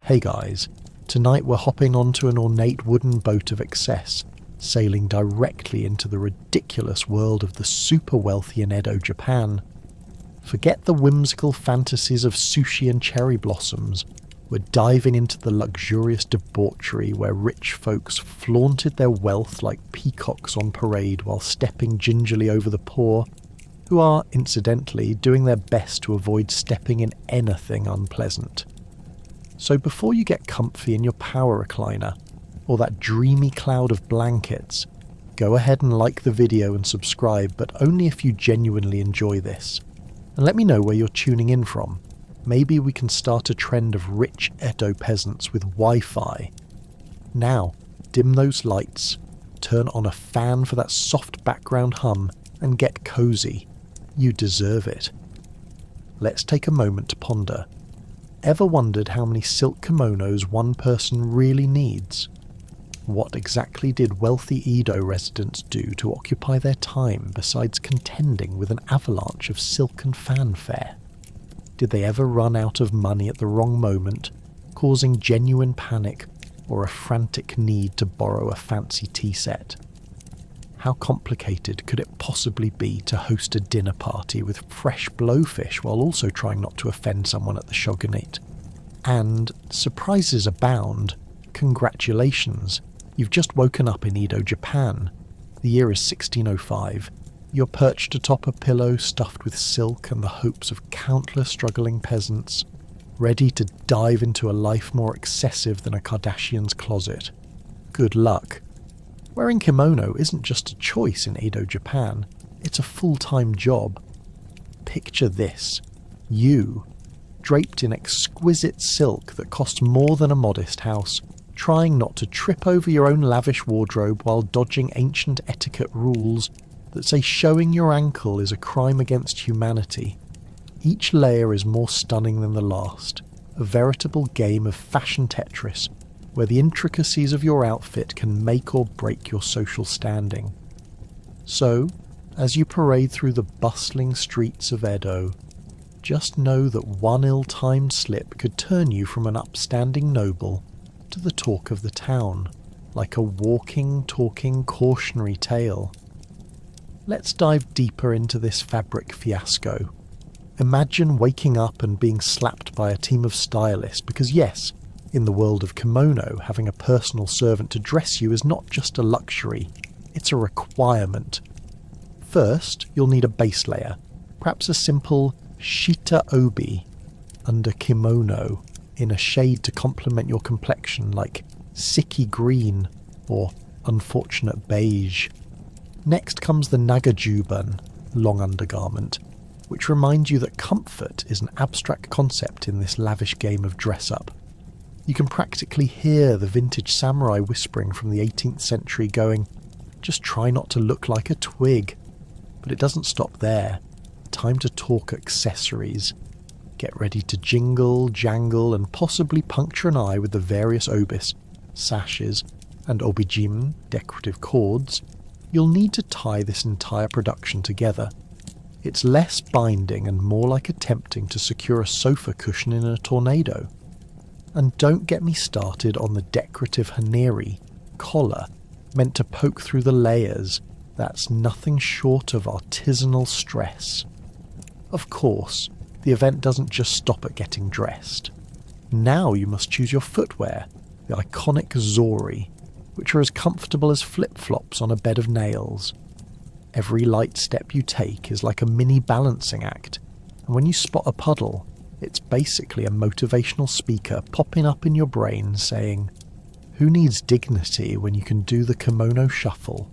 Hey guys, tonight we're hopping onto an ornate wooden boat of excess, sailing directly into the ridiculous world of the super wealthy in Edo, Japan. Forget the whimsical fantasies of sushi and cherry blossoms. We're diving into the luxurious debauchery where rich folks flaunted their wealth like peacocks on parade while stepping gingerly over the poor, who are, incidentally, doing their best to avoid stepping in anything unpleasant. So before you get comfy in your power recliner, or that dreamy cloud of blankets, go ahead and like the video and subscribe, but only if you genuinely enjoy this. And let me know where you're tuning in from. Maybe we can start a trend of rich Edo peasants with Wi-Fi. Now, dim those lights, turn on a fan for that soft background hum, and get cozy. You deserve it. Let's take a moment to ponder. Ever wondered how many silk kimonos one person really needs? What exactly did wealthy Edo residents do to occupy their time besides contending with an avalanche of silken fanfare? Did they ever run out of money at the wrong moment, causing genuine panic or a frantic need to borrow a fancy tea set? How complicated could it possibly be to host a dinner party with fresh blowfish while also trying not to offend someone at the shogunate? And, surprises abound, congratulations, you've just woken up in Edo, Japan. The year is 1605. You're perched atop a pillow stuffed with silk and the hopes of countless struggling peasants, ready to dive into a life more excessive than a Kardashian's closet. Good luck. Wearing kimono isn't just a choice in Edo, Japan, it's a full-time job. Picture this. You, draped in exquisite silk that costs more than a modest house, trying not to trip over your own lavish wardrobe while dodging ancient etiquette rules that say showing your ankle is a crime against humanity. Each layer is more stunning than the last, a veritable game of fashion Tetris, where the intricacies of your outfit can make or break your social standing. So, as you parade through the bustling streets of Edo, just know that one ill-timed slip could turn you from an upstanding noble to the talk of the town, like a walking, talking cautionary tale. Let's dive deeper into this fabric fiasco. Imagine waking up and being slapped by a team of stylists because yes, in the world of kimono, having a personal servant to dress you is not just a luxury, it's a requirement. First, you'll need a base layer, perhaps a simple shita obi under kimono in a shade to complement your complexion like sicky green or unfortunate beige. Next comes the nagajuban, long undergarment, which reminds you that comfort is an abstract concept in this lavish game of dress-up. You can practically hear the vintage samurai whispering from the 18th century going, just try not to look like a twig. But it doesn't stop there. Time to talk accessories. Get ready to jingle, jangle, and possibly puncture an eye with the various obis, sashes, and obijin, decorative cords. You'll need to tie this entire production together. It's less binding and more like attempting to secure a sofa cushion in a tornado. And don't get me started on the decorative haneri, collar, meant to poke through the layers. That's nothing short of artisanal stress. Of course, the event doesn't just stop at getting dressed. Now you must choose your footwear, the iconic zori, which are as comfortable as flip-flops on a bed of nails. Every light step you take is like a mini balancing act, and when you spot a puddle, it's basically a motivational speaker popping up in your brain saying, who needs dignity when you can do the kimono shuffle?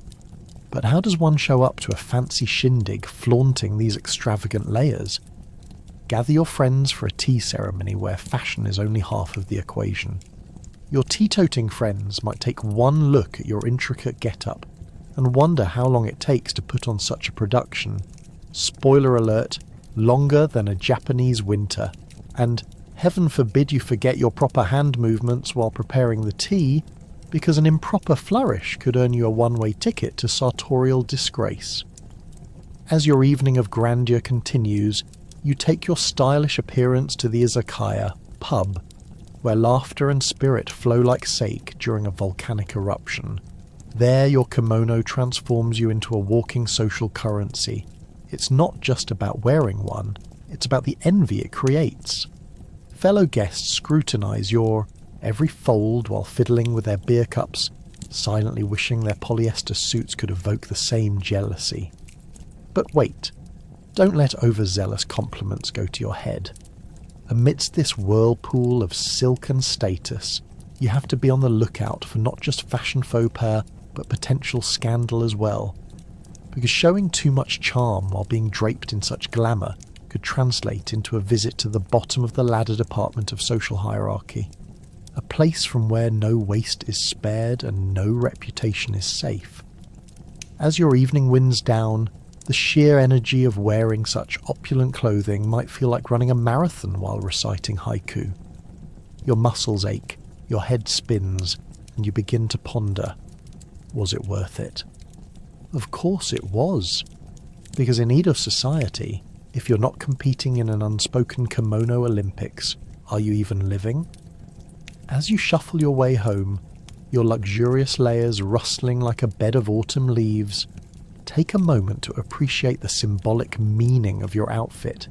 But how does one show up to a fancy shindig flaunting these extravagant layers? Gather your friends for a tea ceremony where fashion is only half of the equation. Your tea-toting friends might take one look at your intricate get-up and wonder how long it takes to put on such a production. Spoiler alert, longer than a Japanese winter. And heaven forbid you forget your proper hand movements while preparing the tea, because an improper flourish could earn you a one-way ticket to sartorial disgrace. As your evening of grandeur continues, you take your stylish appearance to the izakaya, pub, where laughter and spirit flow like sake during a volcanic eruption. There your kimono transforms you into a walking social currency. It's not just about wearing one, it's about the envy it creates. Fellow guests scrutinize your every fold while fiddling with their beer cups, silently wishing their polyester suits could evoke the same jealousy. But wait, don't let overzealous compliments go to your head. Amidst this whirlpool of silk and status, you have to be on the lookout for not just fashion faux pas, but potential scandal as well. Because showing too much charm while being draped in such glamour could translate into a visit to the bottom of the ladder department of social hierarchy. A place from where no waste is spared and no reputation is safe. As your evening winds down, the sheer energy of wearing such opulent clothing might feel like running a marathon while reciting haiku. Your muscles ache, your head spins, and you begin to ponder, was it worth it? Of course it was. Because in Edo society, if you're not competing in an unspoken kimono Olympics, are you even living? As you shuffle your way home, your luxurious layers rustling like a bed of autumn leaves, take a moment to appreciate the symbolic meaning of your outfit.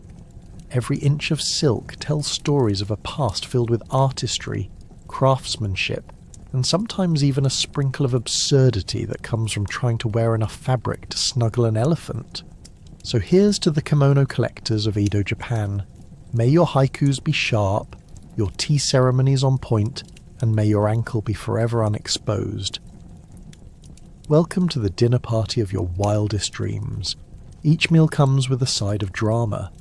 Every inch of silk tells stories of a past filled with artistry, craftsmanship, and sometimes even a sprinkle of absurdity that comes from trying to wear enough fabric to snuggle an elephant. So here's to the kimono collectors of Edo Japan. May your haikus be sharp, your tea ceremonies on point, and may your ankle be forever unexposed. Welcome to the dinner party of your wildest dreams. Each meal comes with a side of drama.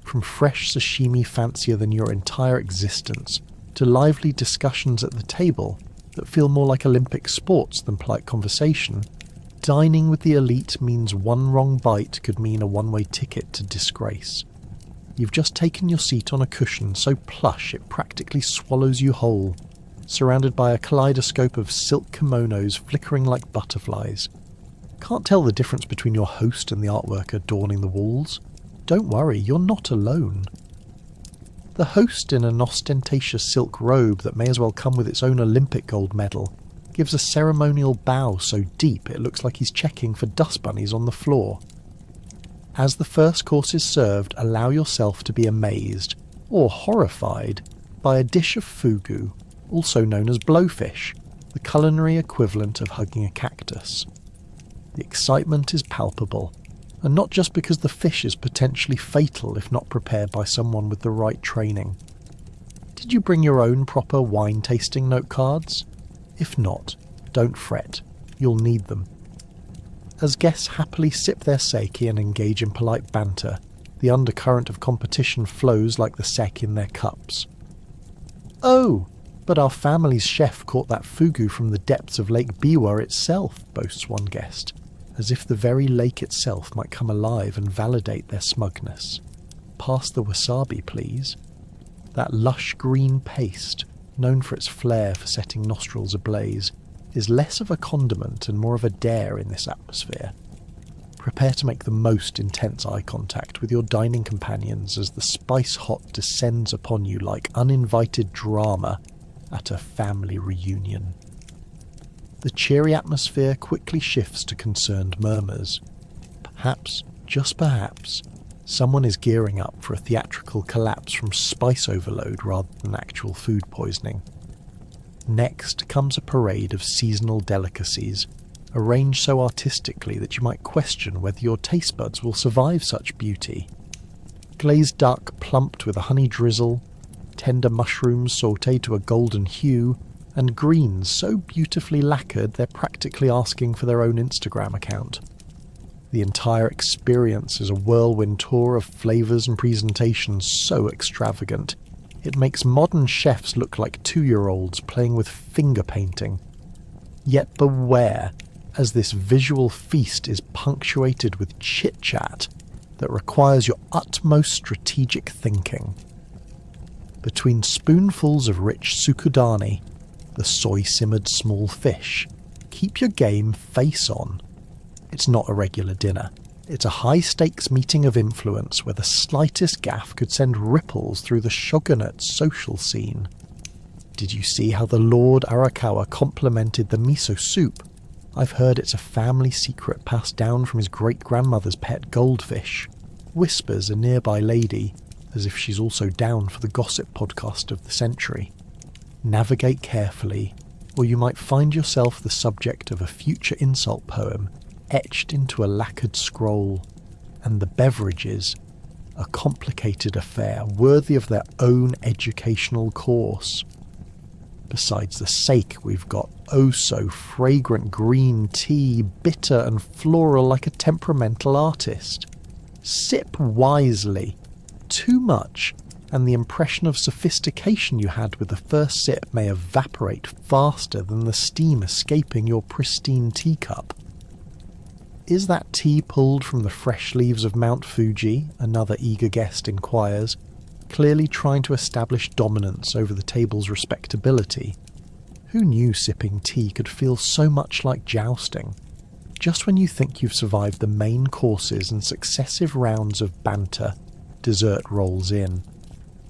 From fresh sashimi fancier than your entire existence, to lively discussions at the table that feel more like Olympic sports than polite conversation, dining with the elite means one wrong bite could mean a one-way ticket to disgrace. You've just taken your seat on a cushion so plush it practically swallows you whole, surrounded by a kaleidoscope of silk kimonos flickering like butterflies. Can't tell the difference between your host and the artwork adorning the walls? Don't worry, you're not alone. The host, in an ostentatious silk robe that may as well come with its own Olympic gold medal, gives a ceremonial bow so deep it looks like he's checking for dust bunnies on the floor. As the first course is served, allow yourself to be amazed, or horrified, by a dish of fugu, also known as blowfish, the culinary equivalent of hugging a cactus. The excitement is palpable, and not just because the fish is potentially fatal if not prepared by someone with the right training. Did you bring your own proper wine tasting note cards? If not, don't fret, you'll need them. As guests happily sip their sake and engage in polite banter, the undercurrent of competition flows like the sake in their cups. "Oh, but our family's chef caught that fugu from the depths of Lake Biwa itself," boasts one guest, as if the very lake itself might come alive and validate their smugness. "Pass the wasabi, please." That lush green paste, known for its flair for setting nostrils ablaze, is less of a condiment and more of a dare in this atmosphere. Prepare to make the most intense eye contact with your dining companions as the spice hot descends upon you like uninvited drama at a family reunion. The cheery atmosphere quickly shifts to concerned murmurs. Perhaps, just perhaps, someone is gearing up for a theatrical collapse from spice overload rather than actual food poisoning. Next comes a parade of seasonal delicacies, arranged so artistically that you might question whether your taste buds will survive such beauty. Glazed duck plumped with a honey drizzle, tender mushrooms sautéed to a golden hue, and greens so beautifully lacquered they're practically asking for their own Instagram account. The entire experience is a whirlwind tour of flavours and presentations so extravagant, it makes modern chefs look like 2-year-olds playing with finger painting. Yet beware, as this visual feast is punctuated with chit-chat that requires your utmost strategic thinking. Between spoonfuls of rich tsukudani, the soy-simmered small fish, keep your game face on. It's not a regular dinner. It's a high-stakes meeting of influence where the slightest gaffe could send ripples through the shogunate's social scene. Did you see how the Lord Arakawa complimented the miso soup? I've heard it's a family secret passed down from his great-grandmother's pet goldfish, whispers a nearby lady, as if she's also down for the gossip podcast of the century. Navigate carefully, or you might find yourself the subject of a future insult poem etched into a lacquered scroll. And the beverages, a complicated affair worthy of their own educational course. Besides the sake, we've got oh-so-fragrant green tea, bitter and floral like a temperamental artist. Sip wisely. Too much, and the impression of sophistication you had with the first sip may evaporate faster than the steam escaping your pristine teacup. Is that tea pulled from the fresh leaves of Mount Fuji? Another eager guest inquires, clearly trying to establish dominance over the table's respectability. Who knew sipping tea could feel so much like jousting? Just when you think you've survived the main courses and successive rounds of banter, dessert rolls in.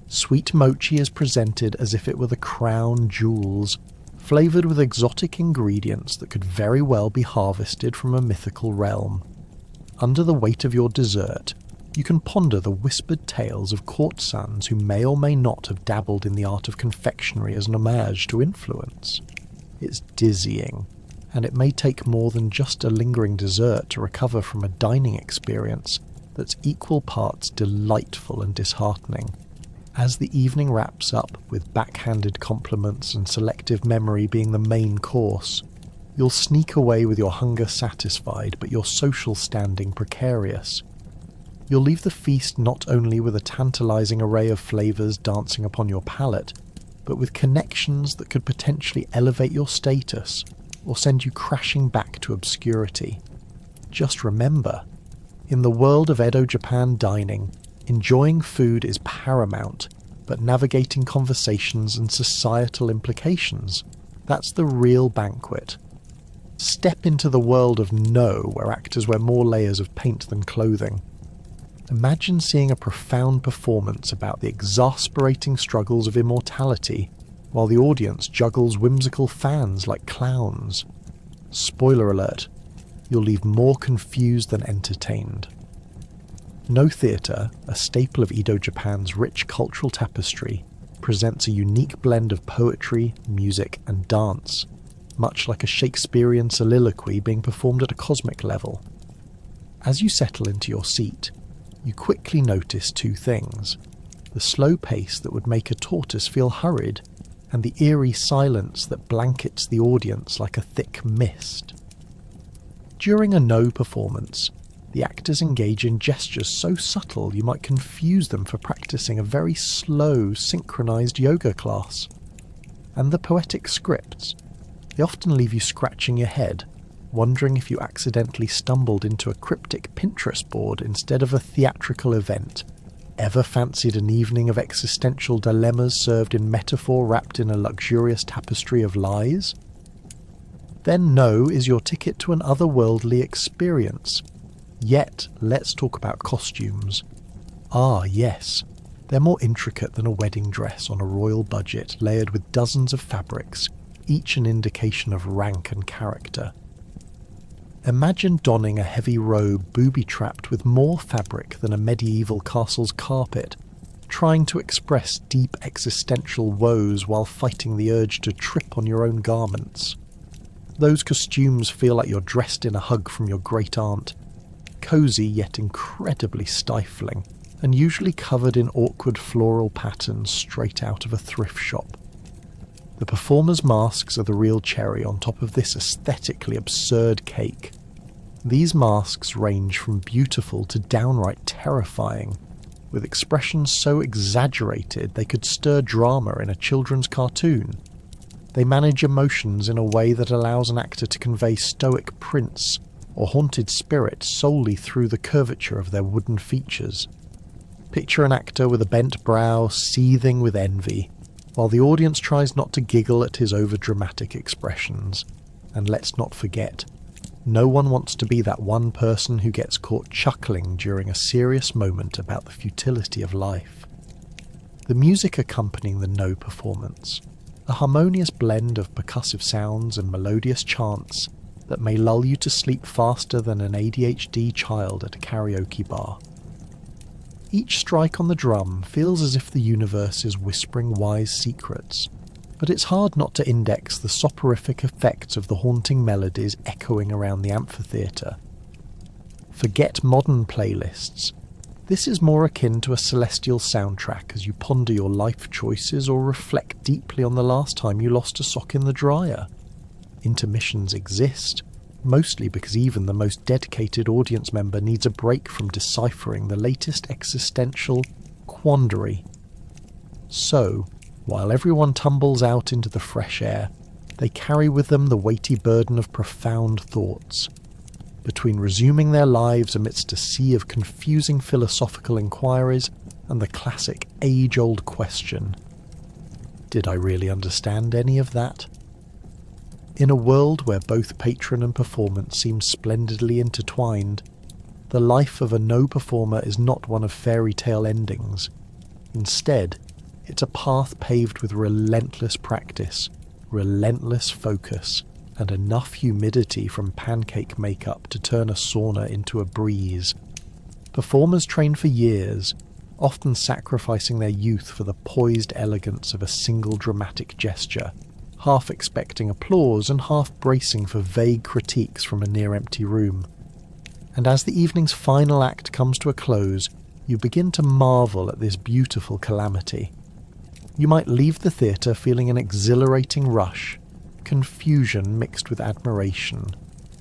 Sweet mochi is presented as if it were the crown jewels, flavoured with exotic ingredients that could very well be harvested from a mythical realm. Under the weight of your dessert, you can ponder the whispered tales of court sons who may or may not have dabbled in the art of confectionery as an homage to influence. It's dizzying, and it may take more than just a lingering dessert to recover from a dining experience that's equal parts delightful and disheartening. As the evening wraps up, with backhanded compliments and selective memory being the main course, you'll sneak away with your hunger satisfied but your social standing precarious. You'll leave the feast not only with a tantalizing array of flavors dancing upon your palate, but with connections that could potentially elevate your status or send you crashing back to obscurity. Just remember, in the world of Edo Japan dining, enjoying food is paramount, but navigating conversations and societal implications, that's the real banquet. Step into the world of No, where actors wear more layers of paint than clothing. Imagine seeing a profound performance about the exasperating struggles of immortality, while the audience juggles whimsical fans like clowns. Spoiler alert, you'll leave more confused than entertained. No Theatre, a staple of Edo Japan's rich cultural tapestry, presents a unique blend of poetry, music and dance, much like a Shakespearean soliloquy being performed at a cosmic level. As you settle into your seat, you quickly notice two things: the slow pace that would make a tortoise feel hurried, and the eerie silence that blankets the audience like a thick mist. During a No performance, the actors engage in gestures so subtle you might confuse them for practicing a very slow, synchronized yoga class. And the poetic scripts, they often leave you scratching your head, wondering if you accidentally stumbled into a cryptic Pinterest board instead of a theatrical event. Ever fancied an evening of existential dilemmas served in metaphor wrapped in a luxurious tapestry of lies? Then No is your ticket to an otherworldly experience. Yet, let's talk about costumes. Ah, yes, they're more intricate than a wedding dress on a royal budget layered with dozens of fabrics, each an indication of rank and character. Imagine donning a heavy robe booby-trapped with more fabric than a medieval castle's carpet, trying to express deep existential woes while fighting the urge to trip on your own garments. Those costumes feel like you're dressed in a hug from your great-aunt, cosy yet incredibly stifling, and usually covered in awkward floral patterns straight out of a thrift shop. The performers' masks are the real cherry on top of this aesthetically absurd cake. These masks range from beautiful to downright terrifying, with expressions so exaggerated they could stir drama in a children's cartoon. They manage emotions in a way that allows an actor to convey stoic prince or haunted spirit solely through the curvature of their wooden features. Picture an actor with a bent brow seething with envy, while the audience tries not to giggle at his overdramatic expressions. And let's not forget, no one wants to be that one person who gets caught chuckling during a serious moment about the futility of life. The music accompanying the No performance, a harmonious blend of percussive sounds and melodious chants that may lull you to sleep faster than an ADHD child at a karaoke bar. Each strike on the drum feels as if the universe is whispering wise secrets, but it's hard not to index the soporific effects of the haunting melodies echoing around the amphitheatre. Forget modern playlists. This is more akin to a celestial soundtrack as you ponder your life choices or reflect deeply on the last time you lost a sock in the dryer. Intermissions exist, mostly because even the most dedicated audience member needs a break from deciphering the latest existential quandary. So, while everyone tumbles out into the fresh air, they carry with them the weighty burden of profound thoughts. Between resuming their lives amidst a sea of confusing philosophical inquiries and the classic age-old question, did I really understand any of that? In a world where both patron and performance seem splendidly intertwined, the life of a no performer is not one of fairy tale endings. Instead, it's a path paved with relentless practice, relentless focus, and enough humidity from pancake makeup to turn a sauna into a breeze. Performers train for years, often sacrificing their youth for the poised elegance of a single dramatic gesture, half expecting applause and half bracing for vague critiques from a near-empty room. And as the evening's final act comes to a close, you begin to marvel at this beautiful calamity. You might leave the theatre feeling an exhilarating rush, confusion mixed with admiration,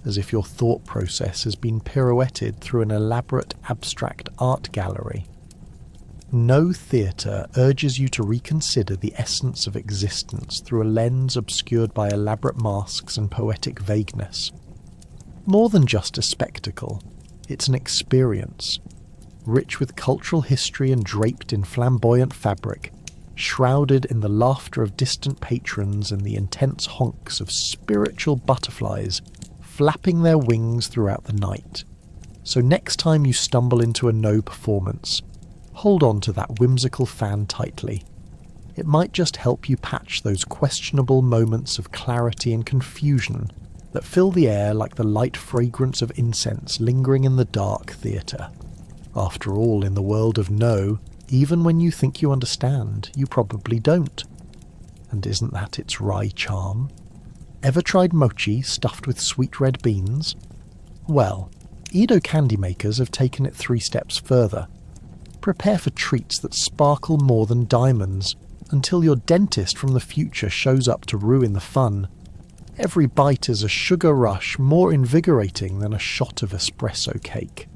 as if your thought process has been pirouetted through an elaborate abstract art gallery. No theatre urges you to reconsider the essence of existence through a lens obscured by elaborate masks and poetic vagueness. More than just a spectacle, it's an experience, rich with cultural history and draped in flamboyant fabric, shrouded in the laughter of distant patrons and the intense honks of spiritual butterflies flapping their wings throughout the night. So next time you stumble into a no performance, hold on to that whimsical fan tightly. It might just help you patch those questionable moments of clarity and confusion that fill the air like the light fragrance of incense lingering in the dark theatre. After all, in the world of no, even when you think you understand, you probably don't. And isn't that its wry charm? Ever tried mochi stuffed with sweet red beans? Well, Edo candy makers have taken it 3 steps further. Prepare for treats that sparkle more than diamonds, until your dentist from the future shows up to ruin the fun. Every bite is a sugar rush more invigorating than a shot of espresso cake.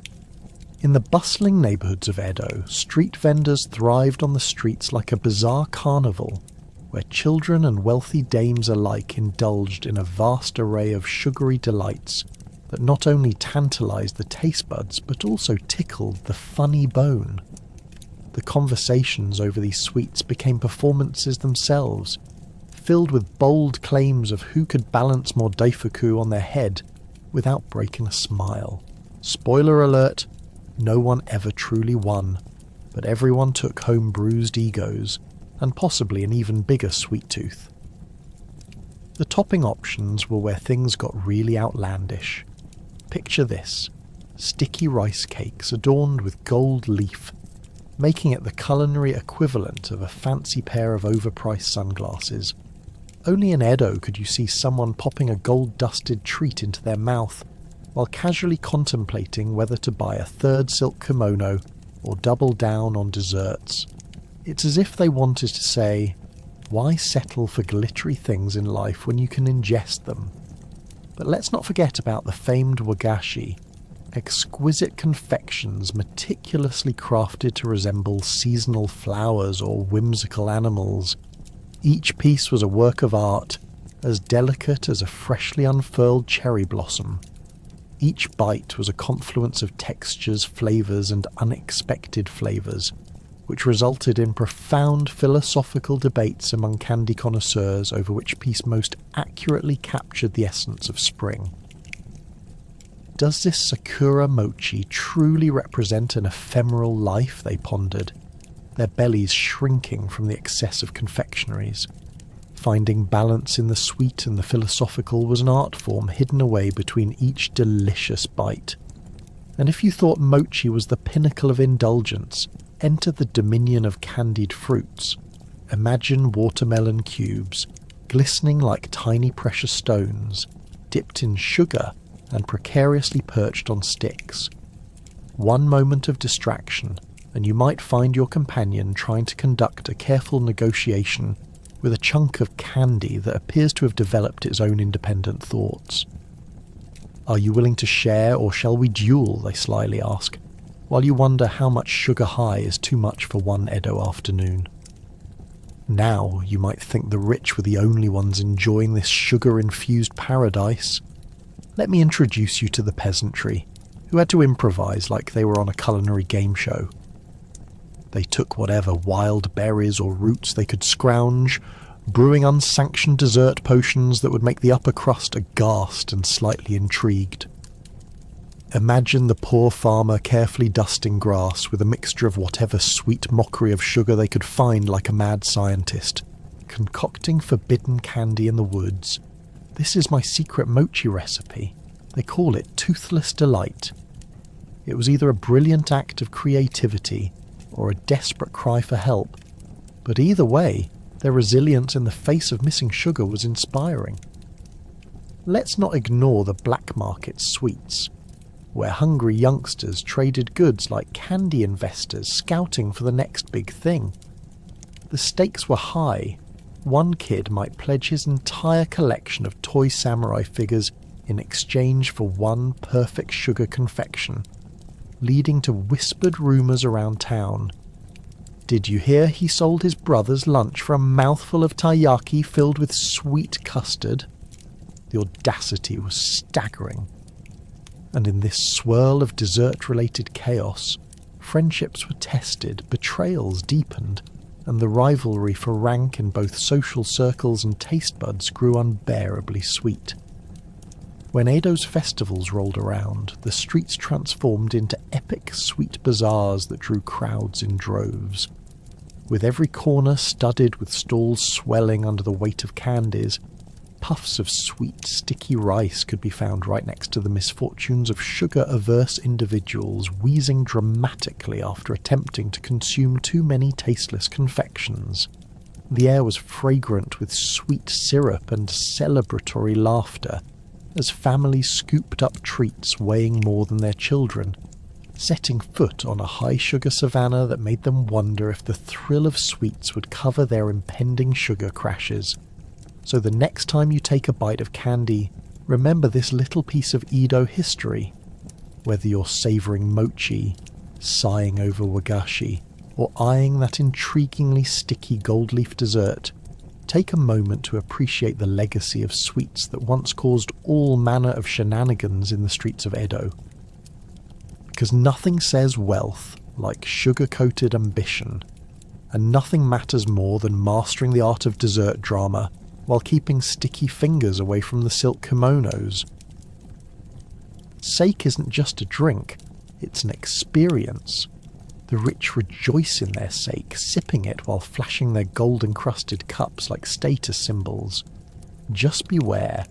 In the bustling neighbourhoods of Edo, street vendors thrived on the streets like a bizarre carnival, where children and wealthy dames alike indulged in a vast array of sugary delights that not only tantalised the taste buds but also tickled the funny bone. The conversations over these sweets became performances themselves, filled with bold claims of who could balance more daifuku on their head without breaking a smile. Spoiler alert, no one ever truly won, but everyone took home bruised egos, and possibly an even bigger sweet tooth. The topping options were where things got really outlandish. Picture this: sticky rice cakes adorned with gold leaf, making it the culinary equivalent of a fancy pair of overpriced sunglasses. Only in Edo could you see someone popping a gold-dusted treat into their mouth, while casually contemplating whether to buy a 3rd silk kimono or double down on desserts. It's as if they wanted to say, why settle for glittery things in life when you can ingest them? But let's not forget about the famed wagashi, exquisite confections meticulously crafted to resemble seasonal flowers or whimsical animals. Each piece was a work of art, as delicate as a freshly unfurled cherry blossom. Each bite was a confluence of textures, flavours, and unexpected flavours, which resulted in profound philosophical debates among candy connoisseurs over which piece most accurately captured the essence of spring. Does this Sakura mochi truly represent an ephemeral life, they pondered, their bellies shrinking from the excess of confectionaries? Finding balance in the sweet and the philosophical was an art form hidden away between each delicious bite. And if you thought mochi was the pinnacle of indulgence, enter the dominion of candied fruits. Imagine watermelon cubes, glistening like tiny precious stones, dipped in sugar and precariously perched on sticks. One moment of distraction, and you might find your companion trying to conduct a careful negotiation with a chunk of candy that appears to have developed its own independent thoughts. "Are you willing to share, or shall we duel?" they slyly ask, while you wonder how much sugar high is too much for one Edo afternoon. Now you might think the rich were the only ones enjoying this sugar-infused paradise. Let me introduce you to the peasantry, who had to improvise like they were on a culinary game show. They took whatever wild berries or roots they could scrounge, brewing unsanctioned dessert potions that would make the upper crust aghast and slightly intrigued. Imagine the poor farmer carefully dusting grass with a mixture of whatever sweet mockery of sugar they could find like a mad scientist, concocting forbidden candy in the woods. "This is my secret mochi recipe. They call it toothless delight." It was either a brilliant act of creativity or a desperate cry for help, but either way, their resilience in the face of missing sugar was inspiring. Let's not ignore the black market sweets, where hungry youngsters traded goods like candy investors scouting for the next big thing. The stakes were high. One kid might pledge his entire collection of toy samurai figures in exchange for one perfect sugar confection, leading to whispered rumours around town. "Did you hear he sold his brother's lunch for a mouthful of taiyaki filled with sweet custard?" The audacity was staggering. And in this swirl of dessert-related chaos, friendships were tested, betrayals deepened, and the rivalry for rank in both social circles and taste buds grew unbearably sweet. When Edo's festivals rolled around, the streets transformed into epic sweet bazaars that drew crowds in droves. With every corner studded with stalls swelling under the weight of candies, puffs of sweet, sticky rice could be found right next to the misfortunes of sugar-averse individuals wheezing dramatically after attempting to consume too many tasteless confections. The air was fragrant with sweet syrup and celebratory laughter, as families scooped up treats weighing more than their children, setting foot on a high-sugar savannah that made them wonder if the thrill of sweets would cover their impending sugar crashes. So the next time you take a bite of candy, remember this little piece of Edo history. Whether you're savouring mochi, sighing over wagashi, or eyeing that intriguingly sticky gold leaf dessert, take a moment to appreciate the legacy of sweets that once caused all manner of shenanigans in the streets of Edo. Because nothing says wealth like sugar-coated ambition, and nothing matters more than mastering the art of dessert drama while keeping sticky fingers away from the silk kimonos. Sake isn't just a drink, it's an experience. The rich rejoice in their sake, sipping it while flashing their gold-encrusted cups like status symbols. Just beware,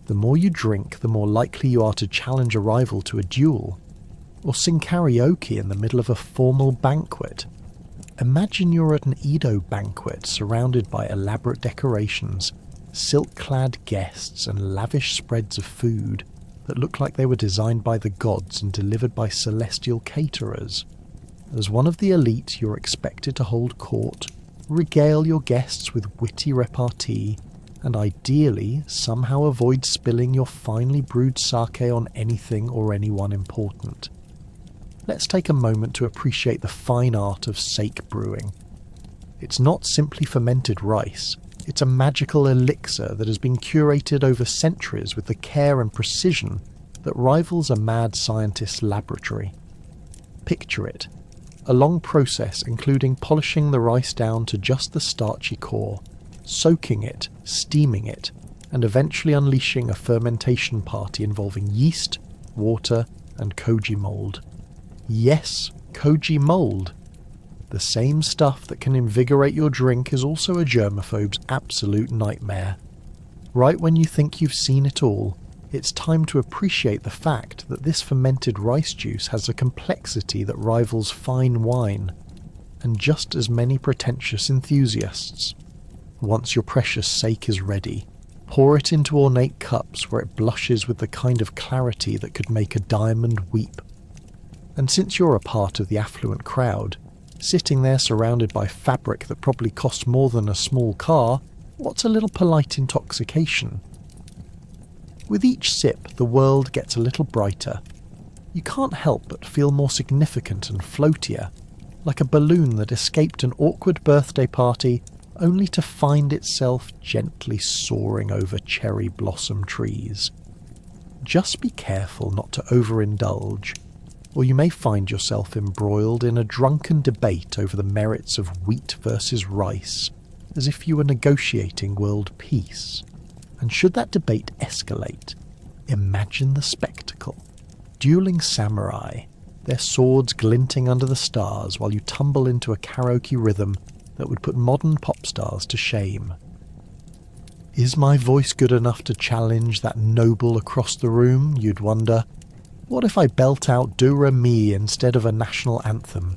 the more you drink, the more likely you are to challenge a rival to a duel, or sing karaoke in the middle of a formal banquet. Imagine you're at an Edo banquet surrounded by elaborate decorations, silk-clad guests and lavish spreads of food that look like they were designed by the gods and delivered by celestial caterers. As one of the elite, you're expected to hold court, regale your guests with witty repartee, and ideally somehow avoid spilling your finely brewed sake on anything or anyone important. Let's take a moment to appreciate the fine art of sake brewing. It's not simply fermented rice, it's a magical elixir that has been curated over centuries with the care and precision that rivals a mad scientist's laboratory. Picture it, a long process including polishing the rice down to just the starchy core, soaking it, steaming it, and eventually unleashing a fermentation party involving yeast, water, and koji mold. Yes, koji mold. The same stuff that can invigorate your drink is also a germaphobe's absolute nightmare. Right when you think you've seen it all, it's time to appreciate the fact that this fermented rice juice has a complexity that rivals fine wine, and just as many pretentious enthusiasts. Once your precious sake is ready, pour it into ornate cups where it blushes with the kind of clarity that could make a diamond weep. And since you're a part of the affluent crowd, sitting there surrounded by fabric that probably costs more than a small car, what's a little polite intoxication? With each sip, the world gets a little brighter. You can't help but feel more significant and floatier, like a balloon that escaped an awkward birthday party only to find itself gently soaring over cherry blossom trees. Just be careful not to overindulge, or you may find yourself embroiled in a drunken debate over the merits of wheat versus rice, as if you were negotiating world peace. And should that debate escalate, imagine the spectacle. Dueling samurai, their swords glinting under the stars while you tumble into a karaoke rhythm that would put modern pop stars to shame. Is my voice good enough to challenge that noble across the room, you'd wonder? What if I belt out Do Re Mi instead of a national anthem?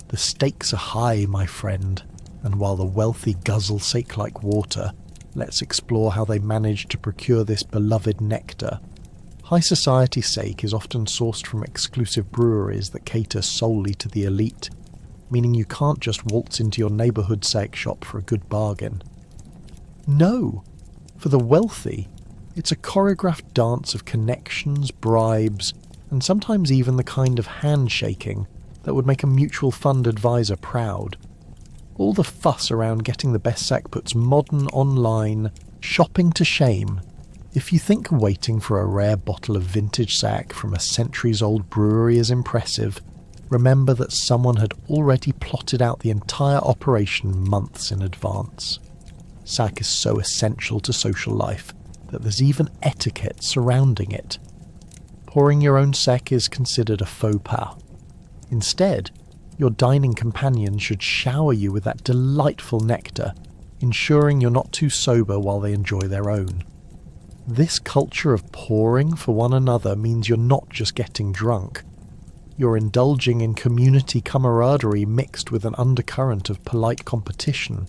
The stakes are high, my friend, and while the wealthy guzzle sake like water, let's explore how they manage to procure this beloved nectar. High society sake is often sourced from exclusive breweries that cater solely to the elite, meaning you can't just waltz into your neighbourhood sake shop for a good bargain. No, for the wealthy, it's a choreographed dance of connections, bribes, and sometimes even the kind of handshaking that would make a mutual fund advisor proud. All the fuss around getting the best sack puts modern online shopping to shame. If you think waiting for a rare bottle of vintage sack from a centuries-old brewery is impressive, remember that someone had already plotted out the entire operation months in advance. Sack is so essential to social life that there's even etiquette surrounding it. Pouring your own sack is considered a faux pas. Instead, your dining companion should shower you with that delightful nectar, ensuring you're not too sober while they enjoy their own. This culture of pouring for one another means you're not just getting drunk. You're indulging in community camaraderie mixed with an undercurrent of polite competition.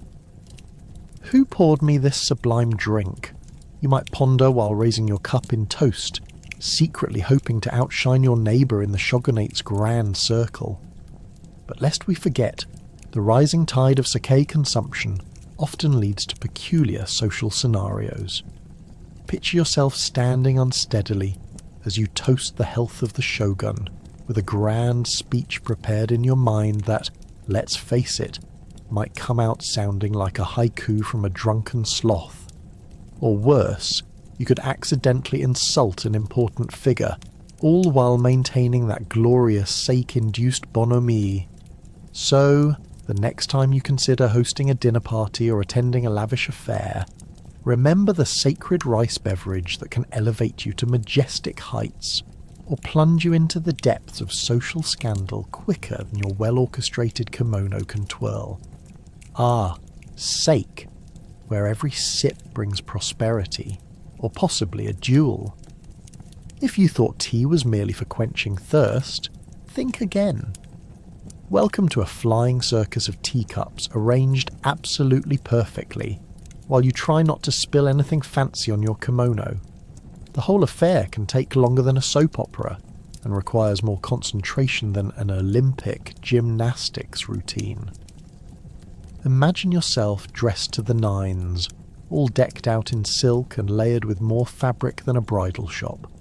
Who poured me this sublime drink? You might ponder while raising your cup in toast, secretly hoping to outshine your neighbour in the shogunate's grand circle. But lest we forget, the rising tide of sake consumption often leads to peculiar social scenarios. Picture yourself standing unsteadily as you toast the health of the shogun, with a grand speech prepared in your mind that, let's face it, might come out sounding like a haiku from a drunken sloth. Or worse, you could accidentally insult an important figure, all while maintaining that glorious sake-induced bonhomie. So, the next time you consider hosting a dinner party or attending a lavish affair, remember the sacred rice beverage that can elevate you to majestic heights, or plunge you into the depths of social scandal quicker than your well-orchestrated kimono can twirl. Ah, sake, where every sip brings prosperity, or possibly a duel. If you thought tea was merely for quenching thirst, think again. Welcome to a flying circus of teacups arranged absolutely perfectly, while you try not to spill anything fancy on your kimono. The whole affair can take longer than a soap opera, and requires more concentration than an Olympic gymnastics routine. Imagine yourself dressed to the nines, all decked out in silk and layered with more fabric than a bridal shop.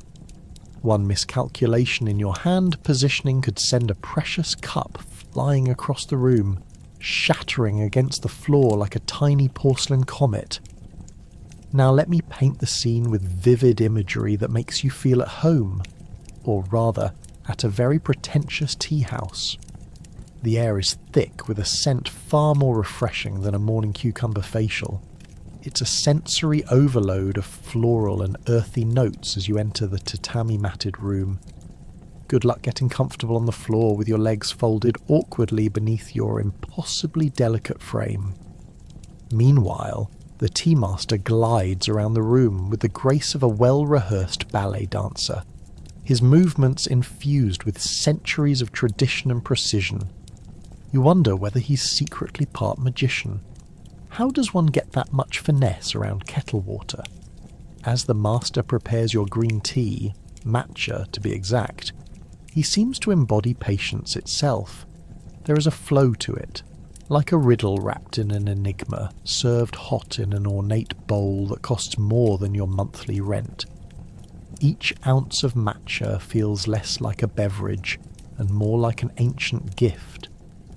One miscalculation in your hand positioning could send a precious cup flying across the room, shattering against the floor like a tiny porcelain comet. Now let me paint the scene with vivid imagery that makes you feel at home, or rather, at a very pretentious tea house. The air is thick with a scent far more refreshing than a morning cucumber facial. It's a sensory overload of floral and earthy notes as you enter the tatami-matted room. Good luck getting comfortable on the floor with your legs folded awkwardly beneath your impossibly delicate frame. Meanwhile, the tea master glides around the room with the grace of a well-rehearsed ballet dancer, his movements infused with centuries of tradition and precision. You wonder whether he's secretly part magician. How does one get that much finesse around kettle water? As the master prepares your green tea, matcha to be exact, he seems to embody patience itself. There is a flow to it, like a riddle wrapped in an enigma, served hot in an ornate bowl that costs more than your monthly rent. Each ounce of matcha feels less like a beverage and more like an ancient gift,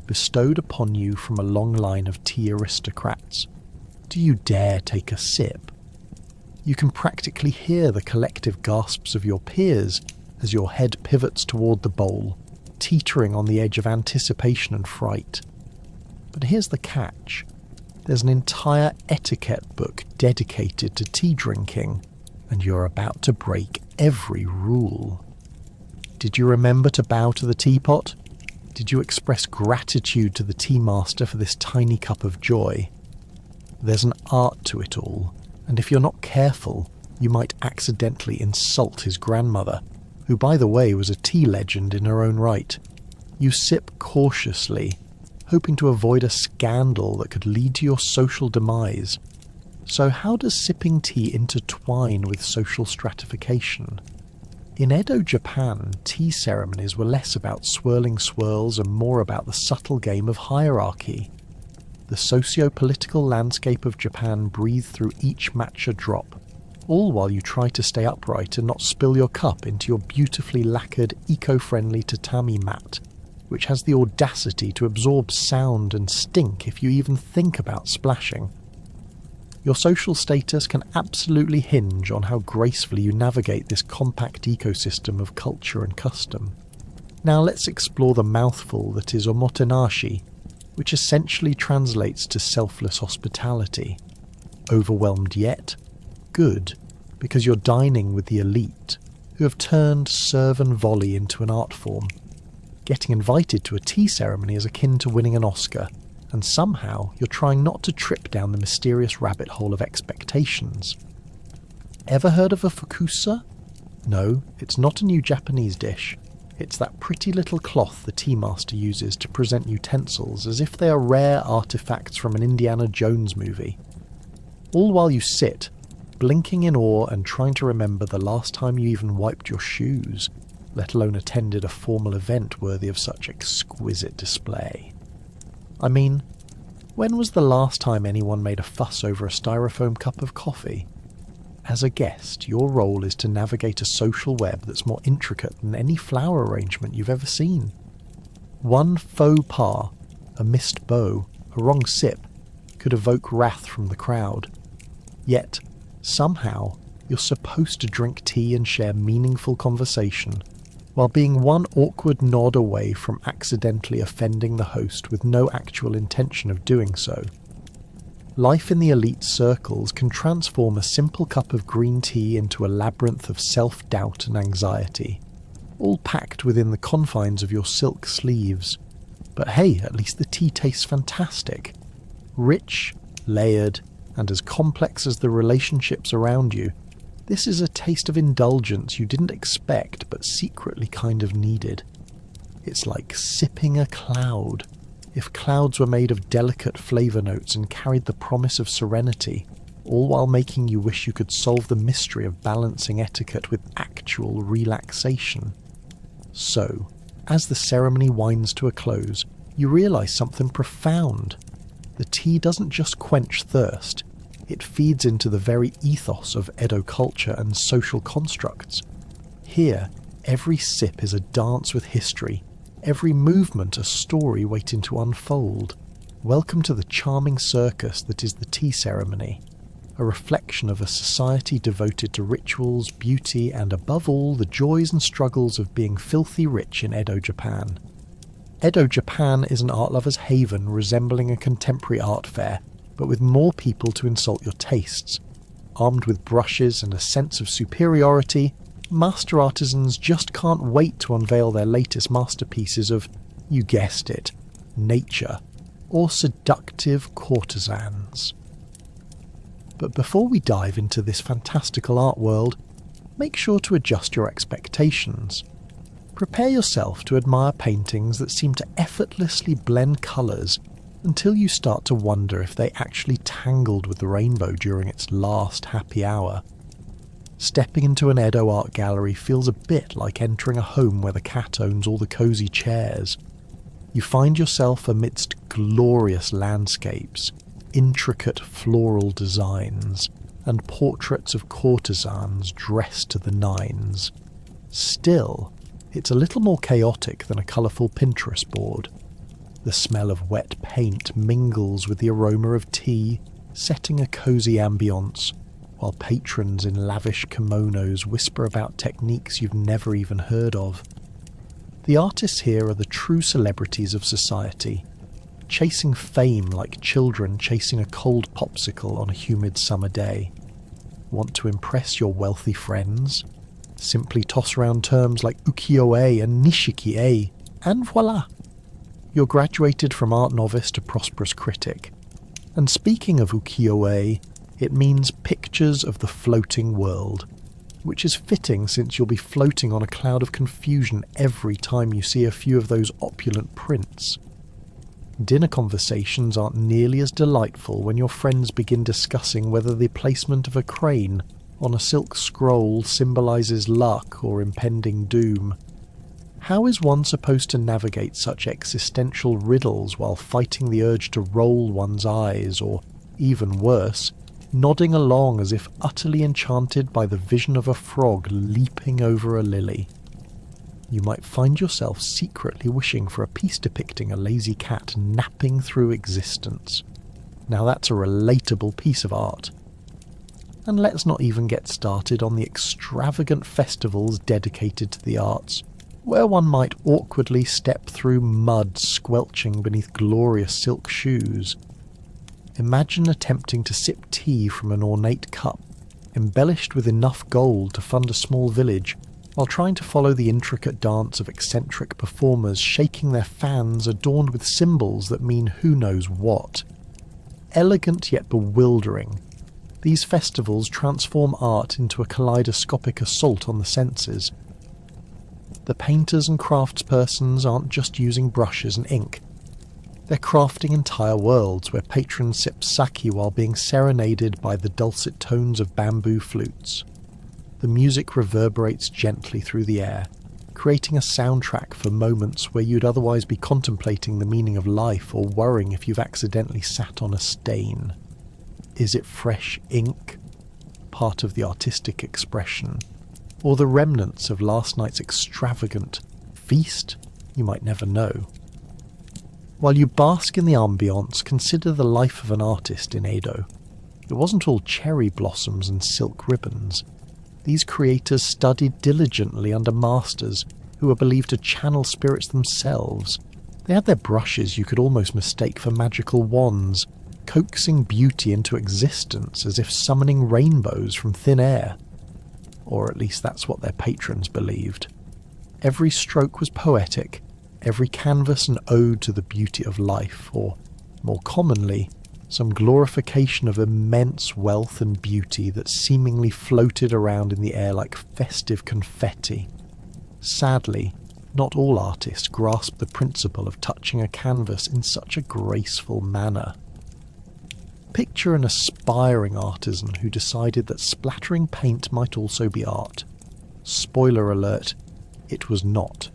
bestowed upon you from a long line of tea aristocrats. Do you dare take a sip? You can practically hear the collective gasps of your peers as your head pivots toward the bowl, teetering on the edge of anticipation and fright. But here's the catch. There's an entire etiquette book dedicated to tea drinking, and you're about to break every rule. Did you remember to bow to the teapot? Did you express gratitude to the tea master for this tiny cup of joy? There's an art to it all, and if you're not careful, you might accidentally insult his grandmother, who by the way was a tea legend in her own right. You sip cautiously, hoping to avoid a scandal that could lead to your social demise. So how does sipping tea intertwine with social stratification? In Edo Japan, tea ceremonies were less about swirling swirls and more about the subtle game of hierarchy. The socio-political landscape of Japan breathed through each matcha drop, all while you try to stay upright and not spill your cup into your beautifully lacquered, eco-friendly tatami mat, which has the audacity to absorb sound and stink if you even think about splashing. Your social status can absolutely hinge on how gracefully you navigate this compact ecosystem of culture and custom. Now let's explore the mouthful that is omotenashi, which essentially translates to selfless hospitality. Overwhelmed yet? Good, because you're dining with the elite, who have turned serve and volley into an art form. Getting invited to a tea ceremony is akin to winning an Oscar, and somehow you're trying not to trip down the mysterious rabbit hole of expectations. Ever heard of a fukusa? No, it's not a new Japanese dish. It's that pretty little cloth the tea master uses to present utensils as if they are rare artifacts from an Indiana Jones movie. All while you sit, blinking in awe and trying to remember the last time you even wiped your shoes, let alone attended a formal event worthy of such exquisite display. I mean, when was the last time anyone made a fuss over a styrofoam cup of coffee? As a guest, your role is to navigate a social web that's more intricate than any flower arrangement you've ever seen. One faux pas, a missed bow, a wrong sip, could evoke wrath from the crowd. Yet, somehow, you're supposed to drink tea and share meaningful conversation, while being one awkward nod away from accidentally offending the host with no actual intention of doing so. Life in the elite circles can transform a simple cup of green tea into a labyrinth of self-doubt and anxiety, all packed within the confines of your silk sleeves. But hey, at least the tea tastes fantastic. Rich, layered, and as complex as the relationships around you, this is a taste of indulgence you didn't expect but secretly kind of needed. It's like sipping a cloud, if clouds were made of delicate flavour notes and carried the promise of serenity, all while making you wish you could solve the mystery of balancing etiquette with actual relaxation. So, as the ceremony winds to a close, you realise something profound. The tea doesn't just quench thirst, it feeds into the very ethos of Edo culture and social constructs. Here, every sip is a dance with history, every movement a story waiting to unfold. Welcome to the charming circus that is the tea ceremony, a reflection of a society devoted to rituals, beauty, and above all the joys and struggles of being filthy rich in Edo Japan. Edo Japan is an art lover's haven resembling a contemporary art fair, but with more people to insult your tastes. Armed with brushes and a sense of superiority, master artisans just can't wait to unveil their latest masterpieces of, you guessed it, nature, or seductive courtesans. But before we dive into this fantastical art world, make sure to adjust your expectations. Prepare yourself to admire paintings that seem to effortlessly blend colours until you start to wonder if they actually tangled with the rainbow during its last happy hour. Stepping into an Edo art gallery feels a bit like entering a home where the cat owns all the cosy chairs. You find yourself amidst glorious landscapes, intricate floral designs, and portraits of courtesans dressed to the nines. Still, it's a little more chaotic than a colourful Pinterest board. The smell of wet paint mingles with the aroma of tea, setting a cosy ambience, while patrons in lavish kimonos whisper about techniques you've never even heard of. The artists here are the true celebrities of society, chasing fame like children chasing a cold popsicle on a humid summer day. Want to impress your wealthy friends? Simply toss around terms like ukiyo-e and nishiki-e, and voila! You're graduated from art novice to prosperous critic. And speaking of ukiyo-e, it means pictures of the floating world, which is fitting since you'll be floating on a cloud of confusion every time you see a few of those opulent prints. Dinner conversations aren't nearly as delightful when your friends begin discussing whether the placement of a crane on a silk scroll symbolises luck or impending doom. How is one supposed to navigate such existential riddles while fighting the urge to roll one's eyes, or, even worse, nodding along as if utterly enchanted by the vision of a frog leaping over a lily? You might find yourself secretly wishing for a piece depicting a lazy cat napping through existence. Now that's a relatable piece of art. And let's not even get started on the extravagant festivals dedicated to the arts, where one might awkwardly step through mud squelching beneath glorious silk shoes. Imagine attempting to sip tea from an ornate cup, embellished with enough gold to fund a small village, while trying to follow the intricate dance of eccentric performers shaking their fans adorned with symbols that mean who knows what. Elegant yet bewildering, these festivals transform art into a kaleidoscopic assault on the senses. The painters and craftspersons aren't just using brushes and ink. They're crafting entire worlds where patrons sip sake while being serenaded by the dulcet tones of bamboo flutes. The music reverberates gently through the air, creating a soundtrack for moments where you'd otherwise be contemplating the meaning of life or worrying if you've accidentally sat on a stain. Is it fresh ink, part of the artistic expression, or the remnants of last night's extravagant feast? You might never know. While you bask in the ambience, consider the life of an artist in Edo. It wasn't all cherry blossoms and silk ribbons. These creators studied diligently under masters who were believed to channel spirits themselves. They had their brushes you could almost mistake for magical wands, coaxing beauty into existence as if summoning rainbows from thin air. Or at least that's what their patrons believed. Every stroke was poetic, every canvas an ode to the beauty of life, or, more commonly, some glorification of immense wealth and beauty that seemingly floated around in the air like festive confetti. Sadly, not all artists grasp the principle of touching a canvas in such a graceful manner. Picture an aspiring artisan who decided that splattering paint might also be art. Spoiler alert, it was not.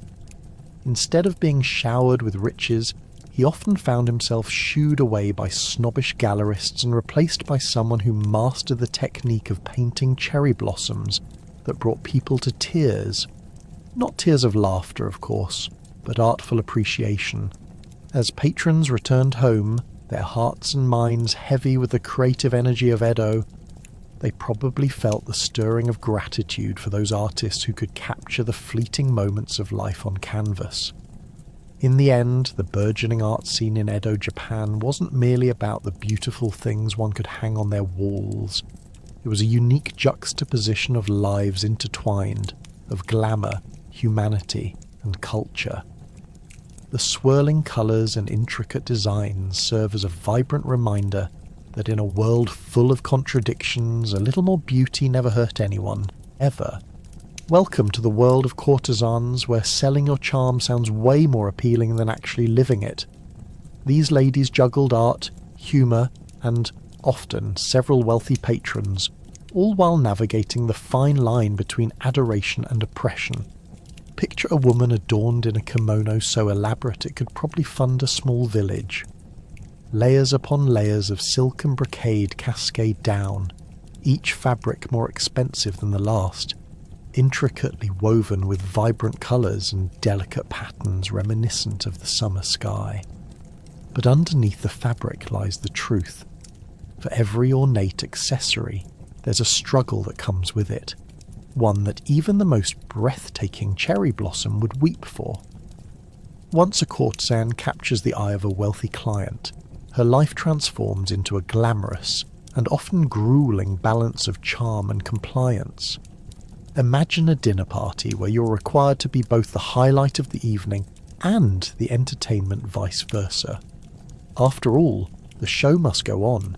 Instead of being showered with riches, he often found himself shooed away by snobbish gallerists and replaced by someone who mastered the technique of painting cherry blossoms that brought people to tears. Not tears of laughter, of course, but artful appreciation. As patrons returned home, their hearts and minds heavy with the creative energy of Edo, they probably felt the stirring of gratitude for those artists who could capture the fleeting moments of life on canvas. In the end, the burgeoning art scene in Edo, Japan wasn't merely about the beautiful things one could hang on their walls. It was a unique juxtaposition of lives intertwined, of glamour, humanity, and culture. The swirling colours and intricate designs serve as a vibrant reminder that in a world full of contradictions, a little more beauty never hurt anyone, ever. Welcome to the world of courtesans, where selling your charm sounds way more appealing than actually living it. These ladies juggled art, humour, and, often, several wealthy patrons, all while navigating the fine line between adoration and oppression. Picture a woman adorned in a kimono so elaborate it could probably fund a small village. Layers upon layers of silk and brocade cascade down, each fabric more expensive than the last, intricately woven with vibrant colours and delicate patterns reminiscent of the summer sky. But underneath the fabric lies the truth. For every ornate accessory, there's a struggle that comes with it, one that even the most breathtaking cherry blossom would weep for. Once a courtesan captures the eye of a wealthy client, her life transforms into a glamorous and often grueling balance of charm and compliance. Imagine a dinner party where you're required to be both the highlight of the evening and the entertainment vice versa. After all, the show must go on,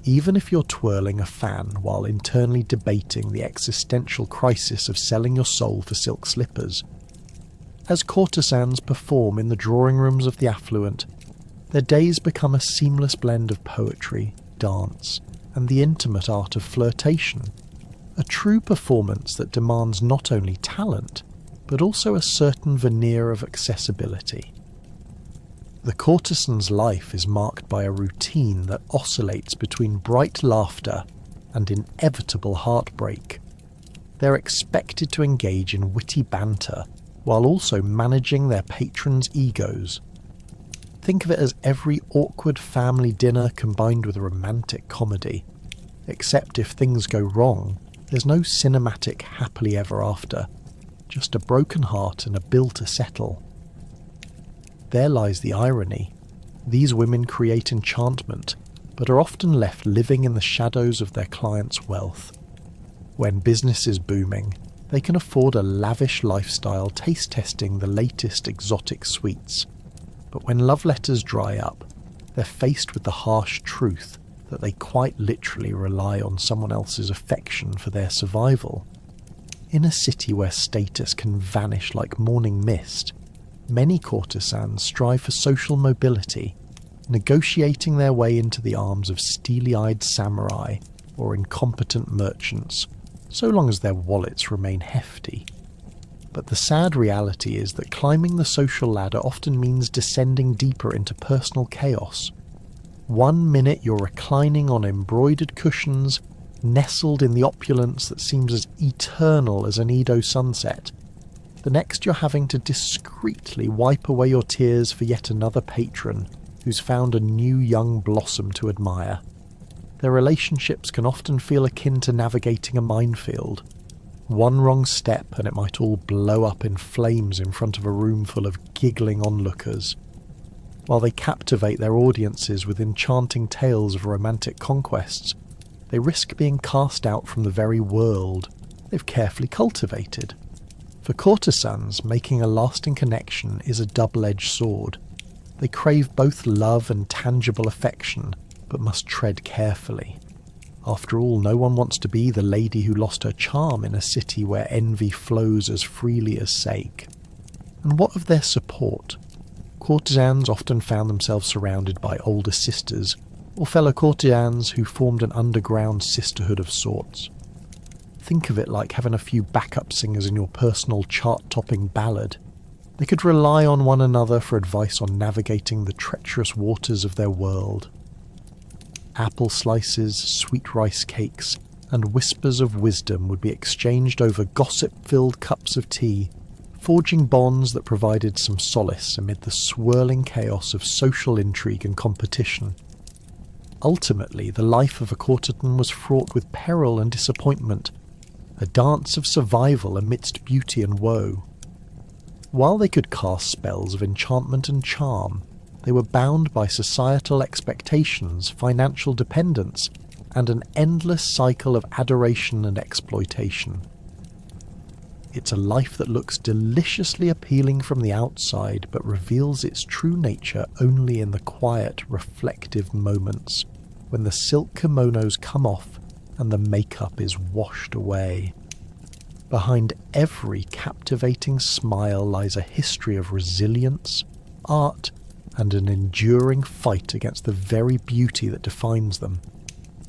even if you're twirling a fan while internally debating the existential crisis of selling your soul for silk slippers. As courtesans perform in the drawing rooms of the affluent, their days become a seamless blend of poetry, dance, and the intimate art of flirtation, a true performance that demands not only talent, but also a certain veneer of accessibility. The courtesan's life is marked by a routine that oscillates between bright laughter and inevitable heartbreak. They're expected to engage in witty banter while also managing their patrons' egos. Think of it as every awkward family dinner combined with a romantic comedy. Except if things go wrong, there's no cinematic happily ever after, just a broken heart and a bill to settle. There lies the irony. These women create enchantment, but are often left living in the shadows of their clients' wealth. When business is booming, they can afford a lavish lifestyle taste-testing the latest exotic sweets. But when love letters dry up, they're faced with the harsh truth that they quite literally rely on someone else's affection for their survival. In a city where status can vanish like morning mist, many courtesans strive for social mobility, negotiating their way into the arms of steely-eyed samurai or incompetent merchants, so long as their wallets remain hefty. But the sad reality is that climbing the social ladder often means descending deeper into personal chaos. One minute you're reclining on embroidered cushions, nestled in the opulence that seems as eternal as an Edo sunset. The next you're having to discreetly wipe away your tears for yet another patron who's found a new young blossom to admire. Their relationships can often feel akin to navigating a minefield. One wrong step and it might all blow up in flames in front of a room full of giggling onlookers. While they captivate their audiences with enchanting tales of romantic conquests, they risk being cast out from the very world they've carefully cultivated. For courtesans, making a lasting connection is a double-edged sword. They crave both love and tangible affection, but must tread carefully. After all, no one wants to be the lady who lost her charm in a city where envy flows as freely as sake. And what of their support? Courtesans often found themselves surrounded by older sisters, or fellow courtesans who formed an underground sisterhood of sorts. Think of it like having a few backup singers in your personal chart-topping ballad. They could rely on one another for advice on navigating the treacherous waters of their world. Apple slices, sweet rice cakes, and whispers of wisdom would be exchanged over gossip-filled cups of tea, forging bonds that provided some solace amid the swirling chaos of social intrigue and competition. Ultimately, the life of a courtesan was fraught with peril and disappointment, a dance of survival amidst beauty and woe. While they could cast spells of enchantment and charm, they were bound by societal expectations, financial dependence, and an endless cycle of adoration and exploitation. It's a life that looks deliciously appealing from the outside, but reveals its true nature only in the quiet, reflective moments, when the silk kimonos come off and the makeup is washed away. Behind every captivating smile lies a history of resilience, art, and an enduring fight against the very beauty that defines them.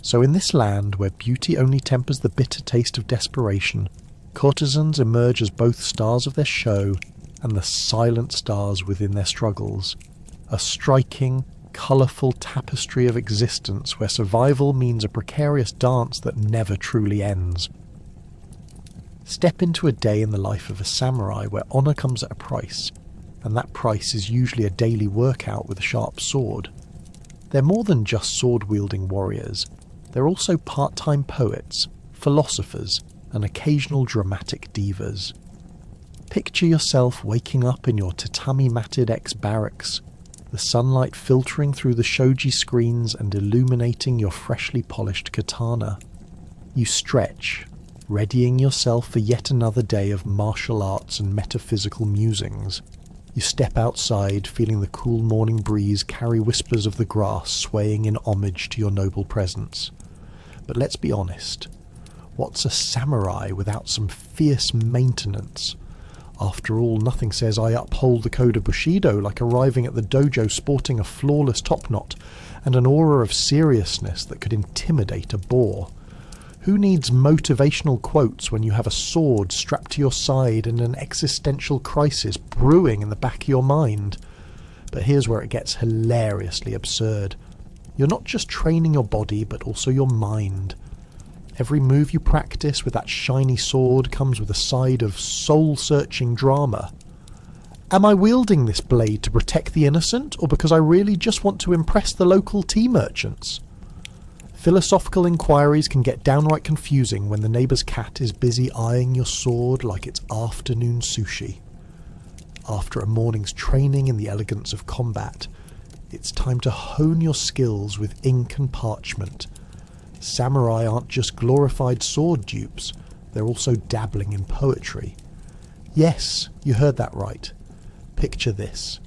So in this land where beauty only tempers the bitter taste of desperation, courtesans emerge as both stars of their show and the silent stars within their struggles. A striking, colourful tapestry of existence where survival means a precarious dance that never truly ends. Step into a day in the life of a samurai where honour comes at a price, and that price is usually a daily workout with a sharp sword. They're more than just sword-wielding warriors. They're also part-time poets, philosophers, and occasional dramatic divas. Picture yourself waking up in your tatami-matted ex-barracks, the sunlight filtering through the shoji screens and illuminating your freshly polished katana. You stretch, readying yourself for yet another day of martial arts and metaphysical musings. You step outside, feeling the cool morning breeze carry whispers of the grass swaying in homage to your noble presence. But let's be honest, what's a samurai without some fierce maintenance? After all, nothing says I uphold the code of Bushido like arriving at the dojo sporting a flawless topknot and an aura of seriousness that could intimidate a boar. Who needs motivational quotes when you have a sword strapped to your side and an existential crisis brewing in the back of your mind? But here's where it gets hilariously absurd. You're not just training your body, but also your mind. Every move you practice with that shiny sword comes with a side of soul-searching drama. Am I wielding this blade to protect the innocent, or because I really just want to impress the local tea merchants? Philosophical inquiries can get downright confusing when the neighbour's cat is busy eyeing your sword like it's afternoon sushi. After a morning's training in the elegance of combat, it's time to hone your skills with ink and parchment. Samurai aren't just glorified sword dupes, they're also dabbling in poetry. Yes, you heard that right. Picture this.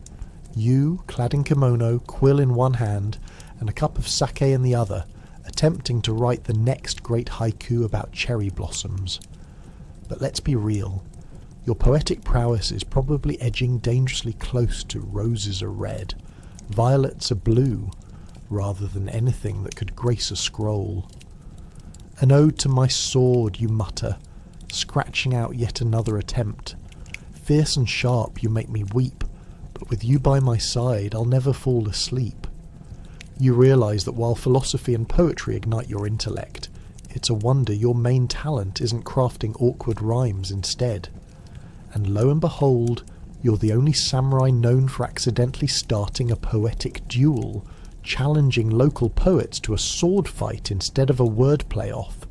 You, clad in kimono, quill in one hand, and a cup of sake in the other, attempting to write the next great haiku about cherry blossoms. But let's be real. Your poetic prowess is probably edging dangerously close to roses are red, violets are blue, rather than anything that could grace a scroll. An ode to my sword, you mutter, scratching out yet another attempt. Fierce and sharp, you make me weep, but with you by my side, I'll never fall asleep. You realise that while philosophy and poetry ignite your intellect, it's a wonder your main talent isn't crafting awkward rhymes instead. And lo and behold, you're the only samurai known for accidentally starting a poetic duel, challenging local poets to a sword fight instead of a wordplay off.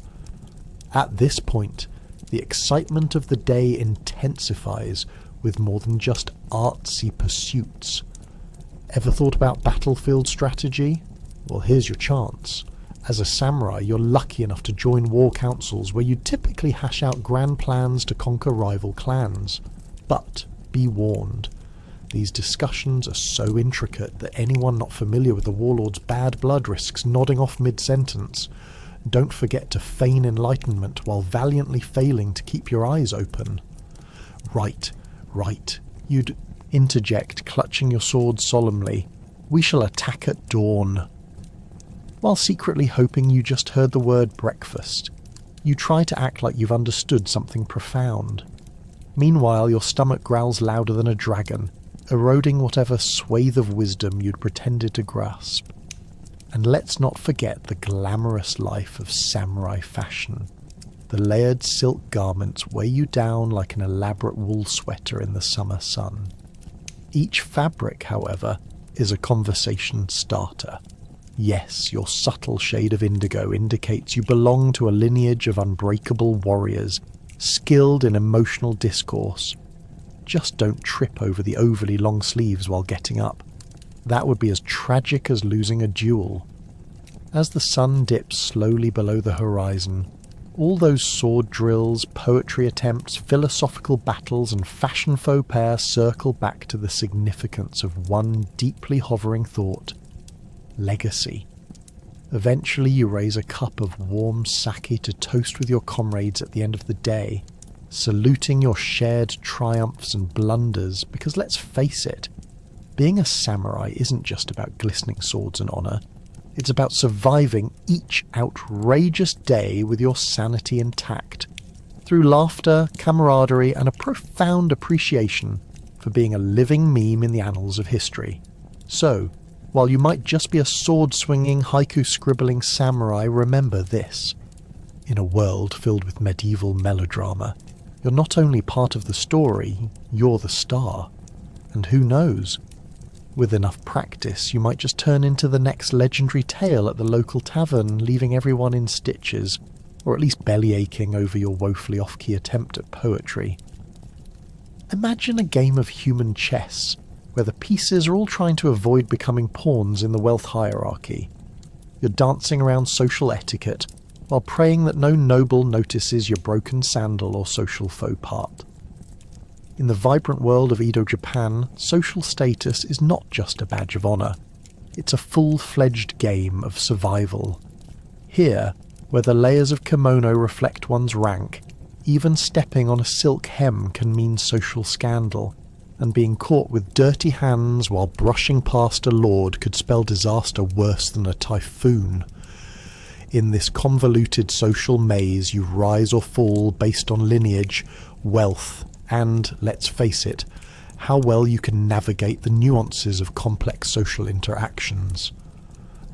At this point, the excitement of the day intensifies with more than just artsy pursuits. Ever thought about battlefield strategy? Well, here's your chance. As a samurai, you're lucky enough to join war councils where you typically hash out grand plans to conquer rival clans. But be warned. These discussions are so intricate that anyone not familiar with the warlord's bad blood risks nodding off mid-sentence. Don't forget to feign enlightenment while valiantly failing to keep your eyes open. Right, you'd interject, clutching your sword solemnly. We shall attack at dawn. While secretly hoping you just heard the word breakfast, you try to act like you've understood something profound. Meanwhile, your stomach growls louder than a dragon, eroding whatever swathe of wisdom you'd pretended to grasp. And let's not forget the glamorous life of samurai fashion. The layered silk garments weigh you down like an elaborate wool sweater in the summer sun. Each fabric, however, is a conversation starter. Yes, your subtle shade of indigo indicates you belong to a lineage of unbreakable warriors, skilled in emotional discourse. Just don't trip over the overly long sleeves while getting up. That would be as tragic as losing a duel. As the sun dips slowly below the horizon, All those sword drills, poetry attempts, philosophical battles and fashion faux pas circle back to the significance of one deeply hovering thought: legacy. Eventually you raise a cup of warm sake to toast with your comrades at the end of the day, saluting your shared triumphs and blunders, because let's face it, being a samurai isn't just about glistening swords and honour. It's about surviving each outrageous day with your sanity intact, through laughter, camaraderie, and a profound appreciation for being a living meme in the annals of history. So, while you might just be a sword-swinging, haiku-scribbling samurai, remember this. In a world filled with medieval melodrama, you're not only part of the story, you're the star. And who knows? With enough practice, you might just turn into the next legendary tale at the local tavern, leaving everyone in stitches, or at least belly-aching over your woefully off-key attempt at poetry. Imagine a game of human chess, where the pieces are all trying to avoid becoming pawns in the wealth hierarchy. You're dancing around social etiquette, while praying that no noble notices your broken sandal or social faux pas. In the vibrant world of Edo Japan, social status is not just a badge of honour. It's a full-fledged game of survival. Here, where the layers of kimono reflect one's rank, even stepping on a silk hem can mean social scandal, and being caught with dirty hands while brushing past a lord could spell disaster worse than a typhoon. In this convoluted social maze, you rise or fall based on lineage, wealth, and, let's face it, how well you can navigate the nuances of complex social interactions.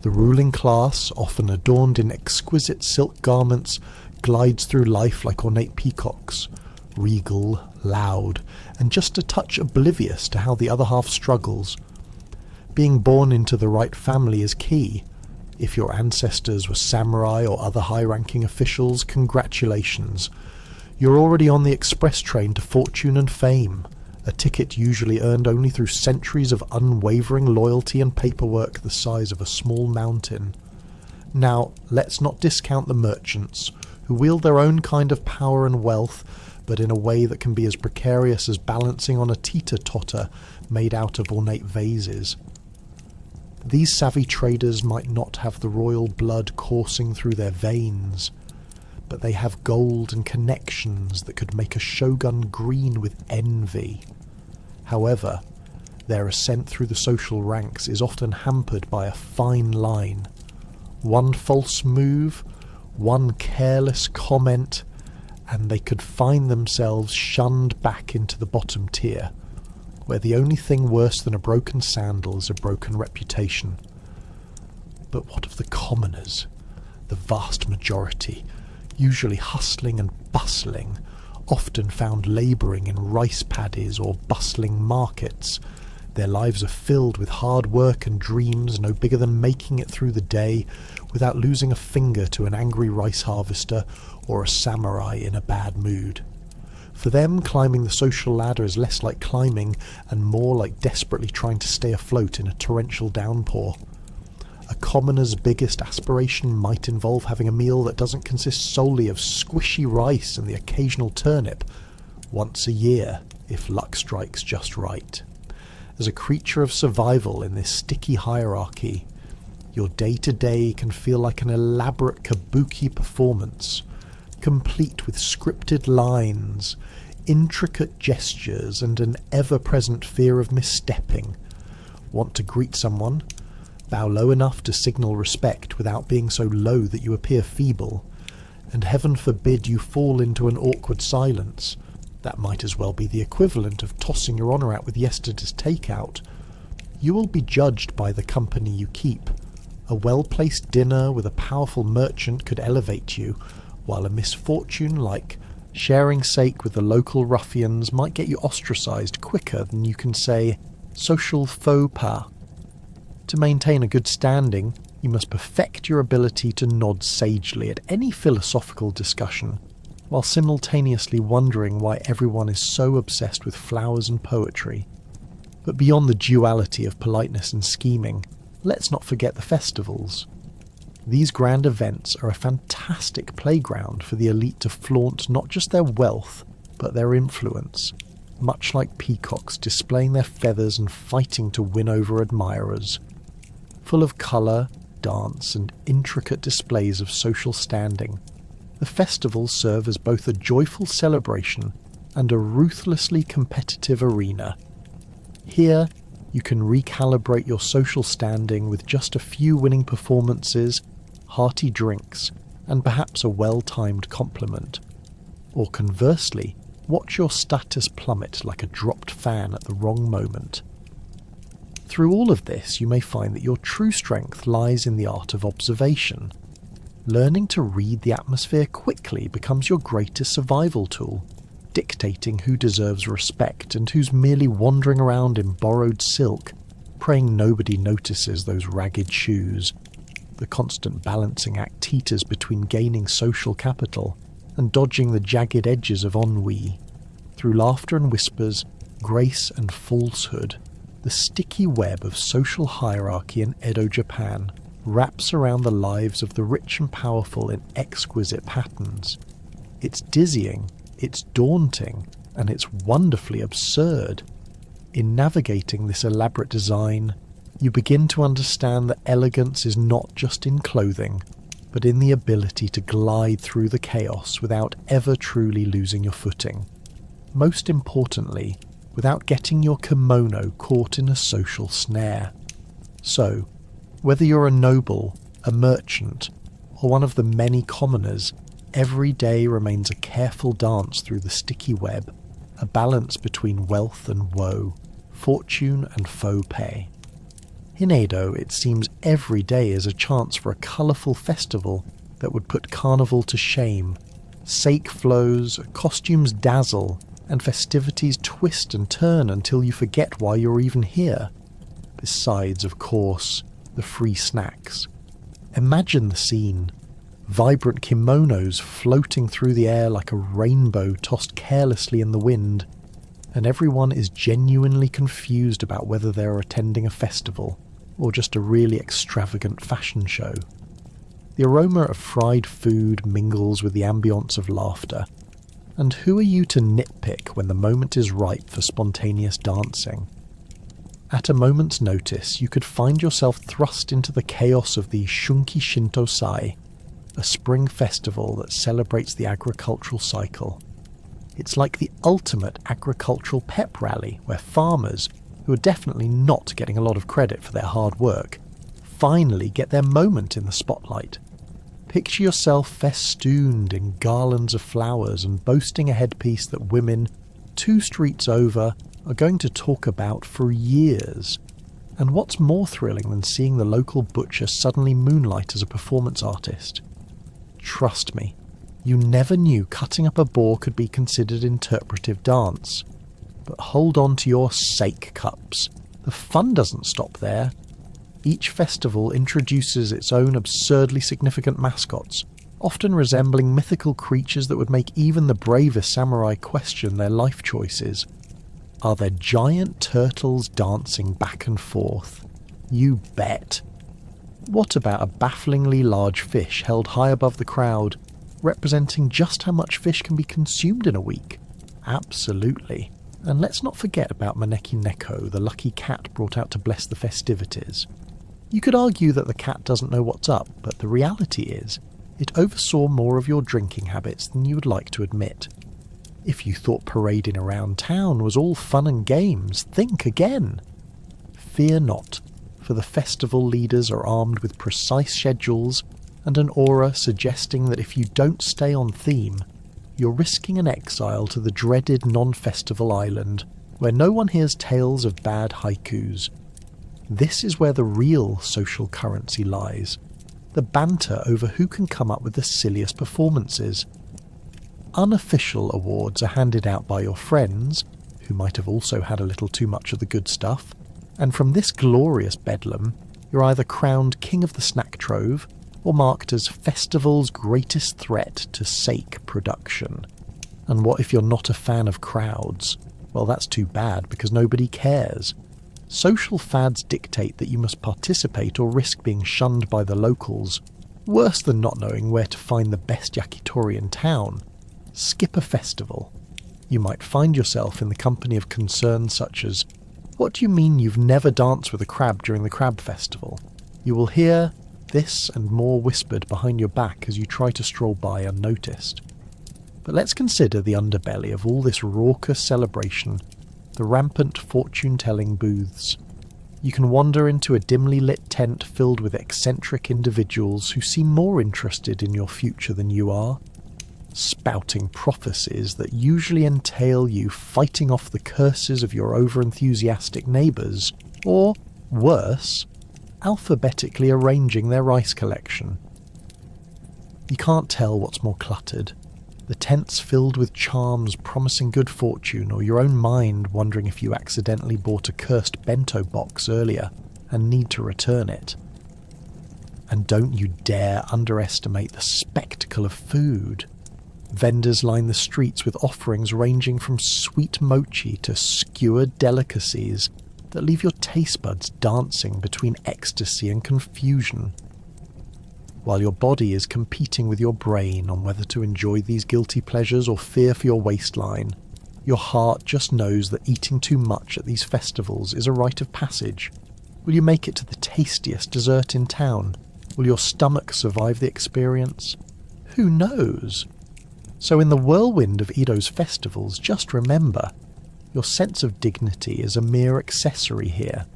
The ruling class, often adorned in exquisite silk garments, glides through life like ornate peacocks, regal, loud, and just a touch oblivious to how the other half struggles. Being born into the right family is key. If your ancestors were samurai or other high-ranking officials, congratulations. You're already on the express train to fortune and fame, a ticket usually earned only through centuries of unwavering loyalty and paperwork the size of a small mountain. Now, let's not discount the merchants, who wield their own kind of power and wealth, but in a way that can be as precarious as balancing on a teeter-totter made out of ornate vases. These savvy traders might not have the royal blood coursing through their veins, but they have gold and connections that could make a shogun green with envy. However, their ascent through the social ranks is often hampered by a fine line. One false move, one careless comment, and they could find themselves shunned back into the bottom tier, where the only thing worse than a broken sandal is a broken reputation. But what of the commoners, the vast majority, usually hustling and bustling, often found labouring in rice paddies or bustling markets? Their lives are filled with hard work and dreams no bigger than making it through the day without losing a finger to an angry rice harvester or a samurai in a bad mood. For them, climbing the social ladder is less like climbing and more like desperately trying to stay afloat in a torrential downpour. A commoner's biggest aspiration might involve having a meal that doesn't consist solely of squishy rice and the occasional turnip, once a year, if luck strikes just right. As a creature of survival in this sticky hierarchy, your day-to-day can feel like an elaborate kabuki performance, complete with scripted lines, intricate gestures, and an ever-present fear of misstepping. Want to greet someone? Bow low enough to signal respect without being so low that you appear feeble, and heaven forbid you fall into an awkward silence. That might as well be the equivalent of tossing your honour out with yesterday's takeout. You will be judged by the company you keep. A well-placed dinner with a powerful merchant could elevate you, while a misfortune like sharing sake with the local ruffians might get you ostracised quicker than you can say social faux pas. To maintain a good standing, you must perfect your ability to nod sagely at any philosophical discussion, while simultaneously wondering why everyone is so obsessed with flowers and poetry. But beyond the duality of politeness and scheming, let's not forget the festivals. These grand events are a fantastic playground for the elite to flaunt not just their wealth, but their influence, much like peacocks displaying their feathers and fighting to win over admirers. Full of colour, dance, and intricate displays of social standing, the festivals serve as both a joyful celebration and a ruthlessly competitive arena. Here, you can recalibrate your social standing with just a few winning performances, hearty drinks, and perhaps a well-timed compliment. Or conversely, watch your status plummet like a dropped fan at the wrong moment. Through all of this, you may find that your true strength lies in the art of observation. Learning to read the atmosphere quickly becomes your greatest survival tool, dictating who deserves respect and who's merely wandering around in borrowed silk, praying nobody notices those ragged shoes. The constant balancing act teeters between gaining social capital and dodging the jagged edges of ennui. Through laughter and whispers, grace and falsehood, the sticky web of social hierarchy in Edo Japan wraps around the lives of the rich and powerful in exquisite patterns. It's dizzying, it's daunting, and it's wonderfully absurd. In navigating this elaborate design, you begin to understand that elegance is not just in clothing, but in the ability to glide through the chaos without ever truly losing your footing. Most importantly, without getting your kimono caught in a social snare. So, whether you're a noble, a merchant, or one of the many commoners, every day remains a careful dance through the sticky web, a balance between wealth and woe, fortune and faux pay. In Edo, it seems every day is a chance for a colourful festival that would put carnival to shame. Sake flows, costumes dazzle, and festivities twist and turn until you forget why you're even here. Besides, of course, the free snacks. Imagine the scene. Vibrant kimonos floating through the air like a rainbow tossed carelessly in the wind, and everyone is genuinely confused about whether they're attending a festival or just a really extravagant fashion show. The aroma of fried food mingles with the ambience of laughter, and who are you to nitpick when the moment is ripe for spontaneous dancing? At a moment's notice, you could find yourself thrust into the chaos of the Shunki Shinto Sai, a spring festival that celebrates the agricultural cycle. It's like the ultimate agricultural pep rally, where farmers, who are definitely not getting a lot of credit for their hard work, finally get their moment in the spotlight. Picture yourself festooned in garlands of flowers and boasting a headpiece that women, 2 streets over, are going to talk about for years. And what's more thrilling than seeing the local butcher suddenly moonlight as a performance artist? Trust me, you never knew cutting up a boar could be considered interpretive dance. But hold on to your sake cups. The fun doesn't stop there. Each festival introduces its own absurdly significant mascots, often resembling mythical creatures that would make even the bravest samurai question their life choices. Are there giant turtles dancing back and forth? You bet. What about a bafflingly large fish held high above the crowd, representing just how much fish can be consumed in a week? Absolutely. And let's not forget about Maneki Neko, the lucky cat brought out to bless the festivities. You could argue that the cat doesn't know what's up, but the reality is, it oversaw more of your drinking habits than you would like to admit. If you thought parading around town was all fun and games, think again. Fear not, for the festival leaders are armed with precise schedules and an aura suggesting that if you don't stay on theme, you're risking an exile to the dreaded non-festival island, where no one hears tales of bad haikus. This is where the real social currency lies, the banter over who can come up with the silliest performances. Unofficial awards are handed out by your friends, who might have also had a little too much of the good stuff, and from this glorious bedlam, you're either crowned king of the snack trove, or marked as festival's greatest threat to sake production. And what if you're not a fan of crowds? Well, that's too bad, because nobody cares. Social fads dictate that you must participate or risk being shunned by the locals, Worse than not knowing where to find the best yakitori in town, skip a festival. You might find yourself in the company of concerns such as, "What do you mean you've never danced with a crab during the crab festival?" You will hear this and more whispered behind your back as you try to stroll by unnoticed. But let's consider the underbelly of all this raucous celebration, the rampant fortune-telling booths. You can wander into a dimly lit tent filled with eccentric individuals who seem more interested in your future than you are, spouting prophecies that usually entail you fighting off the curses of your over-enthusiastic neighbours, or, worse, alphabetically arranging their rice collection. You can't tell what's more cluttered, the tents filled with charms promising good fortune, or your own mind wondering if you accidentally bought a cursed bento box earlier and need to return it. And don't you dare underestimate the spectacle of food. Vendors line the streets with offerings ranging from sweet mochi to skewered delicacies that leave your taste buds dancing between ecstasy and confusion. While your body is competing with your brain on whether to enjoy these guilty pleasures or fear for your waistline, your heart just knows that eating too much at these festivals is a rite of passage. Will you make it to the tastiest dessert in town? Will your stomach survive the experience? Who knows? So in the whirlwind of Edo's festivals, just remember, your sense of dignity is a mere accessory here.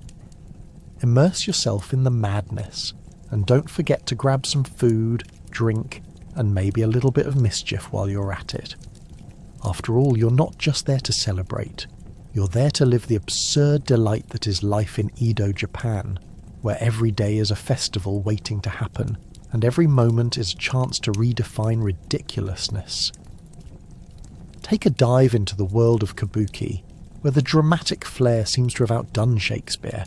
Immerse yourself in the madness, and don't forget to grab some food, drink, and maybe a little bit of mischief while you're at it. After all, you're not just there to celebrate. You're there to live the absurd delight that is life in Edo, Japan, where every day is a festival waiting to happen, and every moment is a chance to redefine ridiculousness. Take a dive into the world of kabuki, where the dramatic flair seems to have outdone Shakespeare.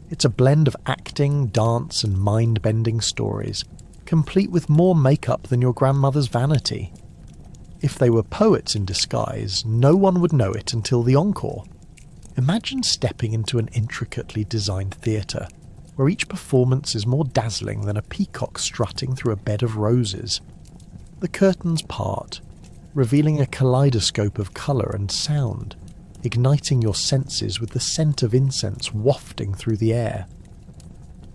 It's a blend of acting, dance, and mind-bending stories, complete with more makeup than your grandmother's vanity. If they were poets in disguise, no one would know it until the encore. Imagine stepping into an intricately designed theatre, where each performance is more dazzling than a peacock strutting through a bed of roses. The curtains part, revealing a kaleidoscope of colour and sound, igniting your senses with the scent of incense wafting through the air.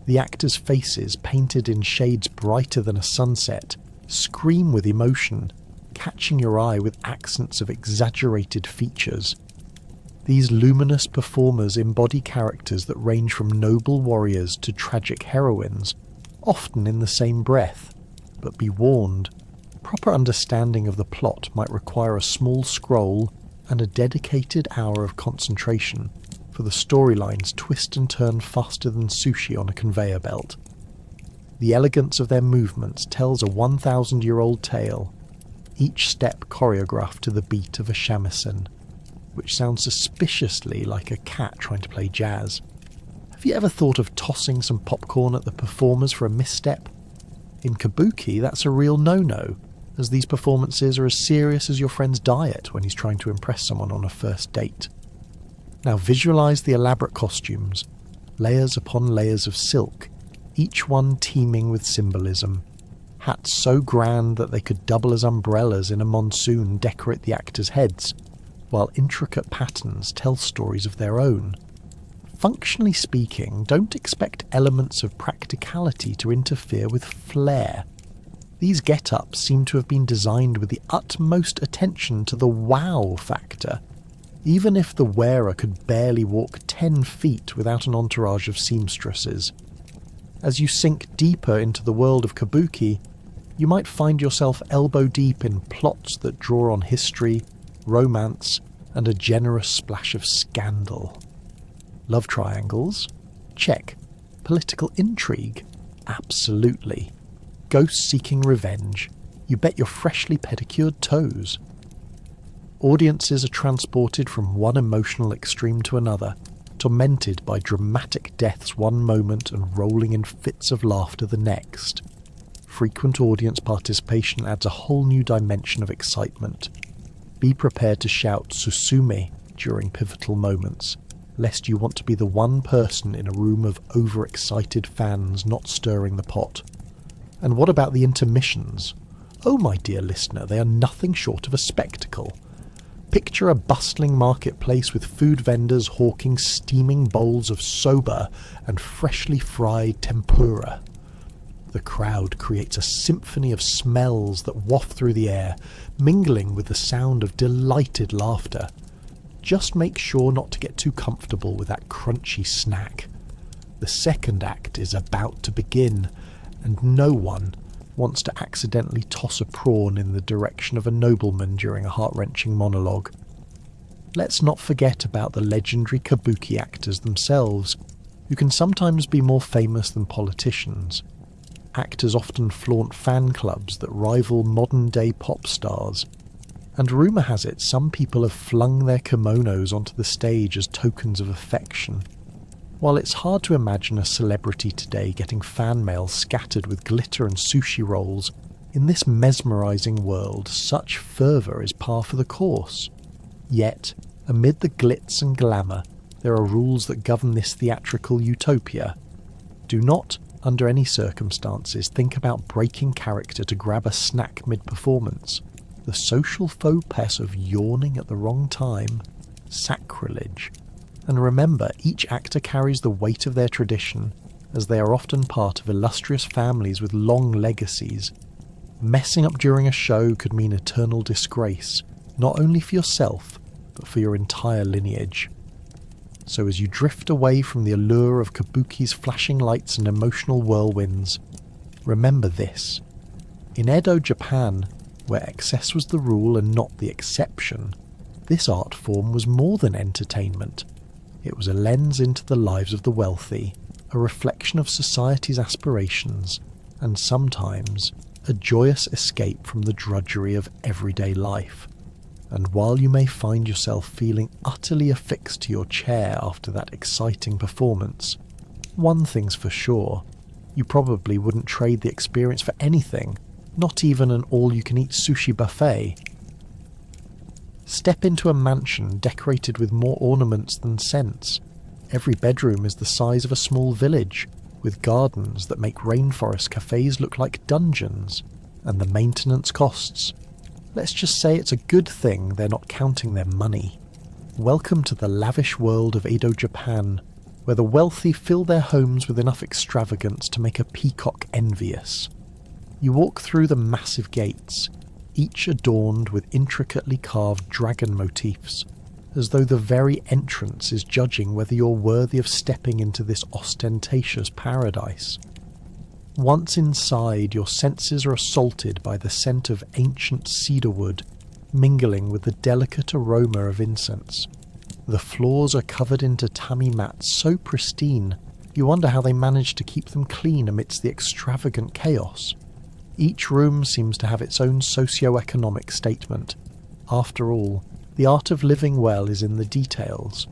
The actors' faces, painted in shades brighter than a sunset, scream with emotion, catching your eye with accents of exaggerated features. These luminous performers embody characters that range from noble warriors to tragic heroines, often in the same breath. But be warned, proper understanding of the plot might require a small scroll and a dedicated hour of concentration, for the storylines twist and turn faster than sushi on a conveyor belt. The elegance of their movements tells a 1,000-year-old tale, each step choreographed to the beat of a shamisen, which sounds suspiciously like a cat trying to play jazz. Have you ever thought of tossing some popcorn at the performers for a misstep? In kabuki, that's a real no-no, as these performances are as serious as your friend's diet when he's trying to impress someone on a first date. Now visualise the elaborate costumes, layers upon layers of silk, each one teeming with symbolism. Hats so grand that they could double as umbrellas in a monsoon decorate the actors' heads, while intricate patterns tell stories of their own. Functionally speaking, don't expect elements of practicality to interfere with flair. These get-ups seem to have been designed with the utmost attention to the wow factor, even if the wearer could barely walk 10 feet without an entourage of seamstresses. As you sink deeper into the world of kabuki, you might find yourself elbow-deep in plots that draw on history, romance, and a generous splash of scandal. Love triangles? Check. Political intrigue? Absolutely. Ghosts seeking revenge? You bet your freshly pedicured toes. Audiences are transported from one emotional extreme to another, tormented by dramatic deaths one moment and rolling in fits of laughter the next. Frequent audience participation adds a whole new dimension of excitement. Be prepared to shout "Susume" during pivotal moments, lest you want to be the one person in a room of overexcited fans not stirring the pot. And what about the intermissions? Oh, my dear listener, they are nothing short of a spectacle. Picture a bustling marketplace with food vendors hawking steaming bowls of soba and freshly fried tempura. The crowd creates a symphony of smells that waft through the air, mingling with the sound of delighted laughter. Just make sure not to get too comfortable with that crunchy snack. The second act is about to begin, and no one wants to accidentally toss a prawn in the direction of a nobleman during a heart-wrenching monologue. Let's not forget about the legendary kabuki actors themselves, who can sometimes be more famous than politicians. Actors often flaunt fan clubs that rival modern-day pop stars, and rumour has it some people have flung their kimonos onto the stage as tokens of affection. While it's hard to imagine a celebrity today getting fan mail scattered with glitter and sushi rolls, in this mesmerising world such fervour is par for the course. Yet, amid the glitz and glamour, there are rules that govern this theatrical utopia. Do not, under any circumstances, think about breaking character to grab a snack mid-performance. The social faux pas of yawning at the wrong time? Sacrilege. And remember, each actor carries the weight of their tradition, as they are often part of illustrious families with long legacies. Messing up during a show could mean eternal disgrace, not only for yourself, but for your entire lineage. So as you drift away from the allure of kabuki's flashing lights and emotional whirlwinds, remember this. In Edo Japan, where excess was the rule and not the exception, this art form was more than entertainment. It was a lens into the lives of the wealthy, a reflection of society's aspirations, and sometimes a joyous escape from the drudgery of everyday life. And while you may find yourself feeling utterly affixed to your chair after that exciting performance, one thing's for sure, you probably wouldn't trade the experience for anything, not even an all-you-can-eat sushi buffet. Step into a mansion decorated with more ornaments than scents. Every bedroom is the size of a small village, with gardens that make rainforest cafes look like dungeons. And the maintenance costs? Let's just say it's a good thing they're not counting their money. Welcome to the lavish world of Edo Japan, where the wealthy fill their homes with enough extravagance to make a peacock envious. You walk through the massive gates, each adorned with intricately carved dragon motifs, as though the very entrance is judging whether you're worthy of stepping into this ostentatious paradise. Once inside, your senses are assaulted by the scent of ancient cedarwood, mingling with the delicate aroma of incense. The floors are covered in tatami mats so pristine, you wonder how they manage to keep them clean amidst the extravagant chaos. Each room seems to have its own socio-economic statement. After all, the art of living well is in the details.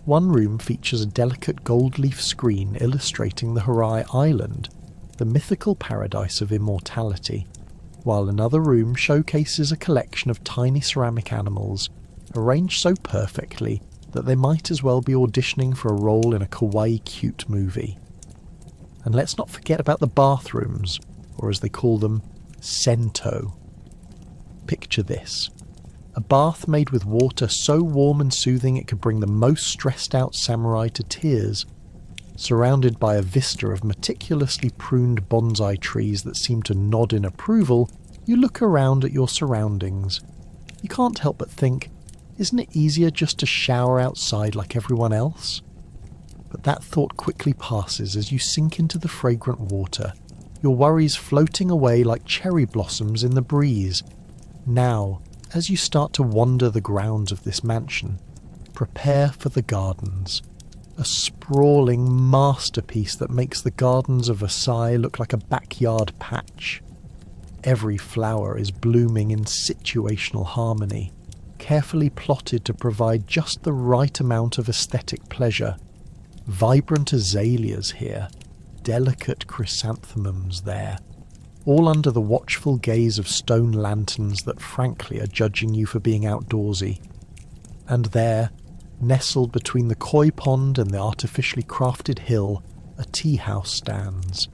One room features a delicate gold leaf screen illustrating the Harai Island, the mythical paradise of immortality, while another room showcases a collection of tiny ceramic animals, arranged so perfectly that they might as well be auditioning for a role in a kawaii cute movie. And let's not forget about the bathrooms, or as they call them, sento. Picture this. A bath made with water so warm and soothing it could bring the most stressed out samurai to tears. Surrounded by a vista of meticulously pruned bonsai trees that seem to nod in approval, you look around at your surroundings. You can't help but think, isn't it easier just to shower outside like everyone else? But that thought quickly passes as you sink into the fragrant water, your worries floating away like cherry blossoms in the breeze. Now, as you start to wander the grounds of this mansion, prepare for the gardens. A sprawling masterpiece that makes the gardens of Versailles look like a backyard patch. Every flower is blooming in situational harmony, carefully plotted to provide just the right amount of aesthetic pleasure. Vibrant azaleas here, delicate chrysanthemums there, all under the watchful gaze of stone lanterns that frankly are judging you for being outdoorsy. And there, nestled between the koi pond and the artificially crafted hill, a tea house stands.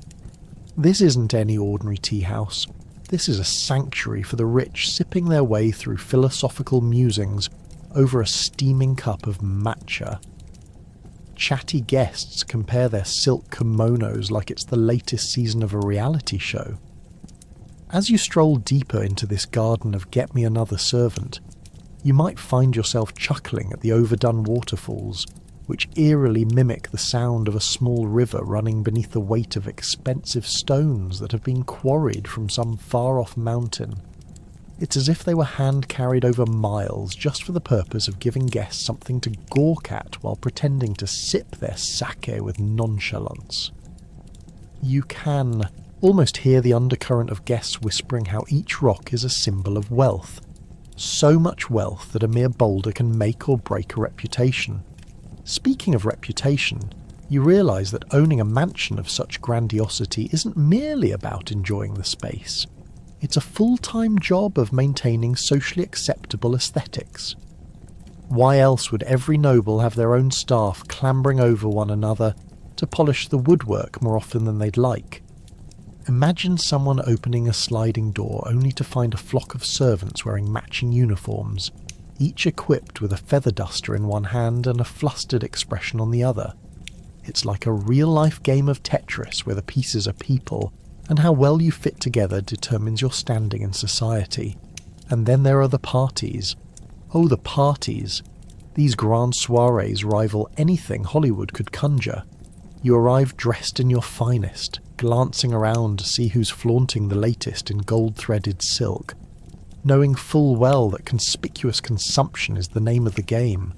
This isn't any ordinary tea house. This is a sanctuary for the rich sipping their way through philosophical musings over a steaming cup of matcha. Chatty guests compare their silk kimonos like it's the latest season of a reality show. As you stroll deeper into this garden of Get Me Another Servant, you might find yourself chuckling at the overdone waterfalls, which eerily mimic the sound of a small river running beneath the weight of expensive stones that have been quarried from some far-off mountain. It's as if they were hand-carried over miles just for the purpose of giving guests something to gawk at while pretending to sip their sake with nonchalance. You can almost hear the undercurrent of guests whispering how each rock is a symbol of wealth. So much wealth that a mere boulder can make or break a reputation. Speaking of reputation, you realise that owning a mansion of such grandiosity isn't merely about enjoying the space. It's a full-time job of maintaining socially acceptable aesthetics. Why else would every noble have their own staff clambering over one another to polish the woodwork more often than they'd like? Imagine someone opening a sliding door only to find a flock of servants wearing matching uniforms, each equipped with a feather duster in one hand and a flustered expression on the other. It's like a real-life game of Tetris where the pieces are people, and how well you fit together determines your standing in society. And then there are the parties. Oh, the parties. These grand soirees rival anything Hollywood could conjure. You arrive dressed in your finest, glancing around to see who's flaunting the latest in gold-threaded silk, knowing full well that conspicuous consumption is the name of the game.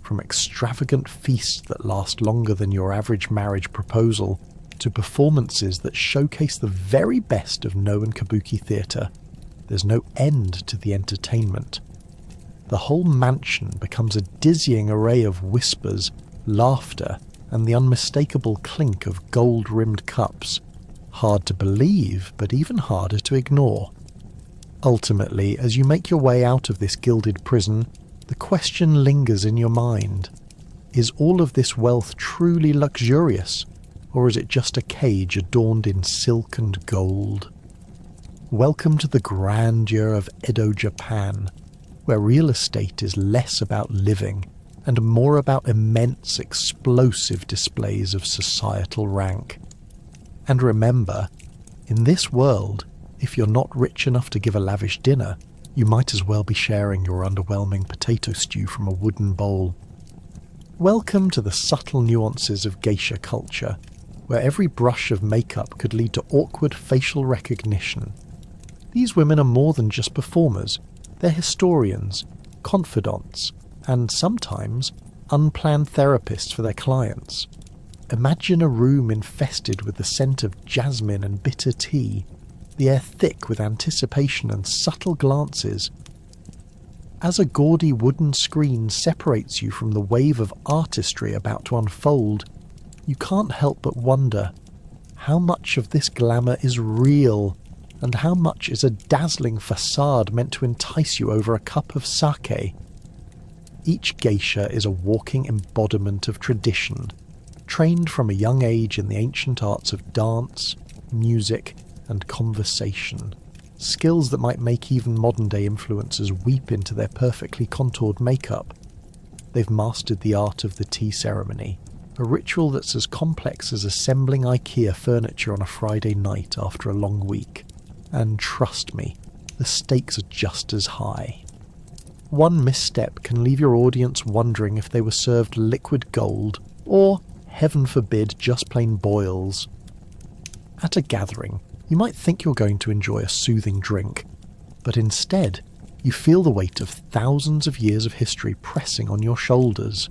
From extravagant feasts that last longer than your average marriage proposal, to performances that showcase the very best of Noh and Kabuki theatre, there's no end to the entertainment. The whole mansion becomes a dizzying array of whispers, laughter, and the unmistakable clink of gold-rimmed cups. Hard to believe, but even harder to ignore. Ultimately, as you make your way out of this gilded prison, the question lingers in your mind. Is all of this wealth truly luxurious, or is it just a cage adorned in silk and gold? Welcome to the grandeur of Edo Japan, where real estate is less about living and more about immense, explosive displays of societal rank. And remember, in this world, if you're not rich enough to give a lavish dinner, you might as well be sharing your underwhelming potato stew from a wooden bowl. Welcome to the subtle nuances of geisha culture, where every brush of makeup could lead to awkward facial recognition. These women are more than just performers. They're historians, confidants, and sometimes unplanned therapists for their clients. Imagine a room infested with the scent of jasmine and bitter tea, the air thick with anticipation and subtle glances. As a gaudy wooden screen separates you from the wave of artistry about to unfold, you can't help but wonder, how much of this glamour is real, and how much is a dazzling facade meant to entice you over a cup of sake? Each geisha is a walking embodiment of tradition, trained from a young age in the ancient arts of dance, music, and conversation, skills that might make even modern-day influencers weep into their perfectly contoured makeup. They've mastered the art of the tea ceremony, a ritual that's as complex as assembling IKEA furniture on a Friday night after a long week. And trust me, the stakes are just as high. One misstep can leave your audience wondering if they were served liquid gold, or, heaven forbid, just plain boils. At a gathering, you might think you're going to enjoy a soothing drink, but instead, you feel the weight of thousands of years of history pressing on your shoulders.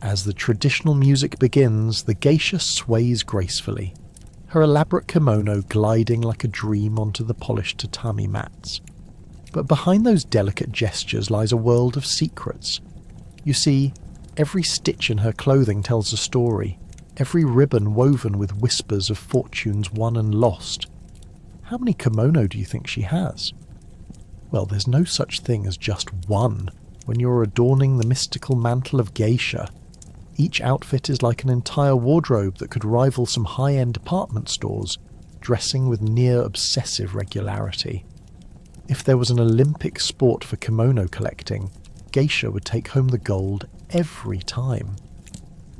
As the traditional music begins, the geisha sways gracefully, her elaborate kimono gliding like a dream onto the polished tatami mats. But behind those delicate gestures lies a world of secrets. You see, every stitch in her clothing tells a story, every ribbon woven with whispers of fortunes won and lost. How many kimono do you think she has? Well, there's no such thing as just one when you're adorning the mystical mantle of geisha. Each outfit is like an entire wardrobe that could rival some high-end department stores, dressing with near-obsessive regularity. If there was an Olympic sport for kimono collecting, geisha would take home the gold every time.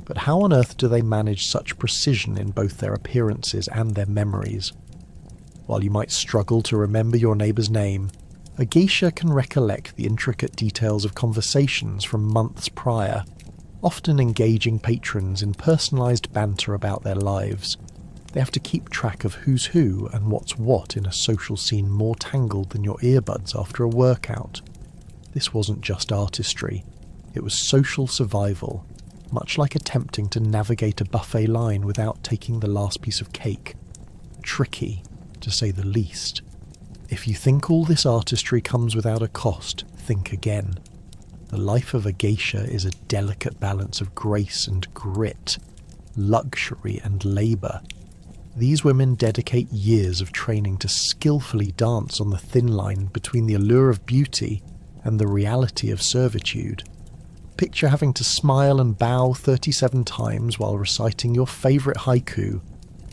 But how on earth do they manage such precision in both their appearances and their memories? While you might struggle to remember your neighbour's name, a geisha can recollect the intricate details of conversations from months prior, often engaging patrons in personalised banter about their lives. They have to keep track of who's who and what's what in a social scene more tangled than your earbuds after a workout. This wasn't just artistry, it was social survival, much like attempting to navigate a buffet line without taking the last piece of cake. Tricky, to say the least. If you think all this artistry comes without a cost, think again. The life of a geisha is a delicate balance of grace and grit, luxury and labour. These women dedicate years of training to skillfully dance on the thin line between the allure of beauty and the reality of servitude. Picture having to smile and bow 37 times while reciting your favourite haiku,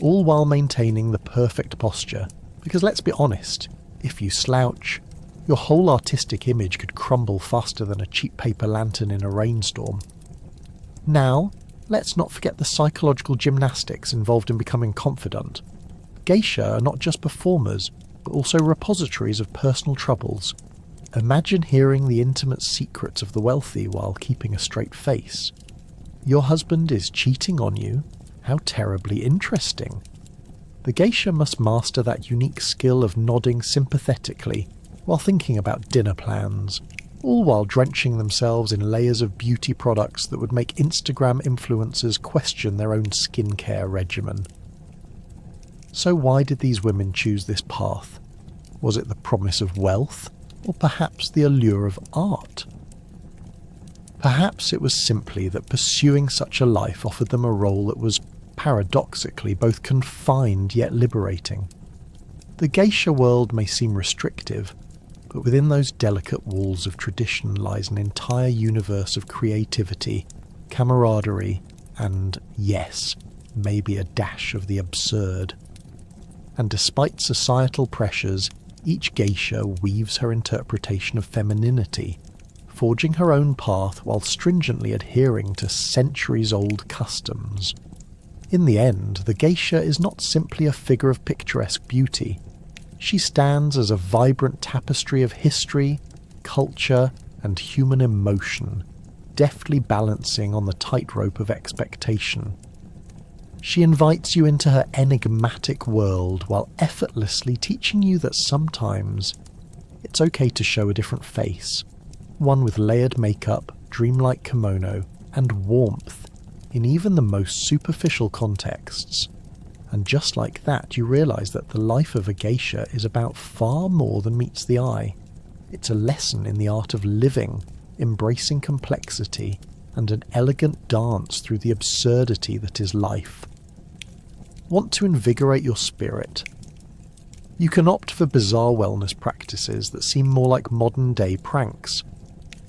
all while maintaining the perfect posture, because let's be honest, if you slouch, your whole artistic image could crumble faster than a cheap paper lantern in a rainstorm. Now, let's not forget the psychological gymnastics involved in becoming confidant. Geisha are not just performers, but also repositories of personal troubles. Imagine hearing the intimate secrets of the wealthy while keeping a straight face. Your husband is cheating on you? How terribly interesting. The geisha must master that unique skill of nodding sympathetically while thinking about dinner plans, all while drenching themselves in layers of beauty products that would make Instagram influencers question their own skincare regimen. So why did these women choose this path? Was it the promise of wealth, or perhaps the allure of art? Perhaps it was simply that pursuing such a life offered them a role that was, paradoxically, both confined yet liberating. The geisha world may seem restrictive, but within those delicate walls of tradition lies an entire universe of creativity, camaraderie, and, yes, maybe a dash of the absurd. And despite societal pressures, each geisha weaves her interpretation of femininity, forging her own path while stringently adhering to centuries-old customs. In the end, the geisha is not simply a figure of picturesque beauty. She stands as a vibrant tapestry of history, culture, and human emotion, deftly balancing on the tightrope of expectation. She invites you into her enigmatic world while effortlessly teaching you that sometimes it's okay to show a different face, one with layered makeup, dreamlike kimono, and warmth in even the most superficial contexts. And just like that, you realise that the life of a geisha is about far more than meets the eye. It's a lesson in the art of living, embracing complexity, and an elegant dance through the absurdity that is life. Want to invigorate your spirit? You can opt for bizarre wellness practices that seem more like modern-day pranks.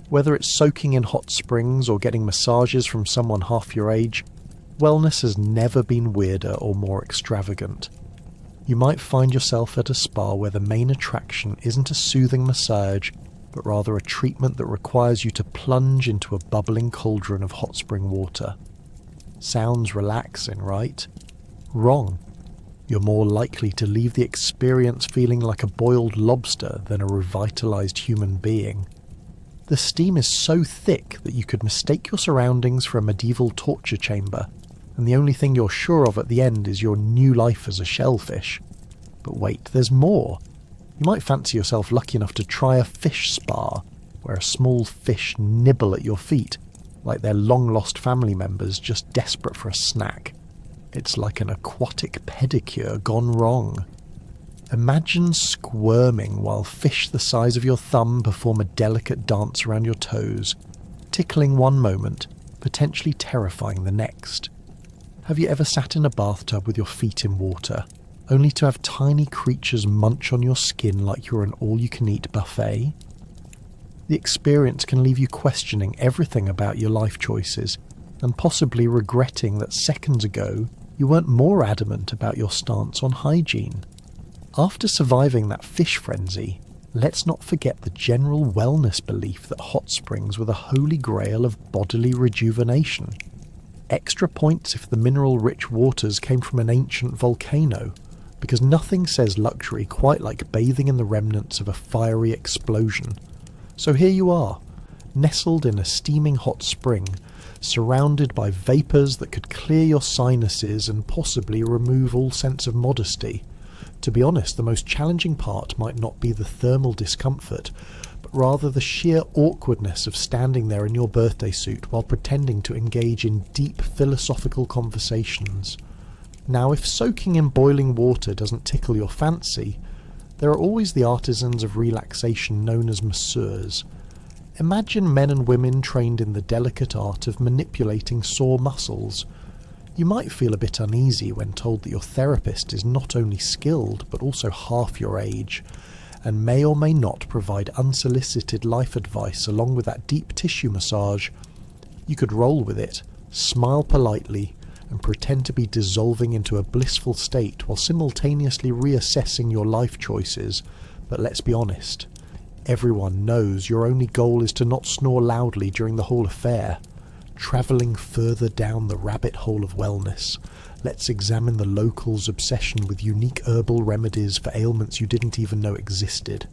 Whether it's soaking in hot springs or getting massages from someone half your age, wellness has never been weirder or more extravagant. You might find yourself at a spa where the main attraction isn't a soothing massage, but rather a treatment that requires you to plunge into a bubbling cauldron of hot spring water. Sounds relaxing, right? Wrong. You're more likely to leave the experience feeling like a boiled lobster than a revitalized human being. The steam is so thick that you could mistake your surroundings for a medieval torture chamber, and the only thing you're sure of at the end is your new life as a shellfish. But wait, there's more. You might fancy yourself lucky enough to try a fish spa, where a small fish nibble at your feet, like they're long-lost family members just desperate for a snack. It's like an aquatic pedicure gone wrong. Imagine squirming while fish the size of your thumb perform a delicate dance around your toes, tickling one moment, potentially terrifying the next. Have you ever sat in a bathtub with your feet in water, only to have tiny creatures munch on your skin like you're an all-you-can-eat buffet? The experience can leave you questioning everything about your life choices, and possibly regretting that seconds ago you weren't more adamant about your stance on hygiene. After surviving that fish frenzy, let's not forget the general wellness belief that hot springs were the holy grail of bodily rejuvenation. Extra points if the mineral-rich waters came from an ancient volcano, because nothing says luxury quite like bathing in the remnants of a fiery explosion. So here you are, nestled in a steaming hot spring, surrounded by vapours that could clear your sinuses and possibly remove all sense of modesty. To be honest, the most challenging part might not be the thermal discomfort, but rather the sheer awkwardness of standing there in your birthday suit while pretending to engage in deep philosophical conversations. Now, if soaking in boiling water doesn't tickle your fancy, there are always the artisans of relaxation known as masseurs. Imagine men and women trained in the delicate art of manipulating sore muscles. You might feel a bit uneasy when told that your therapist is not only skilled but also half your age, and may or may not provide unsolicited life advice along with that deep tissue massage. You could roll with it, smile politely, and pretend to be dissolving into a blissful state while simultaneously reassessing your life choices. But let's be honest, everyone knows your only goal is to not snore loudly during the whole affair. Travelling further down the rabbit hole of wellness, let's examine the locals' obsession with unique herbal remedies for ailments you didn't even know existed.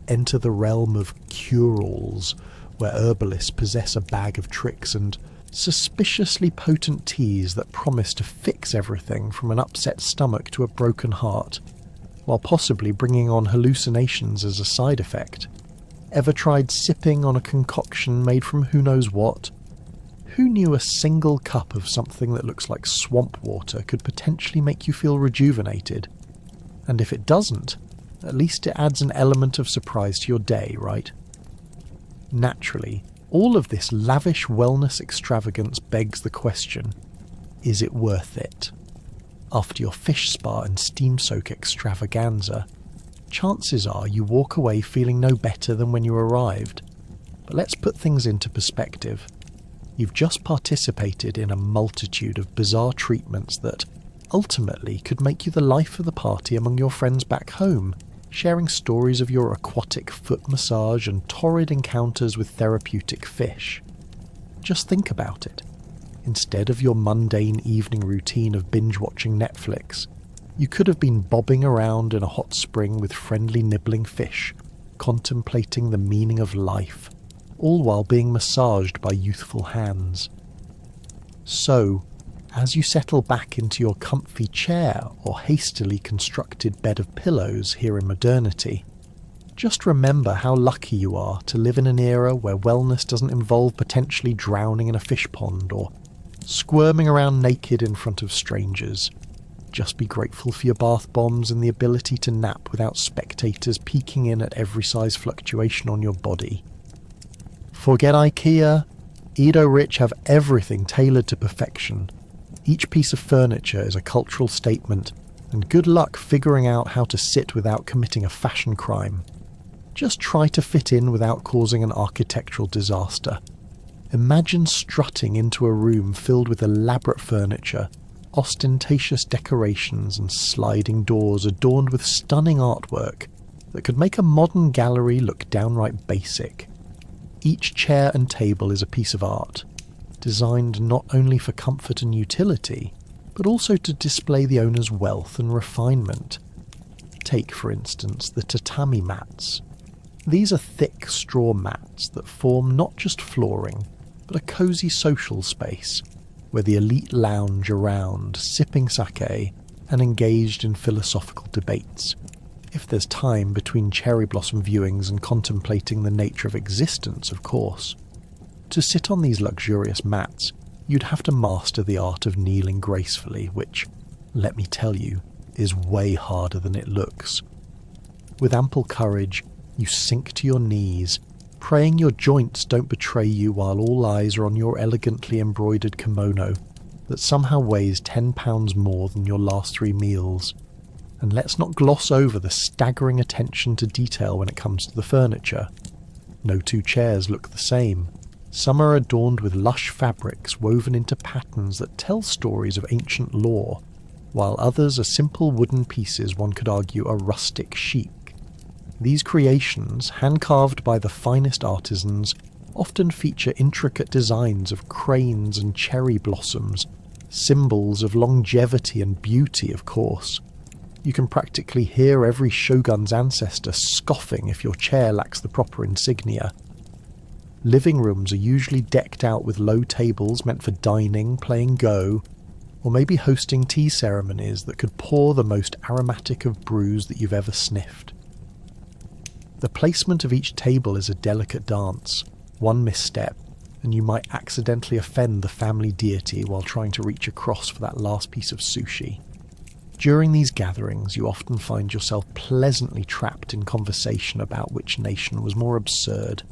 Enter the realm of cure-alls, where herbalists possess a bag of tricks and suspiciously potent teas that promise to fix everything from an upset stomach to a broken heart, while possibly bringing on hallucinations as a side effect. Ever tried sipping on a concoction made from who knows what? Who knew a single cup of something that looks like swamp water could potentially make you feel rejuvenated? And if it doesn't, at least it adds an element of surprise to your day, right? Naturally, all of this lavish wellness extravagance begs the question, is it worth it? After your fish spa and steam soak extravaganza, chances are you walk away feeling no better than when you arrived. But let's put things into perspective. You've just participated in a multitude of bizarre treatments that ultimately could make you the life of the party among your friends back home, sharing stories of your aquatic foot massage and torrid encounters with therapeutic fish. Just think about it. Instead of your mundane evening routine of binge-watching Netflix, you could have been bobbing around in a hot spring with friendly nibbling fish, contemplating the meaning of life, all while being massaged by youthful hands. So, as you settle back into your comfy chair or hastily constructed bed of pillows here in modernity, just remember how lucky you are to live in an era where wellness doesn't involve potentially drowning in a fish pond or squirming around naked in front of strangers. Just be grateful for your bath bombs and the ability to nap without spectators peeking in at every size fluctuation on your body. Forget IKEA. Edo Rich have everything tailored to perfection. Each piece of furniture is a cultural statement, and good luck figuring out how to sit without committing a fashion crime. Just try to fit in without causing an architectural disaster. Imagine strutting into a room filled with elaborate furniture, ostentatious decorations and sliding doors adorned with stunning artwork that could make a modern gallery look downright basic. Each chair and table is a piece of art, designed not only for comfort and utility, but also to display the owner's wealth and refinement. Take, for instance, the tatami mats. These are thick straw mats that form not just flooring, but a cosy social space, where the elite lounge around, sipping sake, and engaged in philosophical debates. If there's time between cherry blossom viewings and contemplating the nature of existence, of course. To sit on these luxurious mats, you'd have to master the art of kneeling gracefully, which, let me tell you, is way harder than it looks. With ample courage, you sink to your knees, praying your joints don't betray you while all eyes are on your elegantly embroidered kimono that somehow weighs 10 pounds more than your last 3 meals. And let's not gloss over the staggering attention to detail when it comes to the furniture. No two chairs look the same. Some are adorned with lush fabrics woven into patterns that tell stories of ancient lore, while others are simple wooden pieces one could argue are rustic chic. These creations, hand-carved by the finest artisans, often feature intricate designs of cranes and cherry blossoms, symbols of longevity and beauty, of course. You can practically hear every shogun's ancestor scoffing if your chair lacks the proper insignia. Living rooms are usually decked out with low tables meant for dining, playing Go, or maybe hosting tea ceremonies that could pour the most aromatic of brews that you've ever sniffed. The placement of each table is a delicate dance. One misstep, and you might accidentally offend the family deity while trying to reach across for that last piece of sushi. During these gatherings, you often find yourself pleasantly trapped in conversation about which nation was more absurd,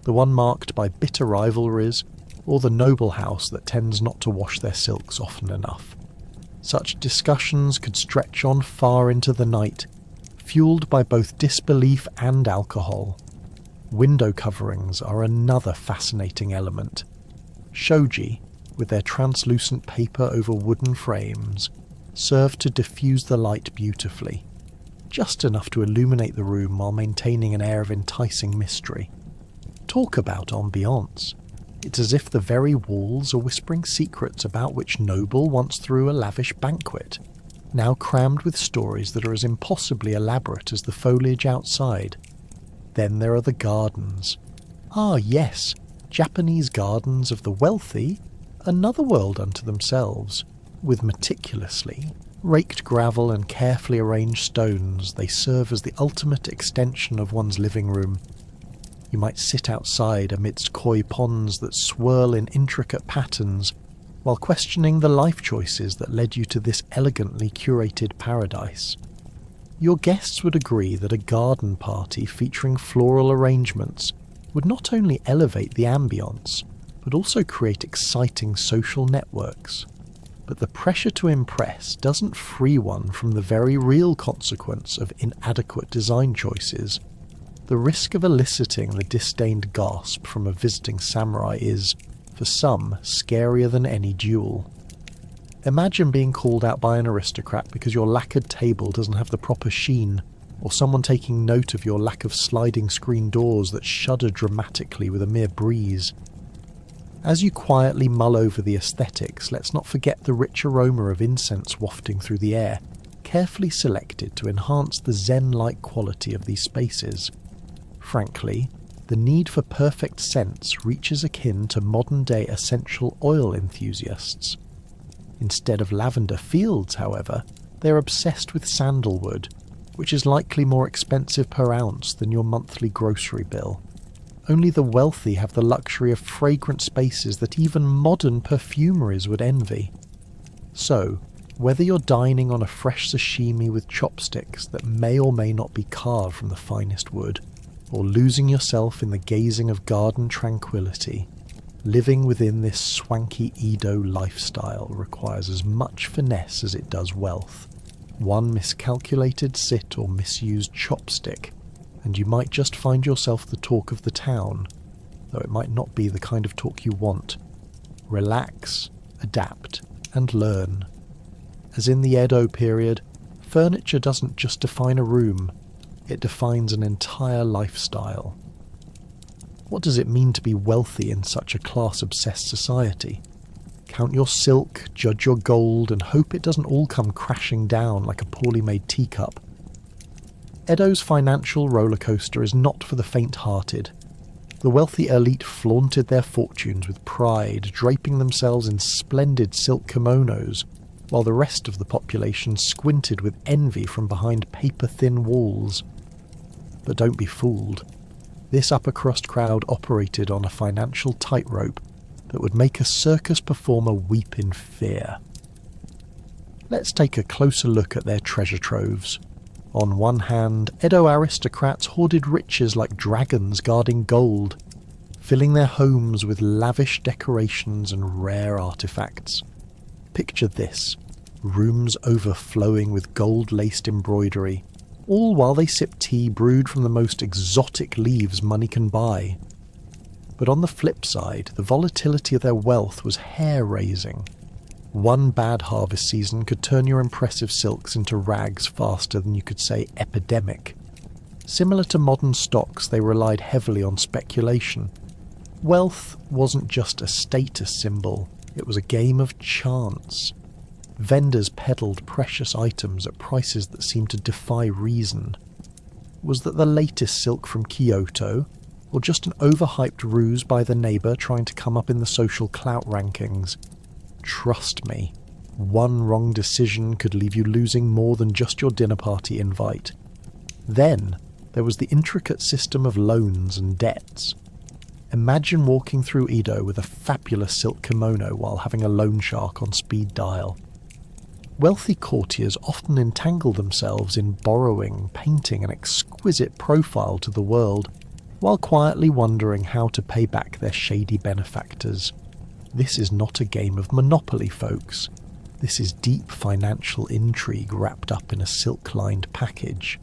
the one marked by bitter rivalries, or the noble house that tends not to wash their silks often enough. Such discussions could stretch on far into the night, fueled by both disbelief and alcohol. Window coverings are another fascinating element. Shoji, with their translucent paper over wooden frames, serve to diffuse the light beautifully, just enough to illuminate the room while maintaining an air of enticing mystery. Talk about ambiance. It's as if the very walls are whispering secrets about which noble once threw a lavish banquet, now crammed with stories that are as impossibly elaborate as the foliage outside. Then there are the gardens. Ah yes, Japanese gardens of the wealthy, another world unto themselves. With meticulously raked gravel and carefully arranged stones, they serve as the ultimate extension of one's living room. You might sit outside amidst koi ponds that swirl in intricate patterns, while questioning the life choices that led you to this elegantly curated paradise. Your guests would agree that a garden party featuring floral arrangements would not only elevate the ambience, but also create exciting social networks. But the pressure to impress doesn't free one from the very real consequence of inadequate design choices. The risk of eliciting the disdained gasp from a visiting samurai is, for some, scarier than any duel. Imagine being called out by an aristocrat because your lacquered table doesn't have the proper sheen, or someone taking note of your lack of sliding screen doors that shudder dramatically with a mere breeze. As you quietly mull over the aesthetics, let's not forget the rich aroma of incense wafting through the air, carefully selected to enhance the zen-like quality of these spaces. Frankly, the need for perfect scents reaches akin to modern-day essential oil enthusiasts. Instead of lavender fields, however, they're obsessed with sandalwood, which is likely more expensive per ounce than your monthly grocery bill. Only the wealthy have the luxury of fragrant spaces that even modern perfumeries would envy. So, whether you're dining on a fresh sashimi with chopsticks that may or may not be carved from the finest wood, or losing yourself in the gazing of garden tranquility, living within this swanky Edo lifestyle requires as much finesse as it does wealth. One miscalculated sit or misused chopstick, and you might just find yourself the talk of the town, though it might not be the kind of talk you want. Relax, adapt, and learn. As in the Edo period, furniture doesn't just define a room, it defines an entire lifestyle. What does it mean to be wealthy in such a class-obsessed society? Count your silk, judge your gold, and hope it doesn't all come crashing down like a poorly made teacup. Edo's financial rollercoaster is not for the faint-hearted. The wealthy elite flaunted their fortunes with pride, draping themselves in splendid silk kimonos, while the rest of the population squinted with envy from behind paper-thin walls. But don't be fooled. This upper-crust crowd operated on a financial tightrope that would make a circus performer weep in fear. Let's take a closer look at their treasure troves. On one hand, Edo aristocrats hoarded riches like dragons guarding gold, filling their homes with lavish decorations and rare artifacts. Picture this: rooms overflowing with gold-laced embroidery, all while they sip tea brewed from the most exotic leaves money can buy. But on the flip side, the volatility of their wealth was hair-raising. One bad harvest season could turn your impressive silks into rags faster than you could say epidemic. Similar to modern stocks, they relied heavily on speculation. Wealth wasn't just a status symbol, it was a game of chance. Vendors peddled precious items at prices that seemed to defy reason. Was that the latest silk from Kyoto, or just an overhyped ruse by the neighbour trying to come up in the social clout rankings? Trust me, one wrong decision could leave you losing more than just your dinner party invite. Then, there was the intricate system of loans and debts. Imagine walking through Edo with a fabulous silk kimono while having a loan shark on speed dial. Wealthy courtiers often entangle themselves in borrowing, painting an exquisite profile to the world, while quietly wondering how to pay back their shady benefactors. This is not a game of Monopoly, folks. This is deep financial intrigue wrapped up in a silk-lined package.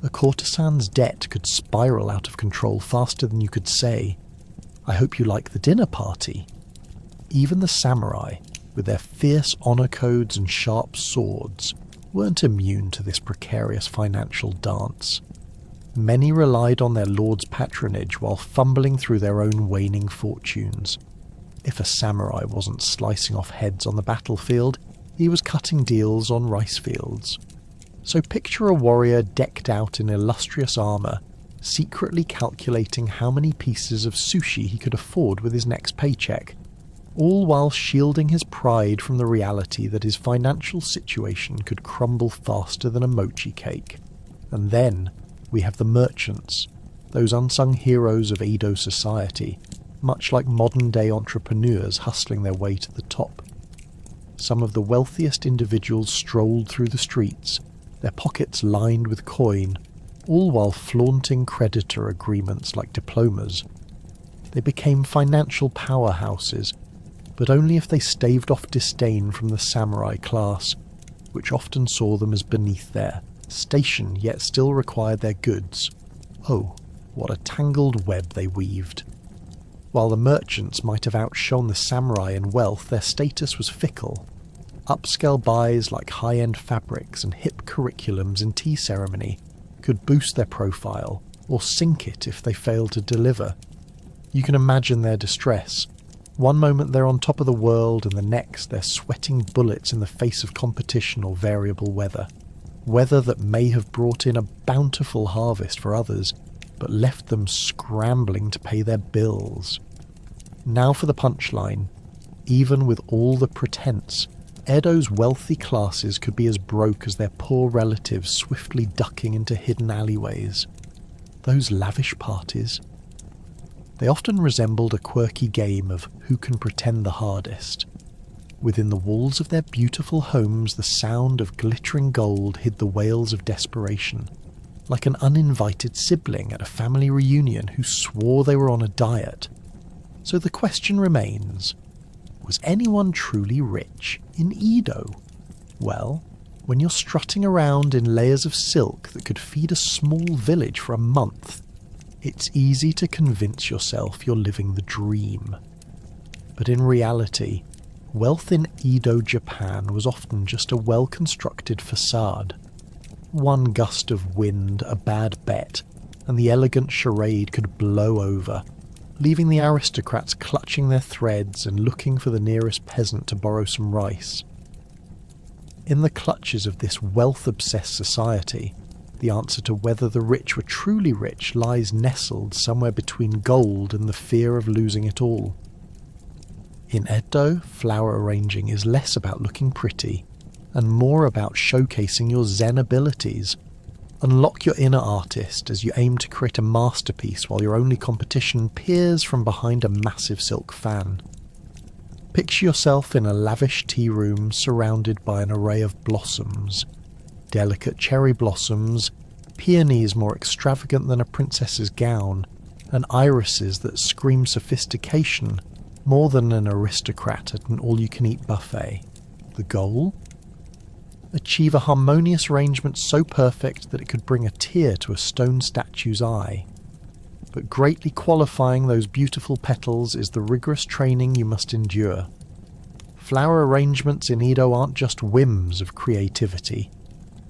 A courtesan's debt could spiral out of control faster than you could say, "I hope you like the dinner party." Even the samurai, with their fierce honor codes and sharp swords, weren't immune to this precarious financial dance. Many relied on their lord's patronage while fumbling through their own waning fortunes. If a samurai wasn't slicing off heads on the battlefield, he was cutting deals on rice fields. So picture a warrior decked out in illustrious armour, secretly calculating how many pieces of sushi he could afford with his next paycheck, all while shielding his pride from the reality that his financial situation could crumble faster than a mochi cake. And then we have the merchants, those unsung heroes of Edo society, much like modern-day entrepreneurs hustling their way to the top. Some of the wealthiest individuals strolled through the streets, their pockets lined with coin, all while flaunting creditor agreements like diplomas. They became financial powerhouses, but only if they staved off disdain from the samurai class, which often saw them as beneath their station yet still required their goods. Oh, what a tangled web they weaved. While the merchants might have outshone the samurai in wealth, their status was fickle. Upscale buys like high-end fabrics and hip curriculums in tea ceremony could boost their profile, or sink it if they failed to deliver. You can imagine their distress. One moment they're on top of the world, and the next they're sweating bullets in the face of competition or variable weather. Weather that may have brought in a bountiful harvest for others, but left them scrambling to pay their bills. Now for the punchline. Even with all the pretense, Edo's wealthy classes could be as broke as their poor relatives swiftly ducking into hidden alleyways. Those lavish parties. They often resembled a quirky game of who can pretend the hardest. Within the walls of their beautiful homes, the sound of glittering gold hid the wails of desperation, like an uninvited sibling at a family reunion who swore they were on a diet. So the question remains, was anyone truly rich in Edo? Well, when you're strutting around in layers of silk that could feed a small village for a month, it's easy to convince yourself you're living the dream. But in reality, wealth in Edo Japan was often just a well-constructed facade. One gust of wind, a bad bet, and the elegant charade could blow over, leaving the aristocrats clutching their threads and looking for the nearest peasant to borrow some rice. In the clutches of this wealth-obsessed society, the answer to whether the rich were truly rich lies nestled somewhere between gold and the fear of losing it all. In Edo, flower arranging is less about looking pretty, and more about showcasing your Zen abilities. Unlock your inner artist as you aim to create a masterpiece while your only competition peers from behind a massive silk fan. Picture yourself in a lavish tea room surrounded by an array of blossoms. Delicate cherry blossoms, peonies more extravagant than a princess's gown, and irises that scream sophistication more than an aristocrat at an all-you-can-eat buffet. The goal? Achieve a harmonious arrangement so perfect that it could bring a tear to a stone statue's eye. but greatly qualifying those beautiful petals is the rigorous training you must endure. Flower arrangements in Edo aren't just whims of creativity.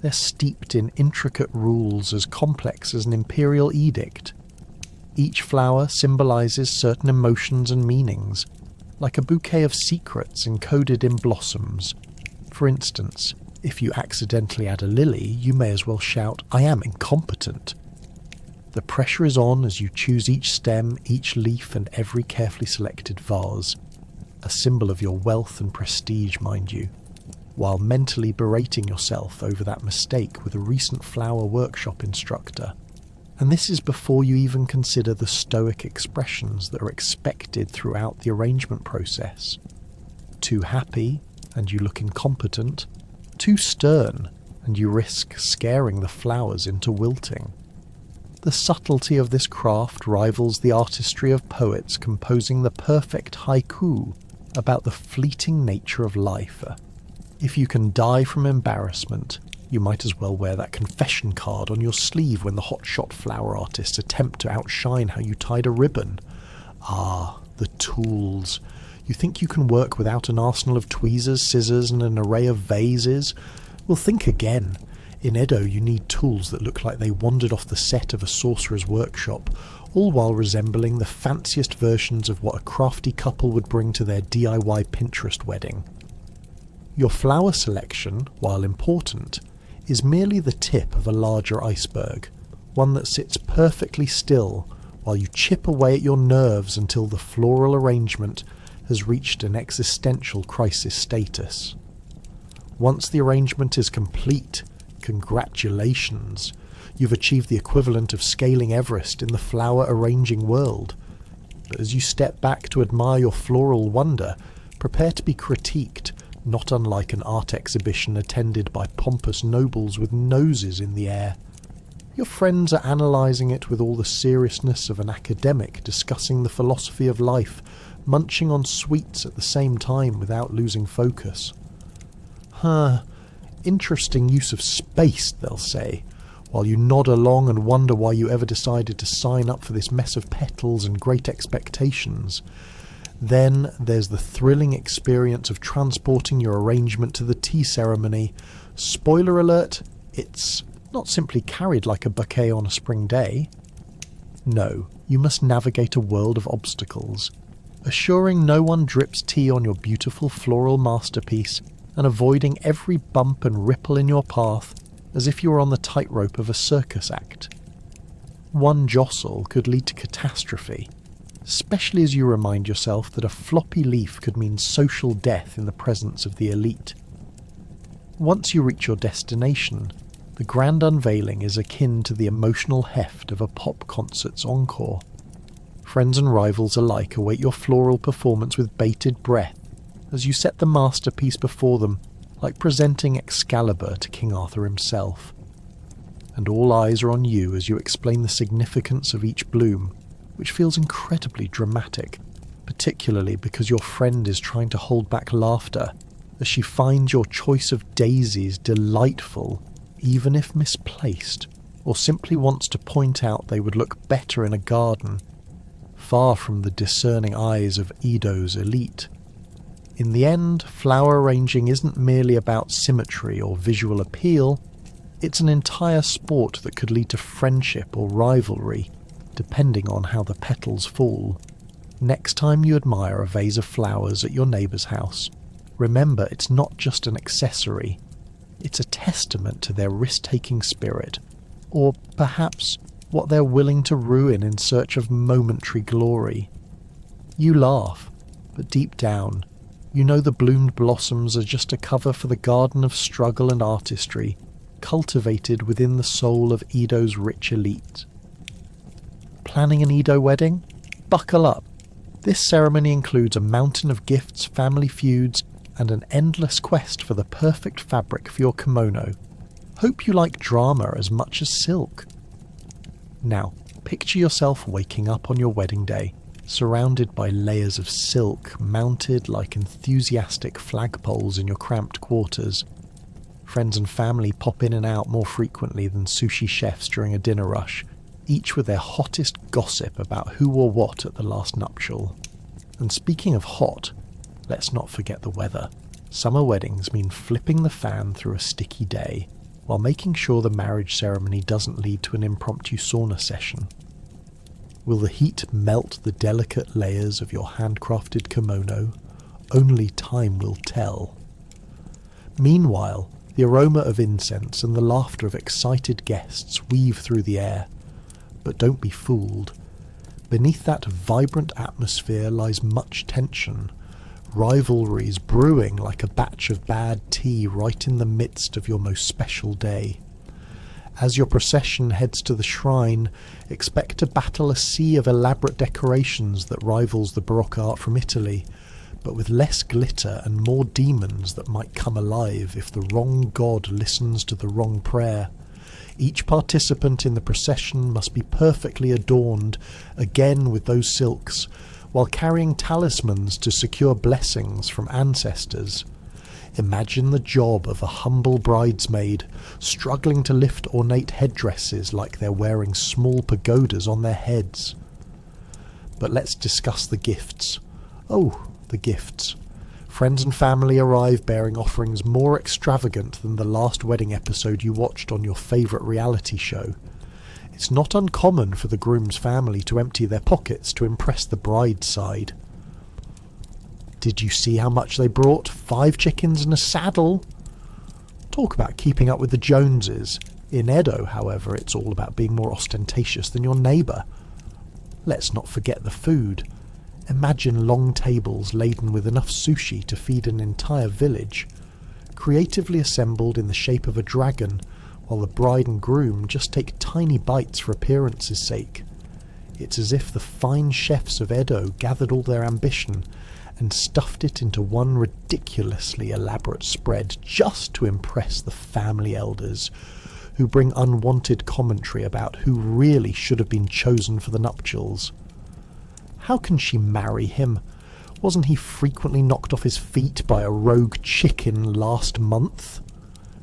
They're steeped in intricate rules as complex as an imperial edict. Each flower symbolizes certain emotions and meanings, like a bouquet of secrets encoded in blossoms. For instance, if you accidentally add a lily, you may as well shout, "I am incompetent." The pressure is on as you choose each stem, each leaf, and every carefully selected vase. A symbol of your wealth and prestige, mind you, while mentally berating yourself over that mistake with a recent flower workshop instructor. And this is before you even consider the stoic expressions that are expected throughout the arrangement process. Too happy, and you look incompetent. Too stern, and you risk scaring the flowers into wilting. The subtlety of this craft rivals the artistry of poets composing the perfect haiku about the fleeting nature of life. If you can die from embarrassment, you might as well wear that confession card on your sleeve when the hotshot flower artists attempt to outshine how you tied a ribbon. Ah, the tools. You think you can work without an arsenal of tweezers, scissors, and an array of vases? Well, think again. In Edo, you need tools that look like they wandered off the set of a sorcerer's workshop, all while resembling the fanciest versions of what a crafty couple would bring to their DIY Pinterest wedding. Your flower selection, while important, is merely the tip of a larger iceberg, one that sits perfectly still while you chip away at your nerves until the floral arrangement has reached an existential crisis status. Once the arrangement is complete, congratulations, you've achieved the equivalent of scaling Everest in the flower arranging world. But as you step back to admire your floral wonder, prepare to be critiqued, not unlike an art exhibition attended by pompous nobles with noses in the air. Your friends are analysing it with all the seriousness of an academic discussing the philosophy of life, munching on sweets at the same time without losing focus. Interesting use of space, they'll say, while you nod along and wonder why you ever decided to sign up for this mess of petals and great expectations. Then there's the thrilling experience of transporting your arrangement to the tea ceremony. Spoiler alert, it's not simply carried like a bouquet on a spring day. No, you must navigate a world of obstacles, assuring no one drips tea on your beautiful floral masterpiece and avoiding every bump and ripple in your path as if you were on the tightrope of a circus act. One jostle could lead to catastrophe, especially as you remind yourself that a floppy leaf could mean social death in the presence of the elite. Once you reach your destination, the grand unveiling is akin to the emotional heft of a pop concert's encore. Friends and rivals alike await your floral performance with bated breath as you set the masterpiece before them, like presenting Excalibur to King Arthur himself. And all eyes are on you as you explain the significance of each bloom, which feels incredibly dramatic, particularly because your friend is trying to hold back laughter as she finds your choice of daisies delightful, even if misplaced, or simply wants to point out they would look better in a garden, far from the discerning eyes of Edo's elite. In the end, flower arranging isn't merely about symmetry or visual appeal, it's an entire sport that could lead to friendship or rivalry, depending on how the petals fall. Next time you admire a vase of flowers at your neighbour's house, remember it's not just an accessory, it's a testament to their risk-taking spirit, or perhaps what they're willing to ruin in search of momentary glory. You laugh, but deep down, you know the bloomed blossoms are just a cover for the garden of struggle and artistry, cultivated within the soul of Edo's rich elite. Planning an Edo wedding? Buckle up. This ceremony includes a mountain of gifts, family feuds, and an endless quest for the perfect fabric for your kimono. Hope you like drama as much as silk. Now, picture yourself waking up on your wedding day, surrounded by layers of silk mounted like enthusiastic flagpoles in your cramped quarters. Friends and family pop in and out more frequently than sushi chefs during a dinner rush, each with their hottest gossip about who or what at the last nuptial. And speaking of hot, let's not forget the weather. Summer weddings mean flipping the fan through a sticky day, while making sure the marriage ceremony doesn't lead to an impromptu sauna session. Will the heat melt the delicate layers of your handcrafted kimono? Only time will tell. Meanwhile, the aroma of incense and the laughter of excited guests weave through the air. But don't be fooled. Beneath that vibrant atmosphere lies much tension, rivalries brewing like a batch of bad tea right in the midst of your most special day. As your procession heads to the shrine, expect to battle a sea of elaborate decorations that rivals the Baroque art from Italy, but with less glitter and more demons that might come alive if the wrong god listens to the wrong prayer. Each participant in the procession must be perfectly adorned, again with those silks, while carrying talismans to secure blessings from ancestors. Imagine the job of a humble bridesmaid, struggling to lift ornate headdresses like they're wearing small pagodas on their heads. But let's discuss the gifts. Oh, the gifts. Friends and family arrive bearing offerings more extravagant than the last wedding episode you watched on your favourite reality show. It's not uncommon for the groom's family to empty their pockets to impress the bride's side. Did you see how much they brought? 5 chickens and a saddle? Talk about keeping up with the Joneses. In Edo, however, it's all about being more ostentatious than your neighbour. Let's not forget the food. Imagine long tables laden with enough sushi to feed an entire village, creatively assembled in the shape of a dragon, while the bride and groom just take tiny bites for appearance's sake. It's as if the fine chefs of Edo gathered all their ambition and stuffed it into one ridiculously elaborate spread just to impress the family elders, who bring unwanted commentary about who really should have been chosen for the nuptials. How can she marry him? Wasn't he frequently knocked off his feet by a rogue chicken last month?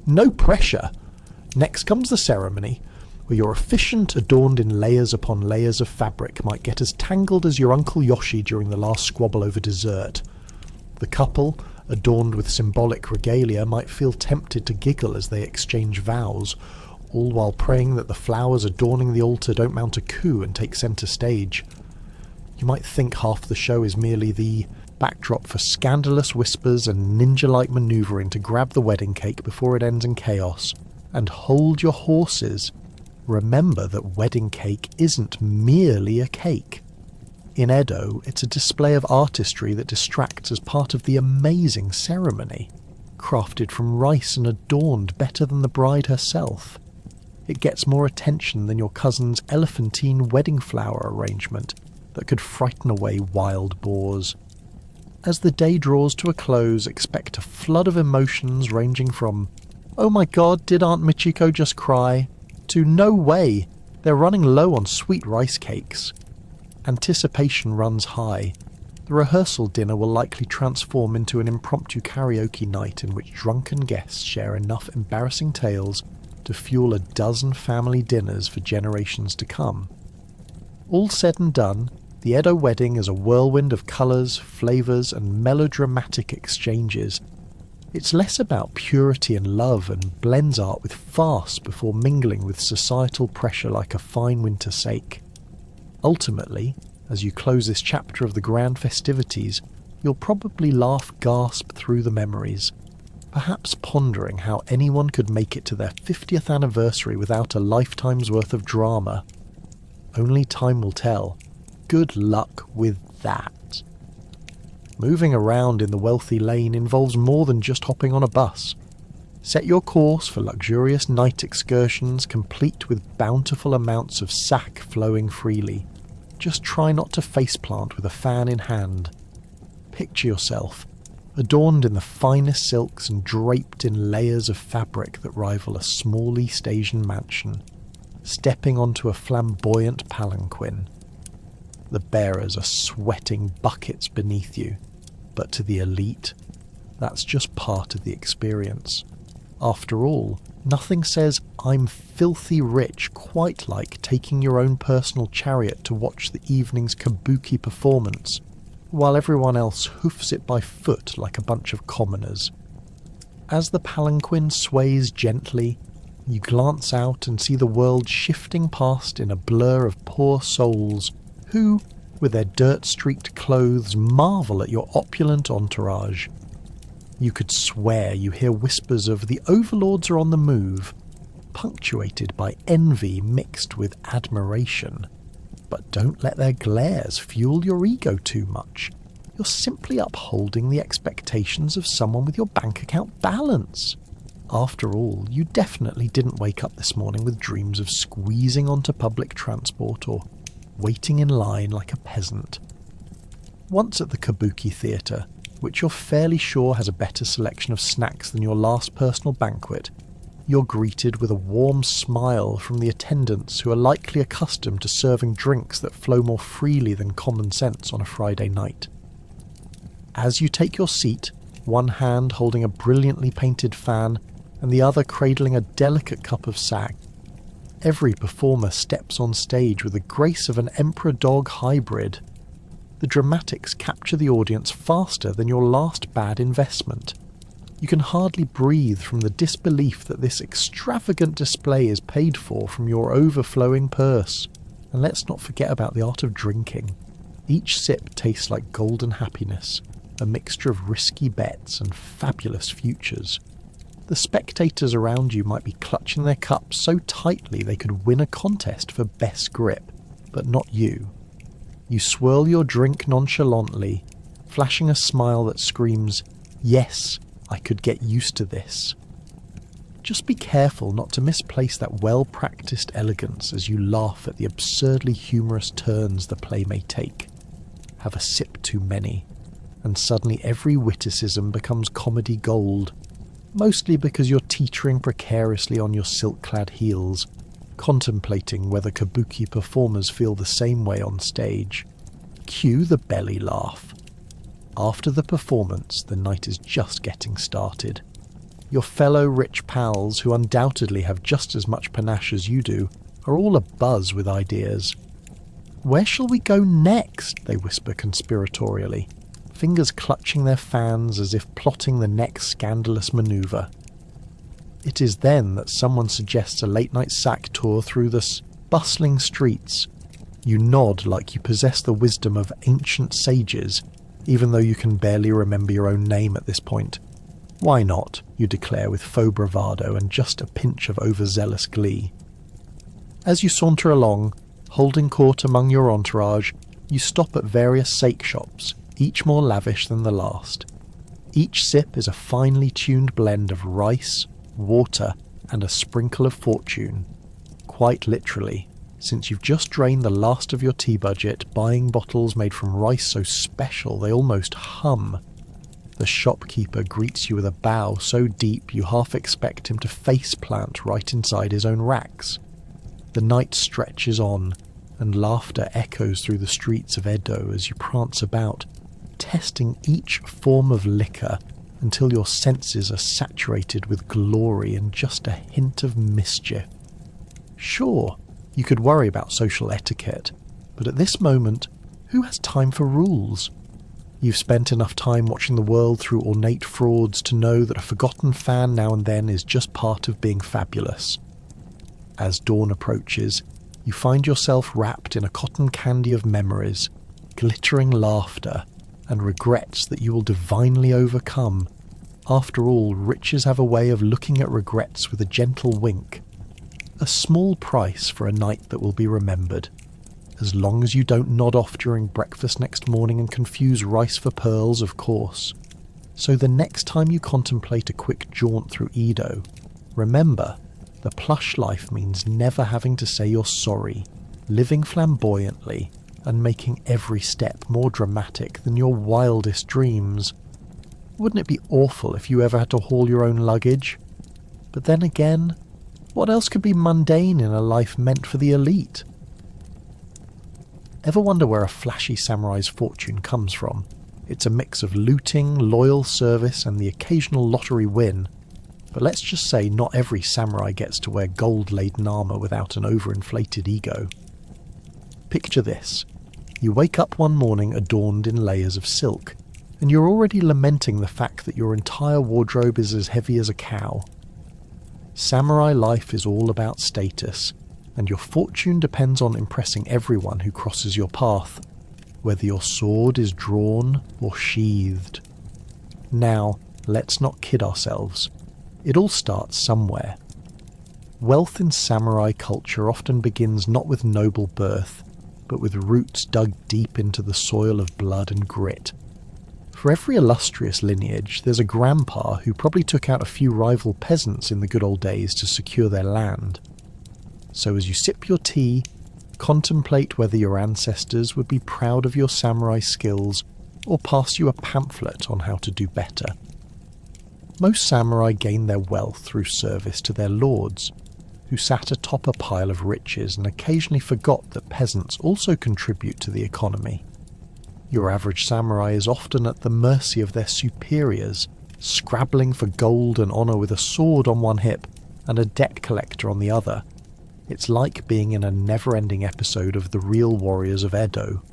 No pressure. Next comes the ceremony, where your officiant adorned in layers upon layers of fabric might get as tangled as your Uncle Yoshi during the last squabble over dessert. The couple, adorned with symbolic regalia, might feel tempted to giggle as they exchange vows, all while praying that the flowers adorning the altar don't mount a coup and take centre stage. You might think half the show is merely the backdrop for scandalous whispers and ninja-like manoeuvring to grab the wedding cake before it ends in chaos. And hold your horses. Remember that wedding cake isn't merely a cake. In Edo, it's a display of artistry that distracts as part of the amazing ceremony, crafted from rice and adorned better than the bride herself. It gets more attention than your cousin's elephantine wedding flower arrangement that could frighten away wild boars. As the day draws to a close, expect a flood of emotions ranging from, "Oh my god, did Aunt Michiko just cry?" to "No way, they're running low on sweet rice cakes." Anticipation runs high. The rehearsal dinner will likely transform into an impromptu karaoke night in which drunken guests share enough embarrassing tales to fuel a dozen family dinners for generations to come. All said and done, the Edo wedding is a whirlwind of colours, flavours and melodramatic exchanges. It's less about purity and love and blends art with farce before mingling with societal pressure like a fine winter sake. Ultimately, as you close this chapter of the grand festivities, you'll probably gasp through the memories, perhaps pondering how anyone could make it to their 50th anniversary without a lifetime's worth of drama. Only time will tell. Good luck with that. Moving around in the wealthy lane involves more than just hopping on a bus. Set your course for luxurious night excursions complete with bountiful amounts of sack flowing freely. Just try not to faceplant with a fan in hand. Picture yourself, adorned in the finest silks and draped in layers of fabric that rival a small East Asian mansion, stepping onto a flamboyant palanquin. The bearers are sweating buckets beneath you, but to the elite, that's just part of the experience. After all, nothing says "I'm filthy rich" quite like taking your own personal chariot to watch the evening's kabuki performance, while everyone else hoofs it by foot like a bunch of commoners. As the palanquin sways gently, you glance out and see the world shifting past in a blur of poor souls who, with their dirt-streaked clothes, marvel at your opulent entourage. You could swear you hear whispers of "the overlords are on the move," punctuated by envy mixed with admiration. But don't let their glares fuel your ego too much. You're simply upholding the expectations of someone with your bank account balance. After all, you definitely didn't wake up this morning with dreams of squeezing onto public transport or waiting in line like a peasant. Once at the kabuki theatre, which you're fairly sure has a better selection of snacks than your last personal banquet, you're greeted with a warm smile from the attendants who are likely accustomed to serving drinks that flow more freely than common sense on a Friday night. As you take your seat, one hand holding a brilliantly painted fan and the other cradling a delicate cup of sack, every performer steps on stage with the grace of an emperor-dog hybrid. The dramatics capture the audience faster than your last bad investment. You can hardly breathe from the disbelief that this extravagant display is paid for from your overflowing purse. And let's not forget about the art of drinking. Each sip tastes like golden happiness, a mixture of risky bets and fabulous futures. The spectators around you might be clutching their cups so tightly they could win a contest for best grip, but not you. You swirl your drink nonchalantly, flashing a smile that screams, "Yes, I could get used to this." Just be careful not to misplace that well-practiced elegance as you laugh at the absurdly humorous turns the play may take. Have a sip too many, and suddenly every witticism becomes comedy gold, mostly because you're teetering precariously on your silk-clad heels, contemplating whether kabuki performers feel the same way on stage. Cue the belly laugh. After the performance, the night is just getting started. Your fellow rich pals, who undoubtedly have just as much panache as you do, are all abuzz with ideas. "Where shall we go next?" they whisper conspiratorially, fingers clutching their fans as if plotting the next scandalous manoeuvre. It is then that someone suggests a late-night sack tour through the bustling streets. You nod like you possess the wisdom of ancient sages, even though you can barely remember your own name at this point. "Why not?" you declare with faux bravado and just a pinch of overzealous glee. As you saunter along, holding court among your entourage, you stop at various sake shops, each more lavish than the last. Each sip is a finely tuned blend of rice, water, and a sprinkle of fortune. Quite literally, since you've just drained the last of your tea budget buying bottles made from rice so special they almost hum. The shopkeeper greets you with a bow so deep you half expect him to face-plant right inside his own racks. The night stretches on, and laughter echoes through the streets of Edo as you prance about, testing each form of liquor until your senses are saturated with glory and just a hint of mischief. Sure, you could worry about social etiquette, but at this moment, who has time for rules? You've spent enough time watching the world through ornate frauds to know that a forgotten fan now and then is just part of being fabulous. As dawn approaches, you find yourself wrapped in a cotton candy of memories, glittering laughter, and regrets that you will divinely overcome. After all, riches have a way of looking at regrets with a gentle wink. A small price for a night that will be remembered, as long as you don't nod off during breakfast next morning and confuse rice for pearls, of course. So the next time you contemplate a quick jaunt through Edo, remember, the plush life means never having to say you're sorry, living flamboyantly, and making every step more dramatic than your wildest dreams. Wouldn't it be awful if you ever had to haul your own luggage? But then again, what else could be mundane in a life meant for the elite? Ever wonder where a flashy samurai's fortune comes from? It's a mix of looting, loyal service, and the occasional lottery win. But let's just say not every samurai gets to wear gold-laden armour without an overinflated ego. Picture this. You wake up one morning adorned in layers of silk, and you're already lamenting the fact that your entire wardrobe is as heavy as a cow. Samurai life is all about status, and your fortune depends on impressing everyone who crosses your path, whether your sword is drawn or sheathed. Now, let's not kid ourselves. It all starts somewhere. Wealth in samurai culture often begins not with noble birth, but with roots dug deep into the soil of blood and grit. For every illustrious lineage, there's a grandpa who probably took out a few rival peasants in the good old days to secure their land. So as you sip your tea, contemplate whether your ancestors would be proud of your samurai skills or pass you a pamphlet on how to do better. Most samurai gained their wealth through service to their lords, who sat atop a pile of riches and occasionally forgot that peasants also contribute to the economy. Your average samurai is often at the mercy of their superiors, scrabbling for gold and honour with a sword on one hip and a debt collector on the other. It's like being in a never-ending episode of The Real Warriors of Edo.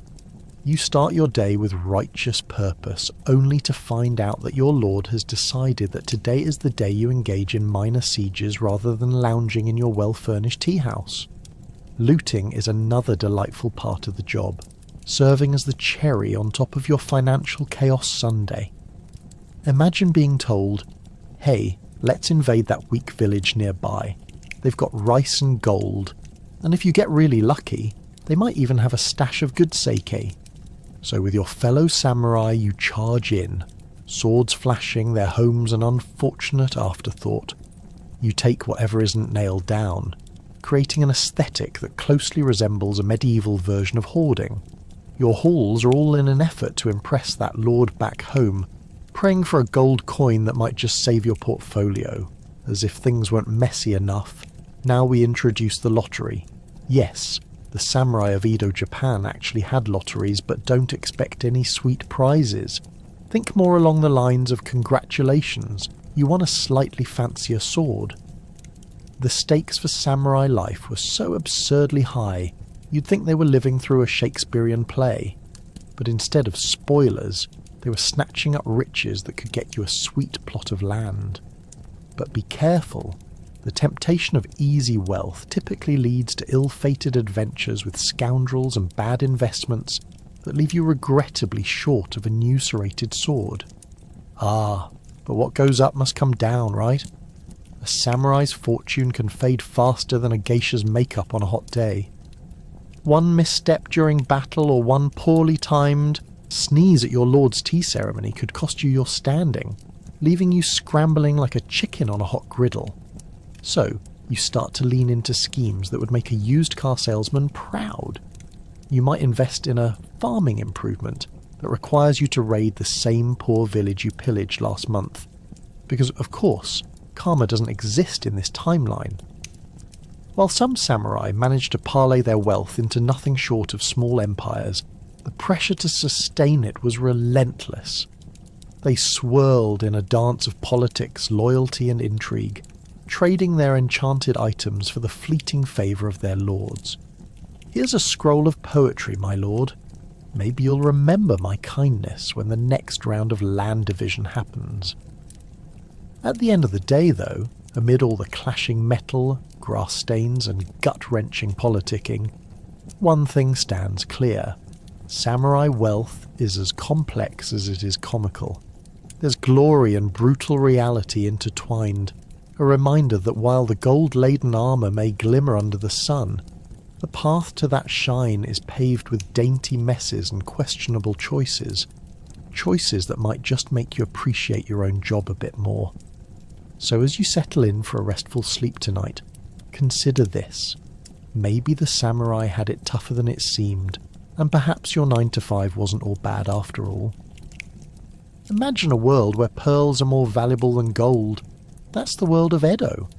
You start your day with righteous purpose, only to find out that your lord has decided that today is the day you engage in minor sieges rather than lounging in your well-furnished tea house. Looting is another delightful part of the job, serving as the cherry on top of your financial chaos sundae. Imagine being told, hey, let's invade that weak village nearby. They've got rice and gold, and if you get really lucky, they might even have a stash of good sake. So with your fellow samurai you charge in, swords flashing, their homes an unfortunate afterthought. You take whatever isn't nailed down, creating an aesthetic that closely resembles a medieval version of hoarding. Your hauls are all in an effort to impress that lord back home, praying for a gold coin that might just save your portfolio. As if things weren't messy enough, now we introduce the lottery. Yes, the samurai of Edo Japan actually had lotteries, but don't expect any sweet prizes. Think more along the lines of congratulations, you won a slightly fancier sword. The stakes for samurai life were so absurdly high, you'd think they were living through a Shakespearean play. But instead of spoilers, they were snatching up riches that could get you a sweet plot of land. But be careful. The temptation of easy wealth typically leads to ill-fated adventures with scoundrels and bad investments that leave you regrettably short of a new serrated sword. Ah, but what goes up must come down, right? A samurai's fortune can fade faster than a geisha's makeup on a hot day. One misstep during battle or one poorly timed sneeze at your lord's tea ceremony could cost you your standing, leaving you scrambling like a chicken on a hot griddle. So, you start to lean into schemes that would make a used car salesman proud. You might invest in a farming improvement that requires you to raid the same poor village you pillaged last month. Because, of course, karma doesn't exist in this timeline. While some samurai managed to parlay their wealth into nothing short of small empires, the pressure to sustain it was relentless. They swirled in a dance of politics, loyalty and intrigue, trading their enchanted items for the fleeting favour of their lords. Here's a scroll of poetry, my lord. Maybe you'll remember my kindness when the next round of land division happens. At the end of the day, though, amid all the clashing metal, grass stains and gut-wrenching politicking, one thing stands clear. Samurai wealth is as complex as it is comical. There's glory and brutal reality intertwined, a reminder that while the gold-laden armour may glimmer under the sun, the path to that shine is paved with dainty messes and questionable choices that might just make you appreciate your own job a bit more. So as you settle in for a restful sleep tonight, consider this. Maybe the samurai had it tougher than it seemed, and perhaps your 9 to 5 wasn't all bad after all. Imagine a world where pearls are more valuable than gold. That's the world of Edo.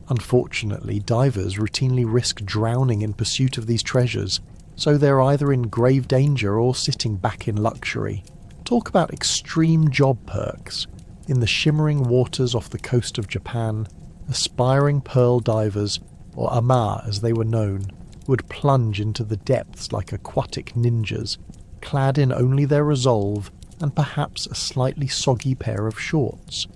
Unfortunately, divers routinely risk drowning in pursuit of these treasures, so they're either in grave danger or sitting back in luxury. Talk about extreme job perks. In the shimmering waters off the coast of Japan, aspiring pearl divers, or ama as they were known, would plunge into the depths like aquatic ninjas, clad in only their resolve and perhaps a slightly soggy pair of shorts.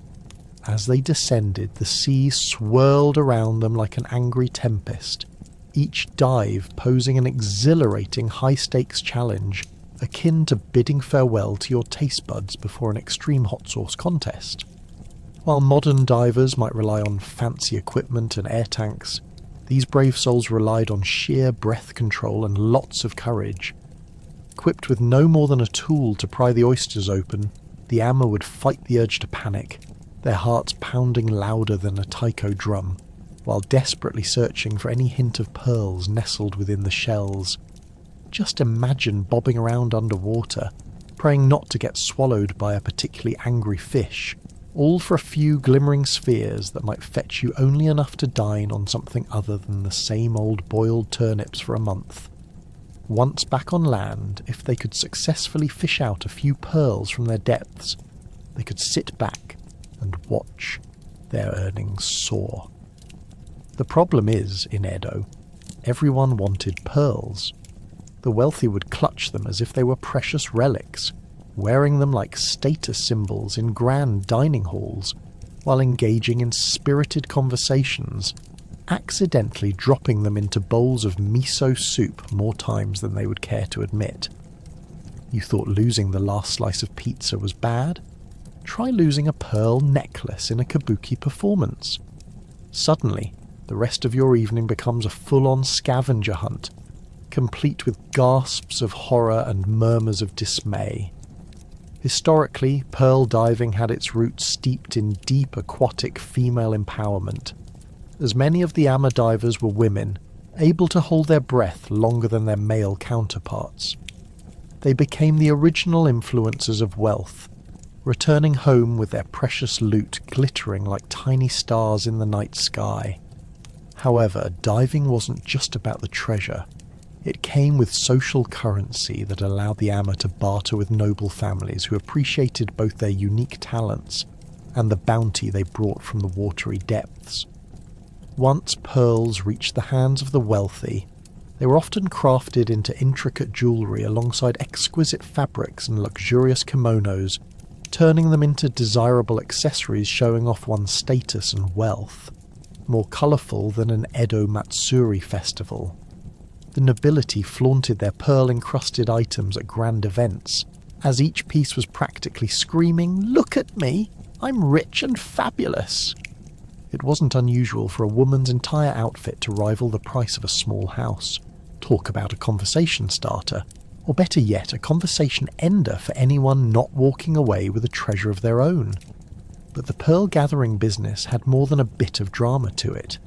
As they descended, the sea swirled around them like an angry tempest, each dive posing an exhilarating high-stakes challenge akin to bidding farewell to your taste buds before an extreme hot sauce contest. While modern divers might rely on fancy equipment and air tanks, these brave souls relied on sheer breath control and lots of courage. Equipped with no more than a tool to pry the oysters open, the ama would fight the urge to panic, their hearts pounding louder than a taiko drum, while desperately searching for any hint of pearls nestled within the shells. Just imagine bobbing around underwater, praying not to get swallowed by a particularly angry fish, all for a few glimmering spheres that might fetch you only enough to dine on something other than the same old boiled turnips for a month. Once back on land, if they could successfully fish out a few pearls from their depths, they could sit back and watch their earnings soar. The problem is, in Edo, everyone wanted pearls. The wealthy would clutch them as if they were precious relics, wearing them like status symbols in grand dining halls, while engaging in spirited conversations, accidentally dropping them into bowls of miso soup more times than they would care to admit. You thought losing the last slice of pizza was bad? Try losing a pearl necklace in a kabuki performance. Suddenly, the rest of your evening becomes a full-on scavenger hunt, complete with gasps of horror and murmurs of dismay. Historically, pearl diving had its roots steeped in deep aquatic female empowerment, as many of the ama divers were women, able to hold their breath longer than their male counterparts. They became the original influencers of wealth, returning home with their precious loot glittering like tiny stars in the night sky. However, diving wasn't just about the treasure. It came with social currency that allowed the ama to barter with noble families who appreciated both their unique talents and the bounty they brought from the watery depths. Once pearls reached the hands of the wealthy, they were often crafted into intricate jewellery alongside exquisite fabrics and luxurious kimonos, turning them into desirable accessories showing off one's status and wealth, more colourful than an Edo Matsuri festival. The nobility flaunted their pearl-encrusted items at grand events, as each piece was practically screaming, "Look at me! I'm rich and fabulous!" It wasn't unusual for a woman's entire outfit to rival the price of a small house. Talk about a conversation starter, or better yet, a conversation ender for anyone not walking away with a treasure of their own. But the pearl-gathering business had more than a bit of drama to it.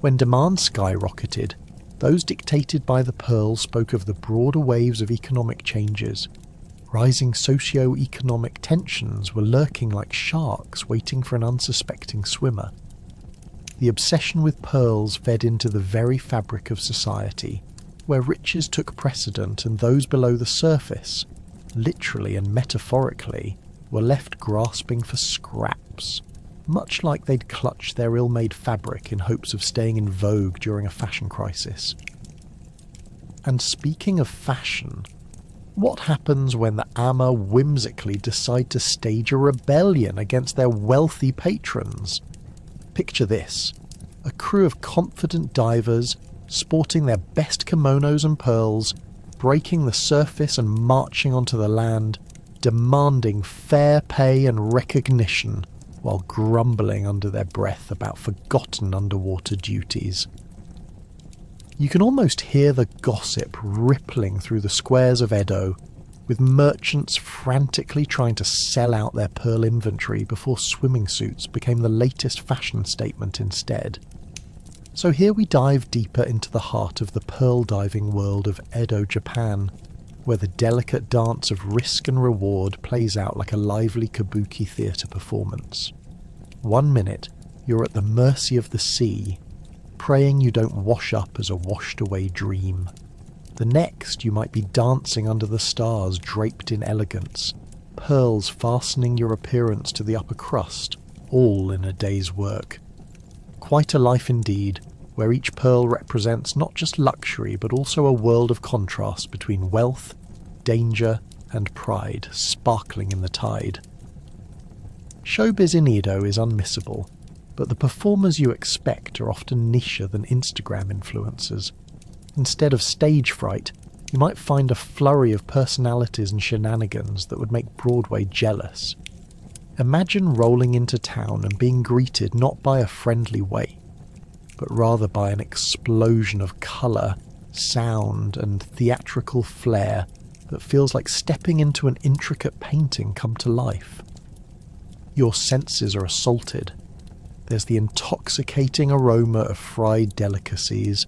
When demand skyrocketed, those dictated by the pearl spoke of the broader waves of economic changes. Rising socio-economic tensions were lurking like sharks waiting for an unsuspecting swimmer. The obsession with pearls fed into the very fabric of society, where riches took precedent and those below the surface, literally and metaphorically, were left grasping for scraps, much like they'd clutched their ill-made fabric in hopes of staying in vogue during a fashion crisis. And speaking of fashion, what happens when the ama whimsically decide to stage a rebellion against their wealthy patrons? Picture this: a crew of confident divers, sporting their best kimonos and pearls, breaking the surface and marching onto the land, demanding fair pay and recognition, while grumbling under their breath about forgotten underwater duties. You can almost hear the gossip rippling through the squares of Edo, with merchants frantically trying to sell out their pearl inventory before swimming suits became the latest fashion statement instead. So here we dive deeper into the heart of the pearl diving world of Edo Japan, where the delicate dance of risk and reward plays out like a lively kabuki theatre performance. 1 minute, you're at the mercy of the sea, praying you don't wash up as a washed-away dream. The next, you might be dancing under the stars draped in elegance, pearls fastening your appearance to the upper crust, all in a day's work. Quite a life indeed, where each pearl represents not just luxury but also a world of contrast between wealth, danger and pride sparkling in the tide. Showbiz in Edo is unmissable, but the performers you expect are often nicher than Instagram influencers. Instead of stage fright, you might find a flurry of personalities and shenanigans that would make Broadway jealous. Imagine rolling into town and being greeted not by a friendly wait, but rather by an explosion of colour, sound and theatrical flair that feels like stepping into an intricate painting come to life. Your senses are assaulted. There's the intoxicating aroma of fried delicacies,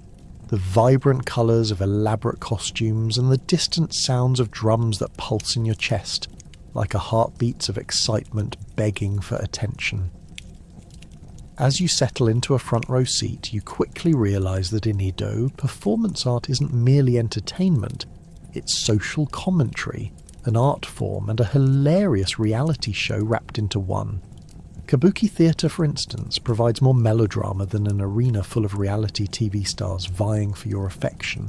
the vibrant colours of elaborate costumes, and the distant sounds of drums that pulse in your chest like a heartbeat of excitement begging for attention. As you settle into a front row seat, you quickly realise that in Edo, performance art isn't merely entertainment, it's social commentary, an art form and a hilarious reality show wrapped into one. Kabuki theatre, for instance, provides more melodrama than an arena full of reality TV stars vying for your affection.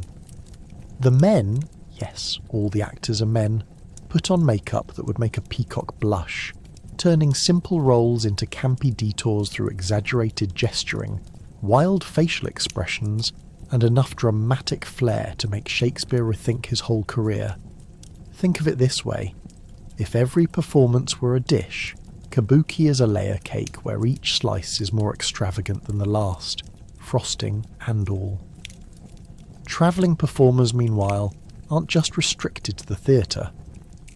The men, yes, all the actors are men, put on makeup that would make a peacock blush, turning simple roles into campy detours through exaggerated gesturing, wild facial expressions, and enough dramatic flair to make Shakespeare rethink his whole career. Think of it this way: if every performance were a dish, Kabuki is a layer cake where each slice is more extravagant than the last, frosting and all. Travelling performers, meanwhile, aren't just restricted to the theatre.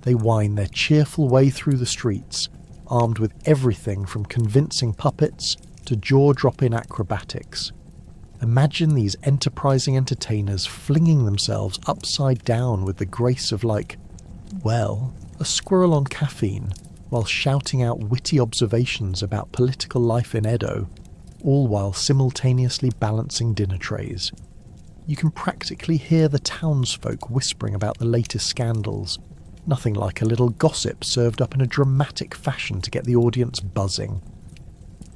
They wind their cheerful way through the streets, armed with everything from convincing puppets to jaw-dropping acrobatics. Imagine these enterprising entertainers flinging themselves upside down with the grace of a squirrel on caffeine, while shouting out witty observations about political life in Edo, all while simultaneously balancing dinner trays. You can practically hear the townsfolk whispering about the latest scandals, nothing like a little gossip served up in a dramatic fashion to get the audience buzzing.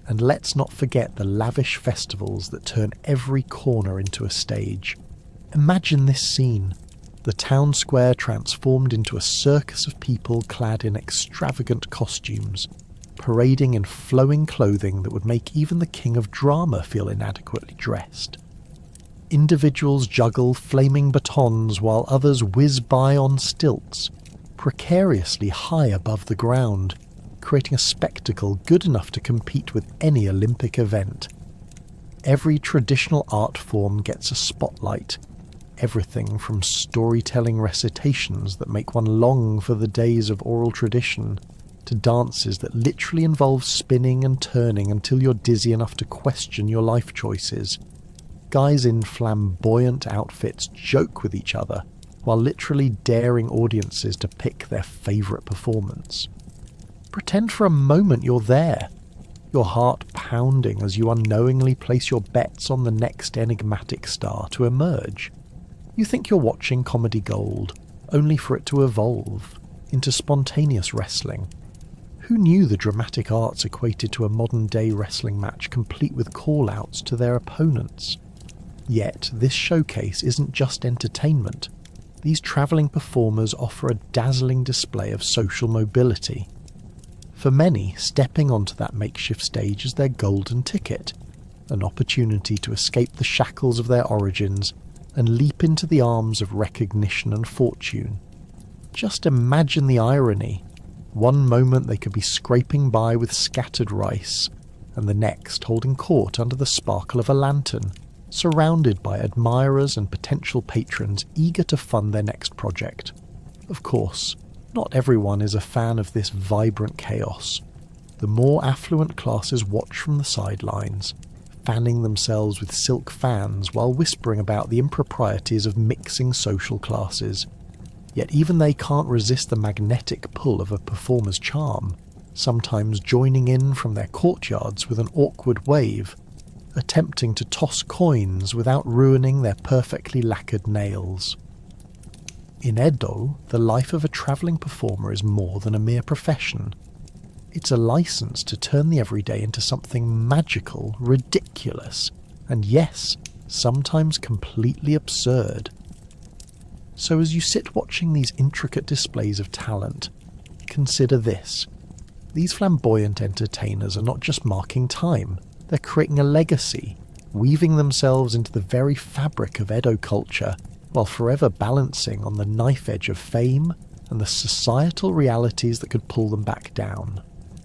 And let's not forget the lavish festivals that turn every corner into a stage. Imagine this scene: the town square transformed into a circus of people clad in extravagant costumes, parading in flowing clothing that would make even the king of drama feel inadequately dressed. Individuals juggle flaming batons while others whiz by on stilts, precariously high above the ground, creating a spectacle good enough to compete with any Olympic event. Every traditional art form gets a spotlight, everything from storytelling recitations that make one long for the days of oral tradition, to dances that literally involve spinning and turning until you're dizzy enough to question your life choices. Guys in flamboyant outfits joke with each other, while literally daring audiences to pick their favourite performance. Pretend for a moment you're there, your heart pounding as you unknowingly place your bets on the next enigmatic star to emerge. You think you're watching comedy gold, only for it to evolve into spontaneous wrestling. Who knew the dramatic arts equated to a modern-day wrestling match complete with call-outs to their opponents? Yet, this showcase isn't just entertainment. These travelling performers offer a dazzling display of social mobility. For many, stepping onto that makeshift stage is their golden ticket, an opportunity to escape the shackles of their origins and leap into the arms of recognition and fortune. Just imagine the irony. One moment they could be scraping by with scattered rice, and the next holding court under the sparkle of a lantern, surrounded by admirers and potential patrons eager to fund their next project. Of course, not everyone is a fan of this vibrant chaos. The more affluent classes watch from the sidelines, fanning themselves with silk fans while whispering about the improprieties of mixing social classes. Yet even they can't resist the magnetic pull of a performer's charm, sometimes joining in from their courtyards with an awkward wave, attempting to toss coins without ruining their perfectly lacquered nails. In Edo, the life of a travelling performer is more than a mere profession. It's a license to turn the everyday into something magical, ridiculous, and yes, sometimes completely absurd. So as you sit watching these intricate displays of talent, consider this. These flamboyant entertainers are not just marking time, they're creating a legacy, weaving themselves into the very fabric of Edo culture, while forever balancing on the knife edge of fame and the societal realities that could pull them back down.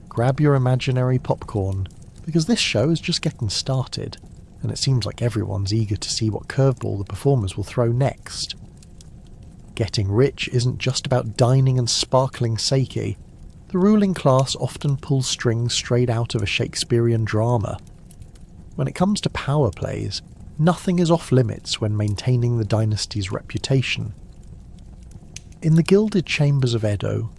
Grab your imaginary popcorn, because this show is just getting started, and it seems like everyone's eager to see what curveball the performers will throw next. Getting rich isn't just about dining and sparkling sake. The ruling class often pulls strings straight out of a Shakespearean drama. When it comes to power plays, nothing is off limits when maintaining the dynasty's reputation. In the gilded chambers of Edo,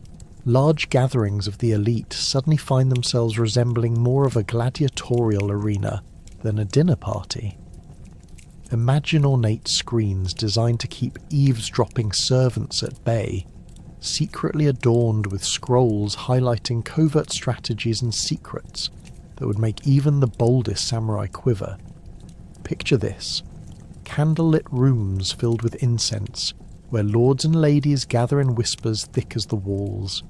large gatherings of the elite suddenly find themselves resembling more of a gladiatorial arena than a dinner party. Imagine ornate screens designed to keep eavesdropping servants at bay, secretly adorned with scrolls highlighting covert strategies and secrets that would make even the boldest samurai quiver. Picture this: candlelit rooms filled with incense, where lords and ladies gather in whispers thick as the walls.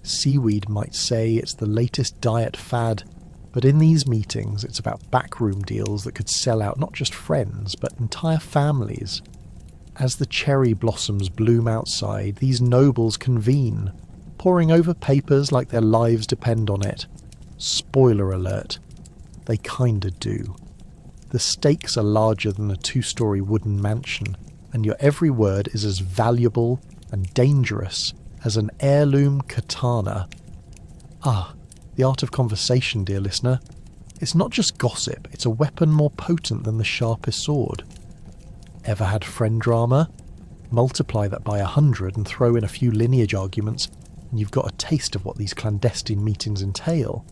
Seaweed might say it's the latest diet fad, but in these meetings it's about backroom deals that could sell out not just friends, but entire families. As the cherry blossoms bloom outside, these nobles convene, poring over papers like their lives depend on it. Spoiler alert, they kinda do. The stakes are larger than a 2-story wooden mansion, and your every word is as valuable and dangerous as an heirloom katana. The art of conversation, dear listener. It's not just gossip, it's a weapon more potent than the sharpest sword. Ever had friend drama? Multiply that by 100 and throw in a few lineage arguments, and you've got a taste of what these clandestine meetings entail.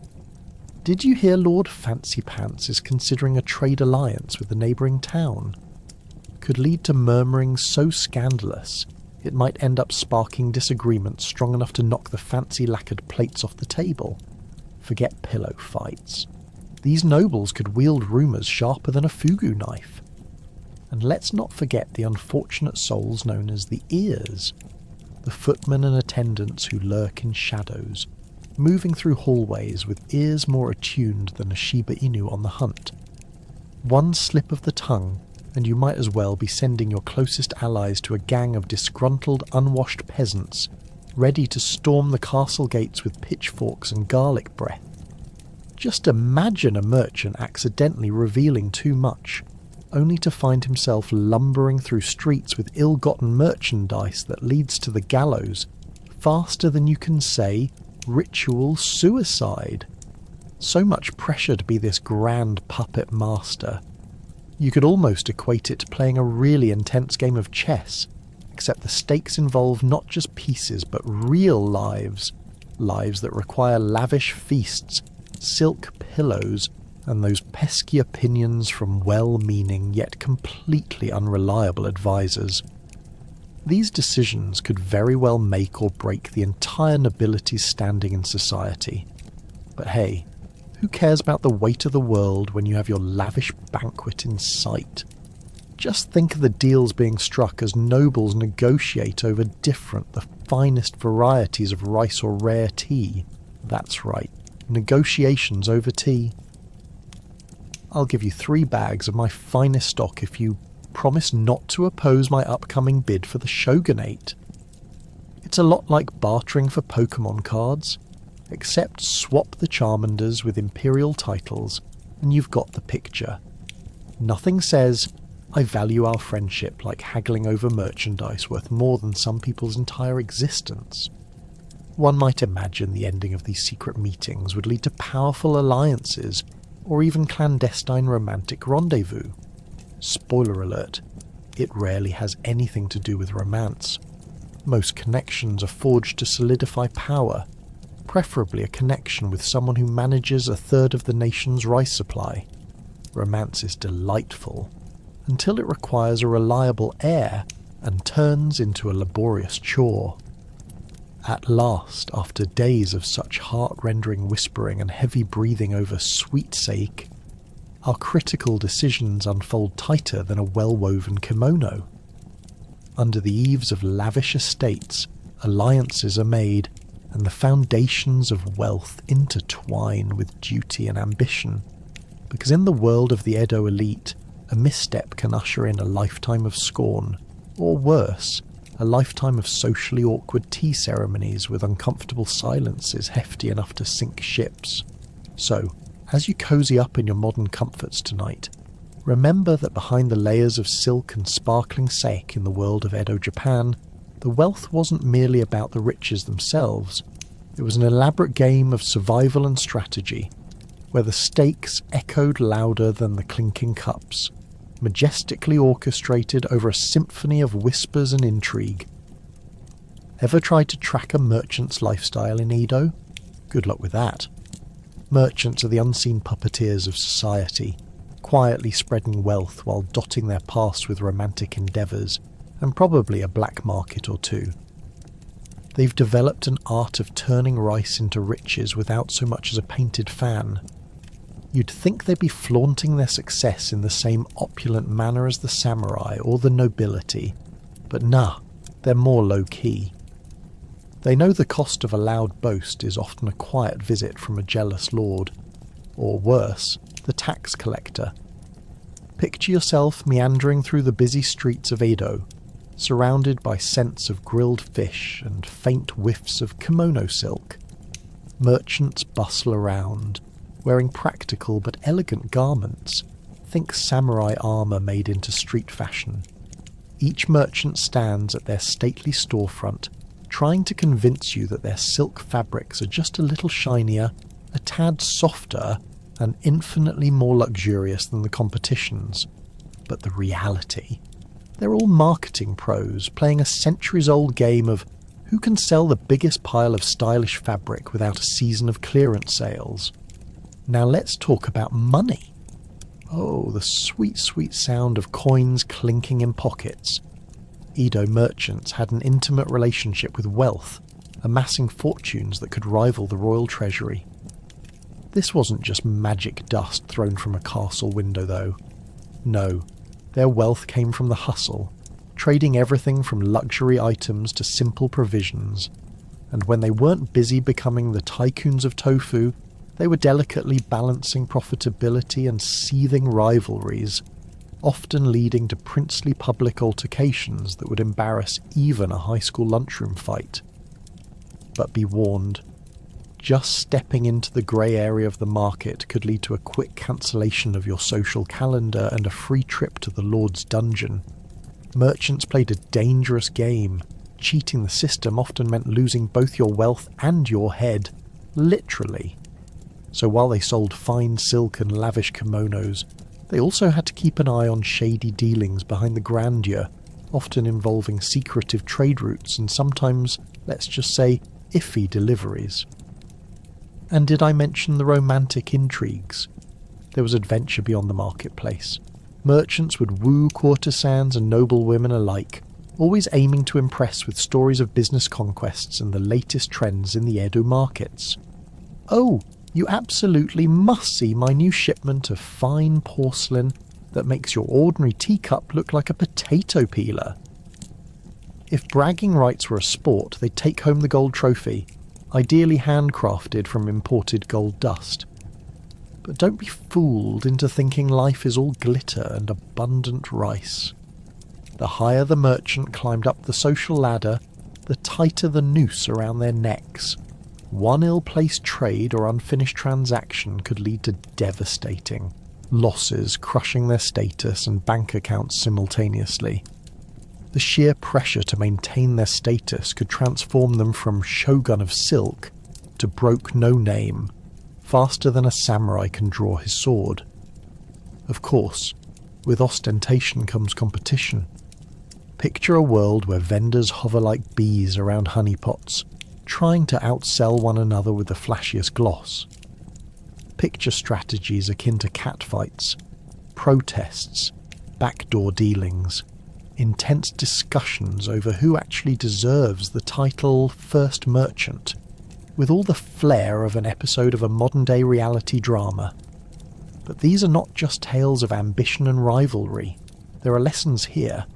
Did you hear Lord Fancy Pants is considering a trade alliance with the neighbouring town? Could lead to murmurings so scandalous it might end up sparking disagreements strong enough to knock the fancy lacquered plates off the table. Forget pillow fights. These nobles could wield rumours sharper than a fugu knife. And let's not forget the unfortunate souls known as the ears, the footmen and attendants who lurk in shadows, moving through hallways with ears more attuned than a Shiba Inu on the hunt. One slip of the tongue, and you might as well be sending your closest allies to a gang of disgruntled, unwashed peasants, ready to storm the castle gates with pitchforks and garlic breath. Just imagine a merchant accidentally revealing too much, only to find himself lumbering through streets with ill-gotten merchandise that leads to the gallows faster than you can say ritual suicide. So much pressure to be this grand puppet master. You could almost equate it to playing a really intense game of chess, except the stakes involve not just pieces but real lives. Lives that require lavish feasts, silk pillows, and those pesky opinions from well-meaning yet completely unreliable advisors. These decisions could very well make or break the entire nobility's standing in society. But hey, who cares about the weight of the world when you have your lavish banquet in sight? Just think of the deals being struck as nobles negotiate over the finest varieties of rice or rare tea. That's right, negotiations over tea. I'll give you 3 bags of my finest stock if you promise not to oppose my upcoming bid for the shogunate. It's a lot like bartering for Pokemon cards, except swap the Charmanders with imperial titles and you've got the picture. Nothing says, I value our friendship, like haggling over merchandise worth more than some people's entire existence. One might imagine the ending of these secret meetings would lead to powerful alliances or even clandestine romantic rendezvous. Spoiler alert, it rarely has anything to do with romance. Most connections are forged to solidify power, preferably a connection with someone who manages a third of the nation's rice supply. Romance is delightful, until it requires a reliable heir and turns into a laborious chore. At last, after days of such heart-rending whispering and heavy breathing over sweet sake, our critical decisions unfold tighter than a well-woven kimono. Under the eaves of lavish estates, alliances are made, and the foundations of wealth intertwine with duty and ambition, because in the world of the Edo elite, a misstep can usher in a lifetime of scorn, or worse, a lifetime of socially awkward tea ceremonies with uncomfortable silences hefty enough to sink ships. So, as you cozy up in your modern comforts tonight, remember that behind the layers of silk and sparkling sake in the world of Edo Japan, the wealth wasn't merely about the riches themselves. It was an elaborate game of survival and strategy, where the stakes echoed louder than the clinking cups, majestically orchestrated over a symphony of whispers and intrigue. Ever tried to track a merchant's lifestyle in Edo? Good luck with that. Merchants are the unseen puppeteers of society, quietly spreading wealth while dotting their past with romantic endeavours, and probably a black market or two. They've developed an art of turning rice into riches without so much as a painted fan. You'd think they'd be flaunting their success in the same opulent manner as the samurai or the nobility, but nah, they're more low-key. They know the cost of a loud boast is often a quiet visit from a jealous lord, or worse, the tax collector. Picture yourself meandering through the busy streets of Edo, surrounded by scents of grilled fish and faint whiffs of kimono silk. Merchants bustle around, wearing practical but elegant garments. Think samurai armour made into street fashion. Each merchant stands at their stately storefront, trying to convince you that their silk fabrics are just a little shinier, a tad softer, and infinitely more luxurious than the competition's. But the reality? They're all marketing pros, playing a centuries-old game of who can sell the biggest pile of stylish fabric without a season of clearance sales. Now let's talk about money. Oh, the sweet, sweet sound of coins clinking in pockets. Edo merchants had an intimate relationship with wealth, amassing fortunes that could rival the royal treasury. This wasn't just magic dust thrown from a castle window, though. No, their wealth came from the hustle, trading everything from luxury items to simple provisions. And when they weren't busy becoming the tycoons of tofu, they were delicately balancing profitability and seething rivalries, often leading to princely public altercations that would embarrass even a high school lunchroom fight. But be warned, just stepping into the grey area of the market could lead to a quick cancellation of your social calendar and a free trip to the Lord's dungeon. Merchants played a dangerous game. Cheating the system often meant losing both your wealth and your head, literally. So while they sold fine silk and lavish kimonos, they also had to keep an eye on shady dealings behind the grandeur, often involving secretive trade routes and sometimes, let's just say, iffy deliveries. And did I mention the romantic intrigues? There was adventure beyond the marketplace. Merchants would woo courtesans and noble women alike, always aiming to impress with stories of business conquests and the latest trends in the Edo markets. Oh, you absolutely must see my new shipment of fine porcelain that makes your ordinary teacup look like a potato peeler. If bragging rights were a sport, they'd take home the gold trophy, ideally handcrafted from imported gold dust. But don't be fooled into thinking life is all glitter and abundant rice. The higher the merchant climbed up the social ladder, the tighter the noose around their necks. One ill-placed trade or unfinished transaction could lead to devastating losses, crushing their status and bank accounts simultaneously. The sheer pressure to maintain their status could transform them from shogun of silk to broke no-name, faster than a samurai can draw his sword. Of course, with ostentation comes competition. Picture a world where vendors hover like bees around honeypots, trying to outsell one another with the flashiest gloss. Picture strategies akin to catfights, protests, backdoor dealings. intense discussions over who actually deserves the title First Merchant, with all the flair of an episode of a modern-day reality drama. But these are not just tales of ambition and rivalry. There are lessons here,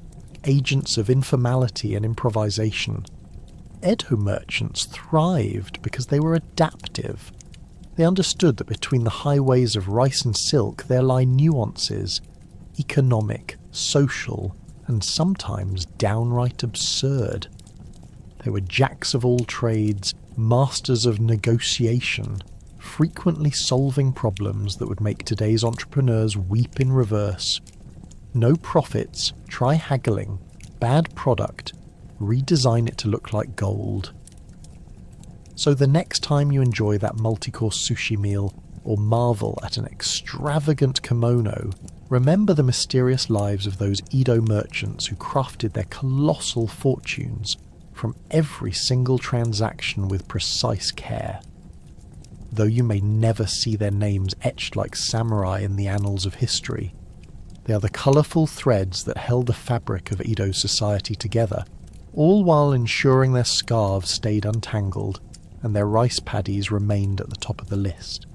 agents of informality and improvisation. Edo merchants thrived because they were adaptive. They understood that between the highways of rice and silk there lie nuances, economic, social, and sometimes downright absurd. They were jacks of all trades, masters of negotiation, frequently solving problems that would make today's entrepreneurs weep in reverse. No profits, try haggling, bad product, redesign it to look like gold. So the next time you enjoy that multi-course sushi meal or marvel at an extravagant kimono, remember the mysterious lives of those Edo merchants who crafted their colossal fortunes from every single transaction with precise care. Though you may never see their names etched like samurai in the annals of history, they are the colourful threads that held the fabric of Edo society together, all while ensuring their scarves stayed untangled and their rice paddies remained at the top of the list.